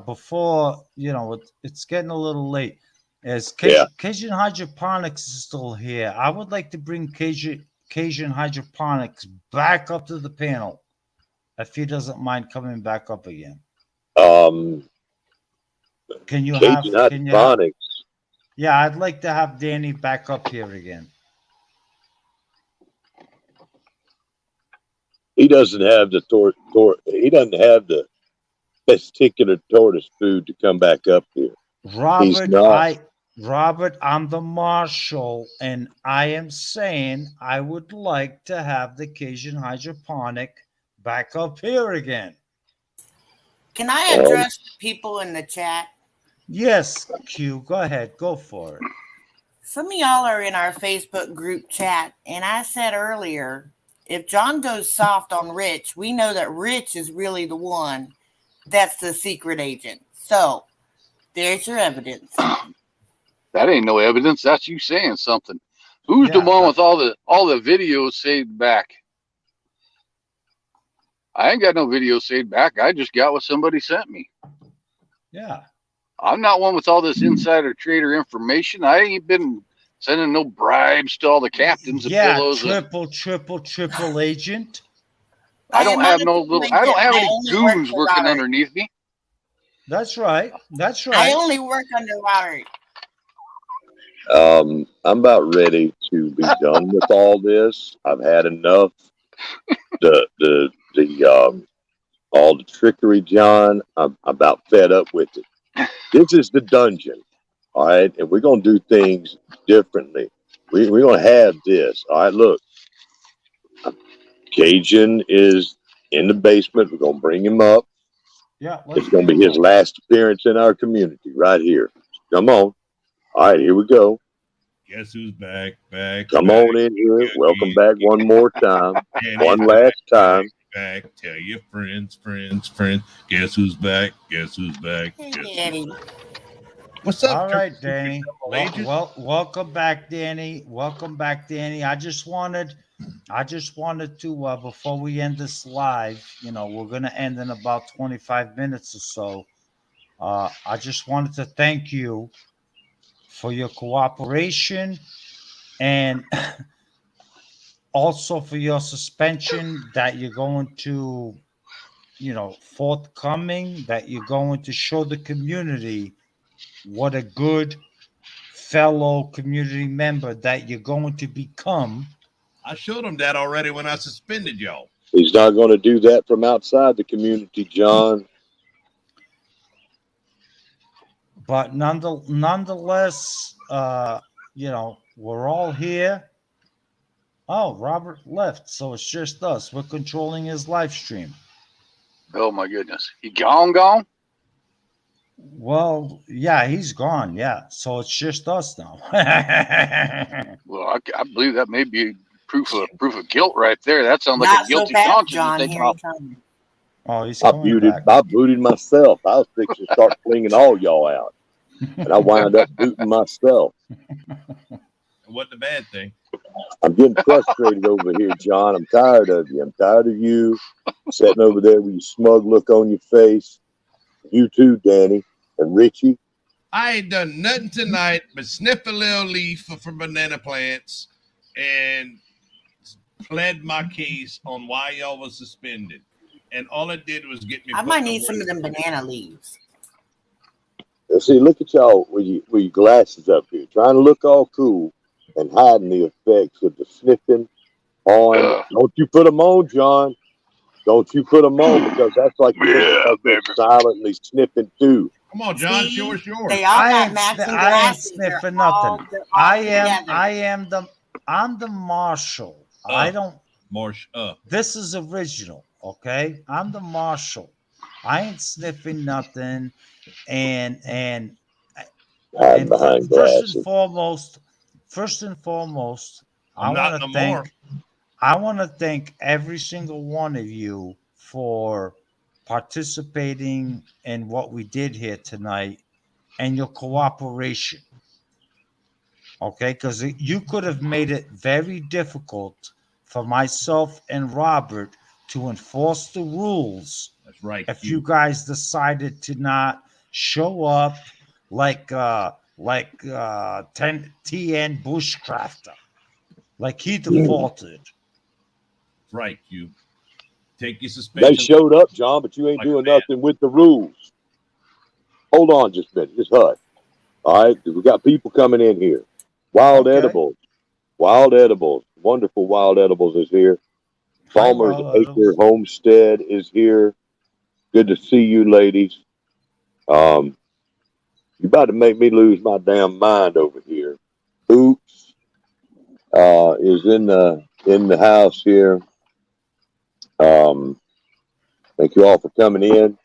before it's getting a little late. As yeah. Cajun Hydroponics is still here, I would like to bring Cajun Hydroponics back up to the panel if he doesn't mind coming back up again. Um, Cajun Can you have? hydroponics. Yeah, I'd like to have Danny back up here again. He doesn't have the he doesn't have the testicular tortoise food to come back up here. He's Robert, not. I'm the marshal, and I am saying I would like to have the Cajun hydroponic back up here again. Can I Um, address the people in the chat? Yes, Q, go ahead, go for it. Some of y'all are in our Facebook group chat, and I said earlier, if John goes soft on Rich, we know that Rich is really the one that's the secret agent. So there's your evidence. That ain't no evidence. That's you saying something. Who's the Yeah, one with all the videos saved back? I ain't got no video saved back. I just got what somebody sent me. yeah. I'm not one with all this insider trader information. I ain't been sending no bribes to all the captains of Yeah, pillows. triple agent. I I am don't not have a no triple little. I don't agent. have I any only work goons for working Robert. underneath me. That's right. That's I right. only work under Robert. I'm about ready to be done with all this. I've had enough. The all the trickery, John. I'm about fed up with it. This is the dungeon, all right, and we're gonna do things differently. We're gonna have this, all right. Look, Cajun is in the basement. We're gonna bring him up. Yeah, let's It's gonna bring be him his up. last appearance in our community, right here. Come on, all right, here we go. Guess who's back? Back. Come back. on in here. Again. Welcome back one more time. Danny's One last time. back. Tell your friends. Guess who's back? Guess who's back? Hey, Guess Daddy. What's up, All right, Danny. agent? Welcome back, Danny. Welcome back, Danny. I just wanted to before we end this live, we're gonna end in about 25 minutes or so. I just wanted to thank you for your cooperation and also for your suspension that you're going to, forthcoming, that you're going to show the community what a good fellow community member that you're going to become. I showed him that already when I suspended y'all. He's not going to do that from outside the community, John. But nonetheless, we're all here. Oh, Robert left, so it's just us. We're controlling his live stream. Oh my goodness, he gone. Well, yeah, he's gone. Yeah, so it's just us now. Well, I believe that may be proof of guilt right there. That sounds like a Not so guilty fast, conscience John. taking Here he off. comes. Oh, he's I coming back. booted myself. I was fixing to start flinging all y'all out, and I wound up booting myself. It wasn't a bad thing. I'm getting frustrated over here, John. I'm tired of you. I'm tired of you sitting over there with your smug look on your face. You too, Danny and Richie. I ain't done nothing tonight but sniff a little leaf from banana plants and pled my case on why y'all was suspended. And all it did was get me. I might need some of them banana leaves. See, look at y'all with your glasses up here, trying to look all cool and hiding the effects of the sniffing on. Ugh. Don't you put them on, John. Don't you put them on, because that's like you're Yeah, up there baby. silently sniffing too. Come on, John, See, show us yours. they all got matching I ain't glasses. sniffing They're all nothing. I'm together. I'm the marshal. I don't. Marsh, This is original, okay? I'm the marshal. I ain't sniffing nothing, and Hiding behind glasses. first and foremost, I'm not no more. I want to thank every single one of you for participating in what we did here tonight and your cooperation. Okay, because you could have made it very difficult for myself and Robert to enforce the rules That's right. if you guys decided to not show up like TN Bushcrafter, like he defaulted. Right, you take your They suspension. showed up, John, but you ain't Like a doing man. nothing with the rules. Hold on just a minute. Just hush. All right, we got people coming in here. Wild Okay. edibles. Wild edibles. Wonderful Wild Edibles is here. Hi, Palmer's Wild Acre Edibles. Homestead is here. Good to see you, ladies. You about to make me lose my damn mind over here. Oops is in the house here. Thank you all for coming in.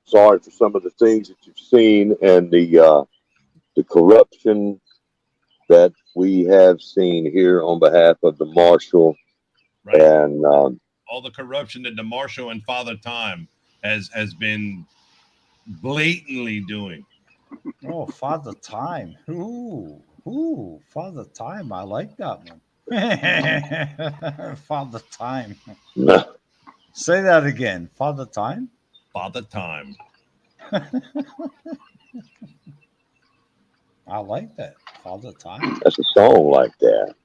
Sorry for some of the things that you've seen and the corruption that we have seen here on behalf of the marshal. Right. And all the corruption that the marshal and Father Time has been blatantly doing. Oh, Father Time. Ooh, Father Time. I like that one. Father Time. Say that again. Father Time. Father Time. I like that. Father Time. that's a song like that.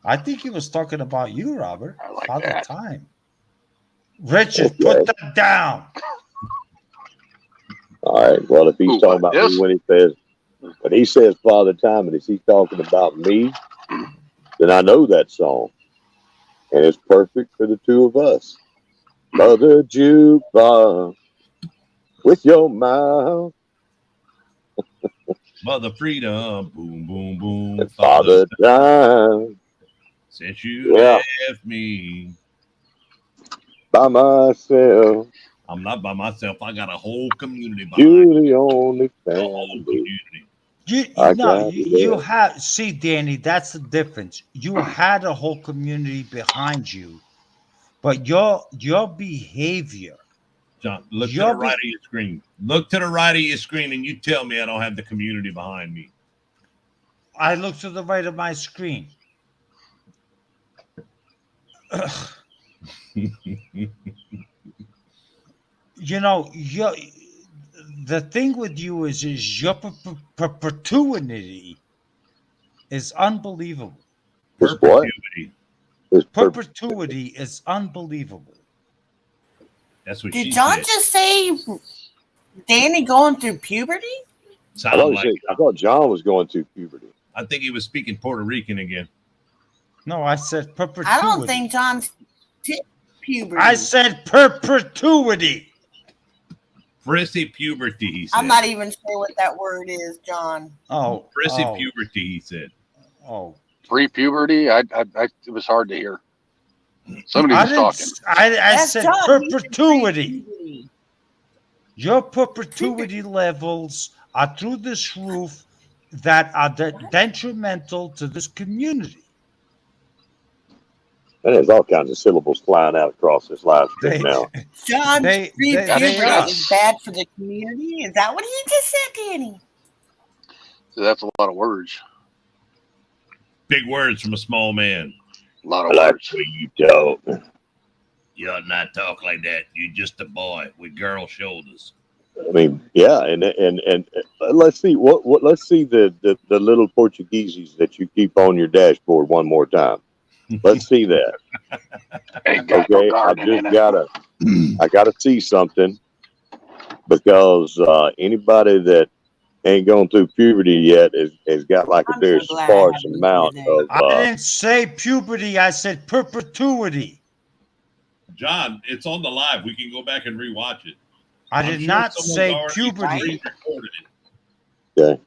I think he was talking about you, Robert. I like Father that. Time. Richard, Okay. put that down. All right. Well, if he's Ooh, talking what, about me this? when he says Father Time, and if he's talking about me, then I know that song, and it's perfect for the two of us. Mother Jukebox with your mouth, Mother Freedom. Boom, boom, boom. and Father Time. Since you Yeah, left me, by myself, I'm not by myself. I got a whole community behind you me. the only A whole family. community. You have see, Danny, that's the difference. You had a whole community behind you, but your behavior. John, look to the right of your screen. Look to the right of your screen, and you tell me I don't have the community behind me. I look to the right of my screen. You know, the thing with you is your perpetuity is unbelievable. Perpetuity. Perpetuity is unbelievable. That's what Did she John said. just say Danny going through puberty? I thought John was going through puberty. I think he was speaking Puerto Rican again. No, I said perpetuity. I don't think John's puberty. I said perpetuity. Prissy puberty, he said. I'm not even sure what that word is, John. Oh, Prissy puberty, he said. Oh, pre-puberty. It was hard to hear. Somebody was talking. I said John, perpetuity. Your perpetuity levels are through this roof that are detrimental to this community. And there's all kinds of syllables flying out across this live stream now. John's pre-puberty is bad for the community. Is that what he just said, Danny? So that's a lot of words. Big words from a small man. A lot of words. When you talk. You ought not talk like that. You're just a boy with girl shoulders. I mean, yeah, and let's see let's see the little Portugueses that you keep on your dashboard one more time. Let's see that. Okay, I gotta see something. because anybody that ain't gone through puberty yet has got like a I'm very so glad I sparse have you amount today. of. I didn't say puberty. I said perpetuity. John, it's on the live. We can go back and rewatch it. I I'm did sure not someone's say already puberty. pre-recorded it. Okay.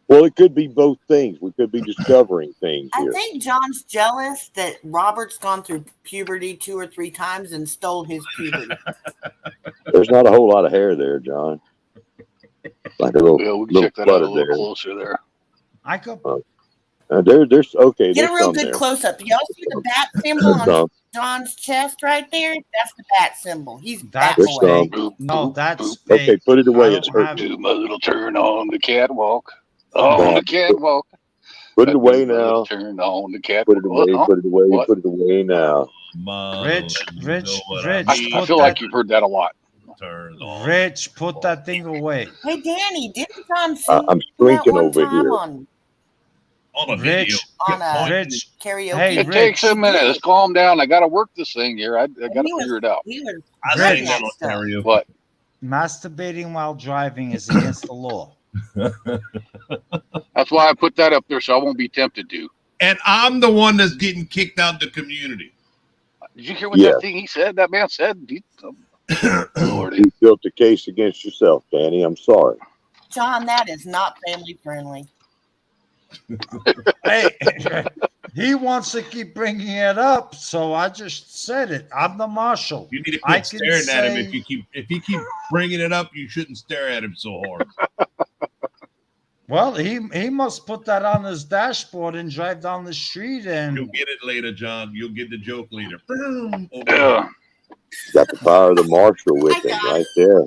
Well, it could be both things. We could be discovering things I here. think John's jealous that Robert's gone through puberty 2 or 3 times and stole his puberty. There's not a whole lot of hair there, John. Like a Yeah, little, we can little check that out a flutter little there. closer there. I could. There's okay. Get There's a real some good there. close up. Y'all see the bat symbol There's on some. John's chest right there? That's the bat symbol. He's bat That's There's boy. some. fake. No, that's Okay, fake. put it I away. It's don't have hurting. Do my little turn on the catwalk. No. On the catwalk. Put it I away do my little now. turn on the catwalk. Put it away. Huh? Put it away. What? Put it away now. Mama, Rich, let me Rich, know what Rich, I I need. put feel that- like you've heard that a lot. Turn on. Rich, put that thing away. Hey, Danny, didn't John see I'm that shrinking one over time here. on On a video. Rich, On a- Rich, karaoke? Hey, It Rich. takes a minute. Let's calm down. I got to work this thing here. I got to He was- figure it out. He was I Rich. sang that on karaoke. What? masturbating while driving is against the law. That's why I put that up there so I won't be tempted to. And I'm the one that's getting kicked out the community. Did you hear what Yeah. that thing he said? That man said, Lordy. You built a case against yourself, Danny. I'm sorry. John, that is not family friendly. Hey, he wants to keep bringing it up, so I just said it. I'm the marshal. You need to I quit can staring at him. say- If he keep bringing it up, you shouldn't stare at him so hard. Well, he must put that on his dashboard and drive down the street You'll and get it later, John. You'll get the joke later. Boom. Over Yeah. Got the power of the marshal with him right there.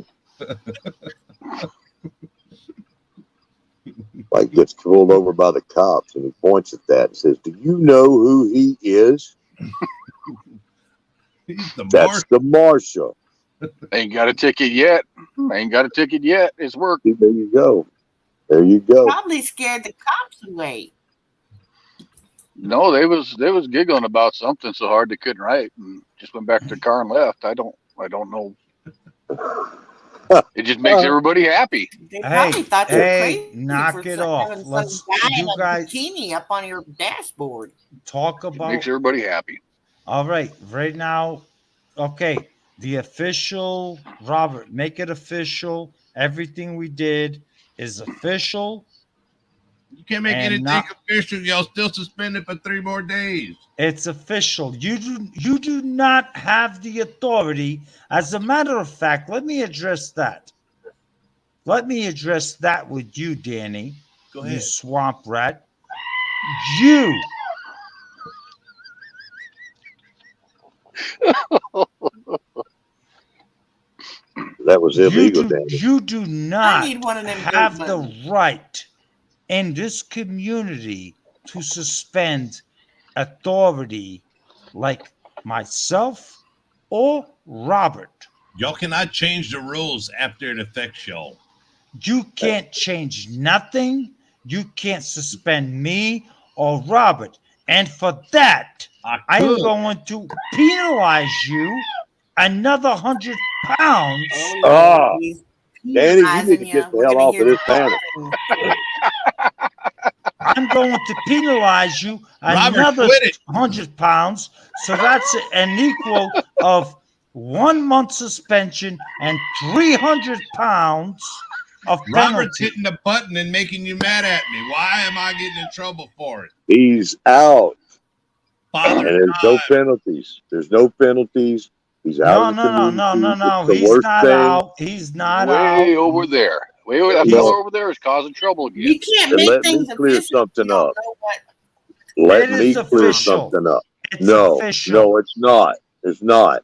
Like gets pulled over by the cops and he points at that and says, "Do you know who he is? He's the That's mark. the marshal." Ain't got a ticket yet. Ain't got a ticket yet. It's work. See, there you go. There you go. Probably scared the cops away. No, they was giggling about something so hard they couldn't write and just went back to their car and left. I don't know. It just makes everybody happy. They probably thought you were crazy. knock for it having off. some Let's guy in you a guys bikini up on your dashboard. talk It about. makes everybody happy. All right, right now, okay. The official, Robert, make it official. Everything we did is official. You can't make And anything not- official. Y'all still suspended for 3 more days. It's official. You do not have the authority. As a matter of fact, let me address that. Let me address that with you, Danny. Go You ahead. swamp rat. You. That was illegal, Danny. You do I not need one of them have goat the buttons. right in this community to suspend authority like myself or Robert. Y'all cannot change the rules after it affects y'all. You can't change nothing. You can't suspend me or Robert. And for that, I am could. going to penalize you another 100 pounds. Oh, Ah, Lord, he's Danny, you penalizing need to get the We're hell gonna off hear of this the panel. talking. I'm going to penalize you Robert, another quit it. 100 pounds. So that's an equal of 1 month suspension and 300 pounds of Robert's penalty. hitting the button and making you mad at me. Why am I getting in trouble for it? He's out. Father And there's no time. penalties. There's no penalties. He's out No, of the no, no, community. no, no, no. It's the He's worst not thing. out. He's not Way out. over there. Way over that No. fellow over there is causing trouble again. You can't Then make let me things clear official. something You don't up. know what. Let It me is clear official. something up. It's No, official. no, it's not. It's not.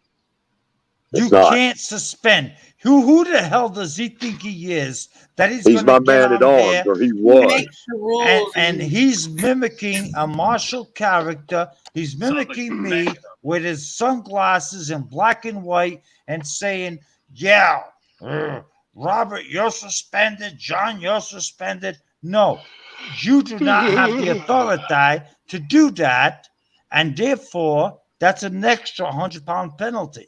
You It's not. can't suspend. Who the hell does he think he is that he's He's going my to get man on at there arms, or he He was. makes the rules. and he's mimicking a martial character. He's mimicking me with his sunglasses in black and white and saying, yeah, Robert, you're suspended. John, you're suspended. No, you do not have the authority to do that. And therefore, that's an extra 100-pound penalty.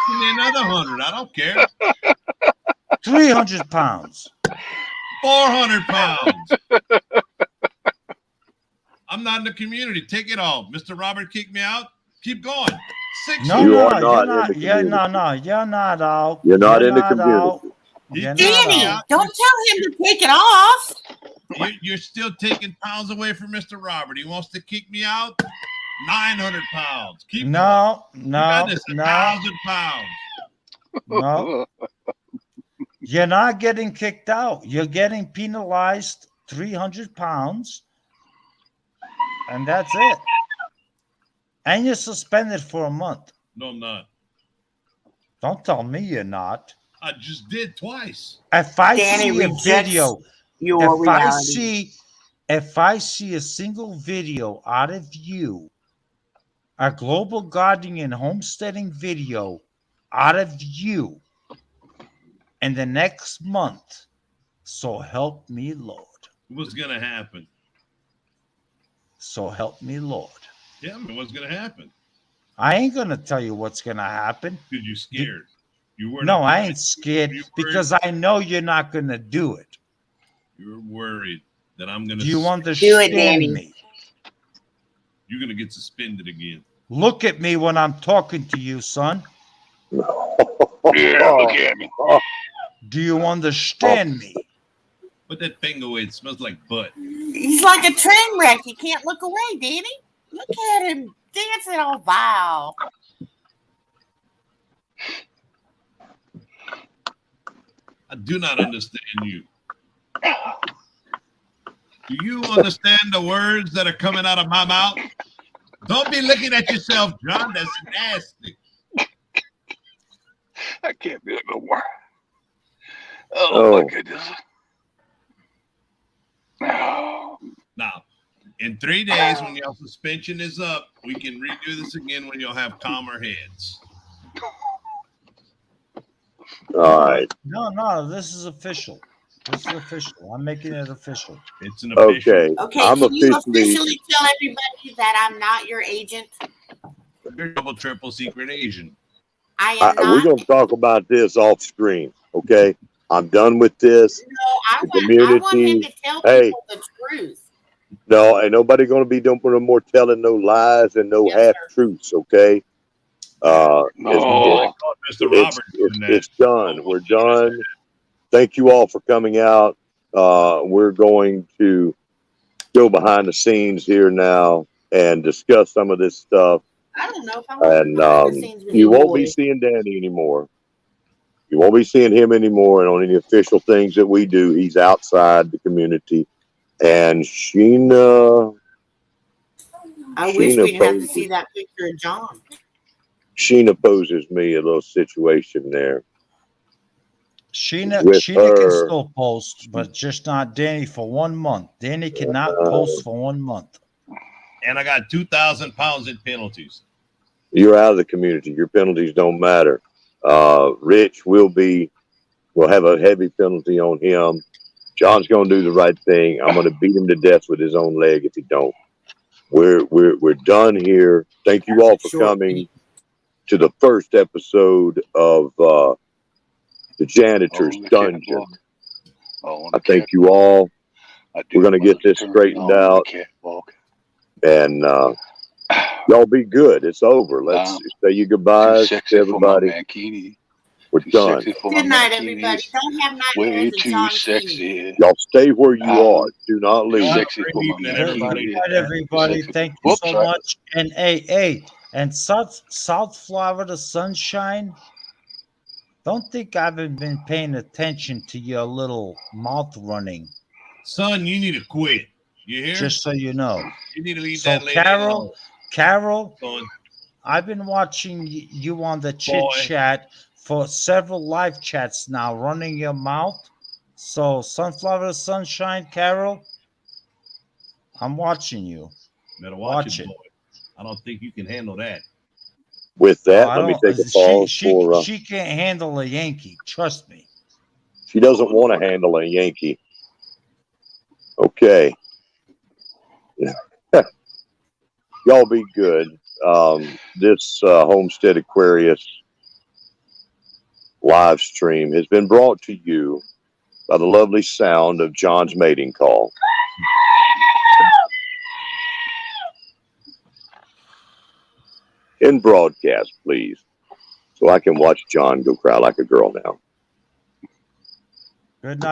Give me another 100. I don't care. 300 pounds. 400 pounds. I'm not in the community. Take it all. Mr. Robert kicked me out. Keep going. 600. No, You no, are not you're in not. the Yeah, no, community. no, you're not out. You're not in the out. community. He You're kicked not me Danny, out. out. don't tell him to take it off. You're still taking pounds away from Mr. Robert. He wants to kick me out. 900 pounds. Keep going. No, You got this. no, 1,000 pounds. no. You're not getting kicked out. You're getting penalized 300 pounds. And that's it. And you're suspended for a month. No, I'm not. Don't tell me you're not. I just did twice. If I Danny see a rejects video, your if I see a single video out of you, a global gardening and homesteading video out of you in the next month, so help me Lord. What's going to happen? So help me Lord. Yeah, I mean, what's going to happen? I ain't gonna tell you what's gonna happen. Because you're scared. You were No, I ain't scared because I know you're not gonna do it. You're worried that I'm going to. Do you Do it, understand Danny. me? You're going to get suspended again. Look at me when I'm talking to you, son. Yeah, look at me. Do you understand me? Put that thing away. It smells like butt. He's like a train wreck. You can't look away, Danny. Look at him dancing all vile. I do not understand you. Do you understand the words that are coming out of my mouth? Don't be looking at yourself, John. That's nasty. I can't do it no more. Oh, my goodness. Oh. Now, in 3 days, when your suspension is up, we can redo this again when you'll have calmer heads. All right. No, this is official. This is official. I'm making it official. It's an official. Okay. Okay, I'm can you officially. officially tell everybody that I'm not your agent? You're double, triple secret Asian. I am We're not. going to talk about this off screen. Okay. I'm done with this. No, I The want him community. to tell Hey. people the truth. No, ain't nobody going to be doing no more telling no lies and no Yes, half sir. truths. Okay. No. Mr. Robert doing that. It's done. We're done. Thank you all for coming out. We're going to go behind the scenes here now and discuss some of this stuff. I don't know if I want to And behind the scenes with you won't boy. be seeing Danny anymore. You won't be seeing him anymore. And on any official things that we do, he's outside the community. And Sheena. I wish Sheena we didn't have to poses- see that picture of John. Sheena poses me a little situation there. Sheena With can her. still post, but just not Danny for 1 month. Danny cannot post for 1 month. And I got 2,000 pounds in penalties. You're out of the community. Your penalties don't matter. Rich will have a heavy penalty on him. John's going to do the right thing. I'm going to beat him to death with his own leg if he don't. We're done here. Thank you all for coming to the first episode of the Janitor's Dungeon. I thank you all. We're going to get this straightened out. And y'all be good. It's over. Let's say your goodbyes to everybody. We're done. Good night, everybody. Don't have nightmares Way of too John sexy. Y'all stay where you are. Do not leave. Sexy for my Good man. everybody. Good night, everybody. Thank you Whoops, so sorry. much. And hey, and South Florida sunshine. Don't think I haven't been paying attention to your little mouth running. Son, you need to quit. You hear? Just so you know. You need to leave So that lady alone. Carol, Son. I've been watching you on the chit Boy. chat for several live chats now, running your mouth. So Sunflower Sunshine, Carol, I'm watching you. Better Watch watch it. it, boy. I don't think you can handle that. With that, I let me don't- take a pause for. she can't handle a Yankee. Trust me. She doesn't want to handle a Yankee. Okay. Y'all be good. This Homestead Aquarius live stream has been brought to you by the lovely sound of John's mating call. In broadcast, please, so I can watch John go cry like a girl now. Good night.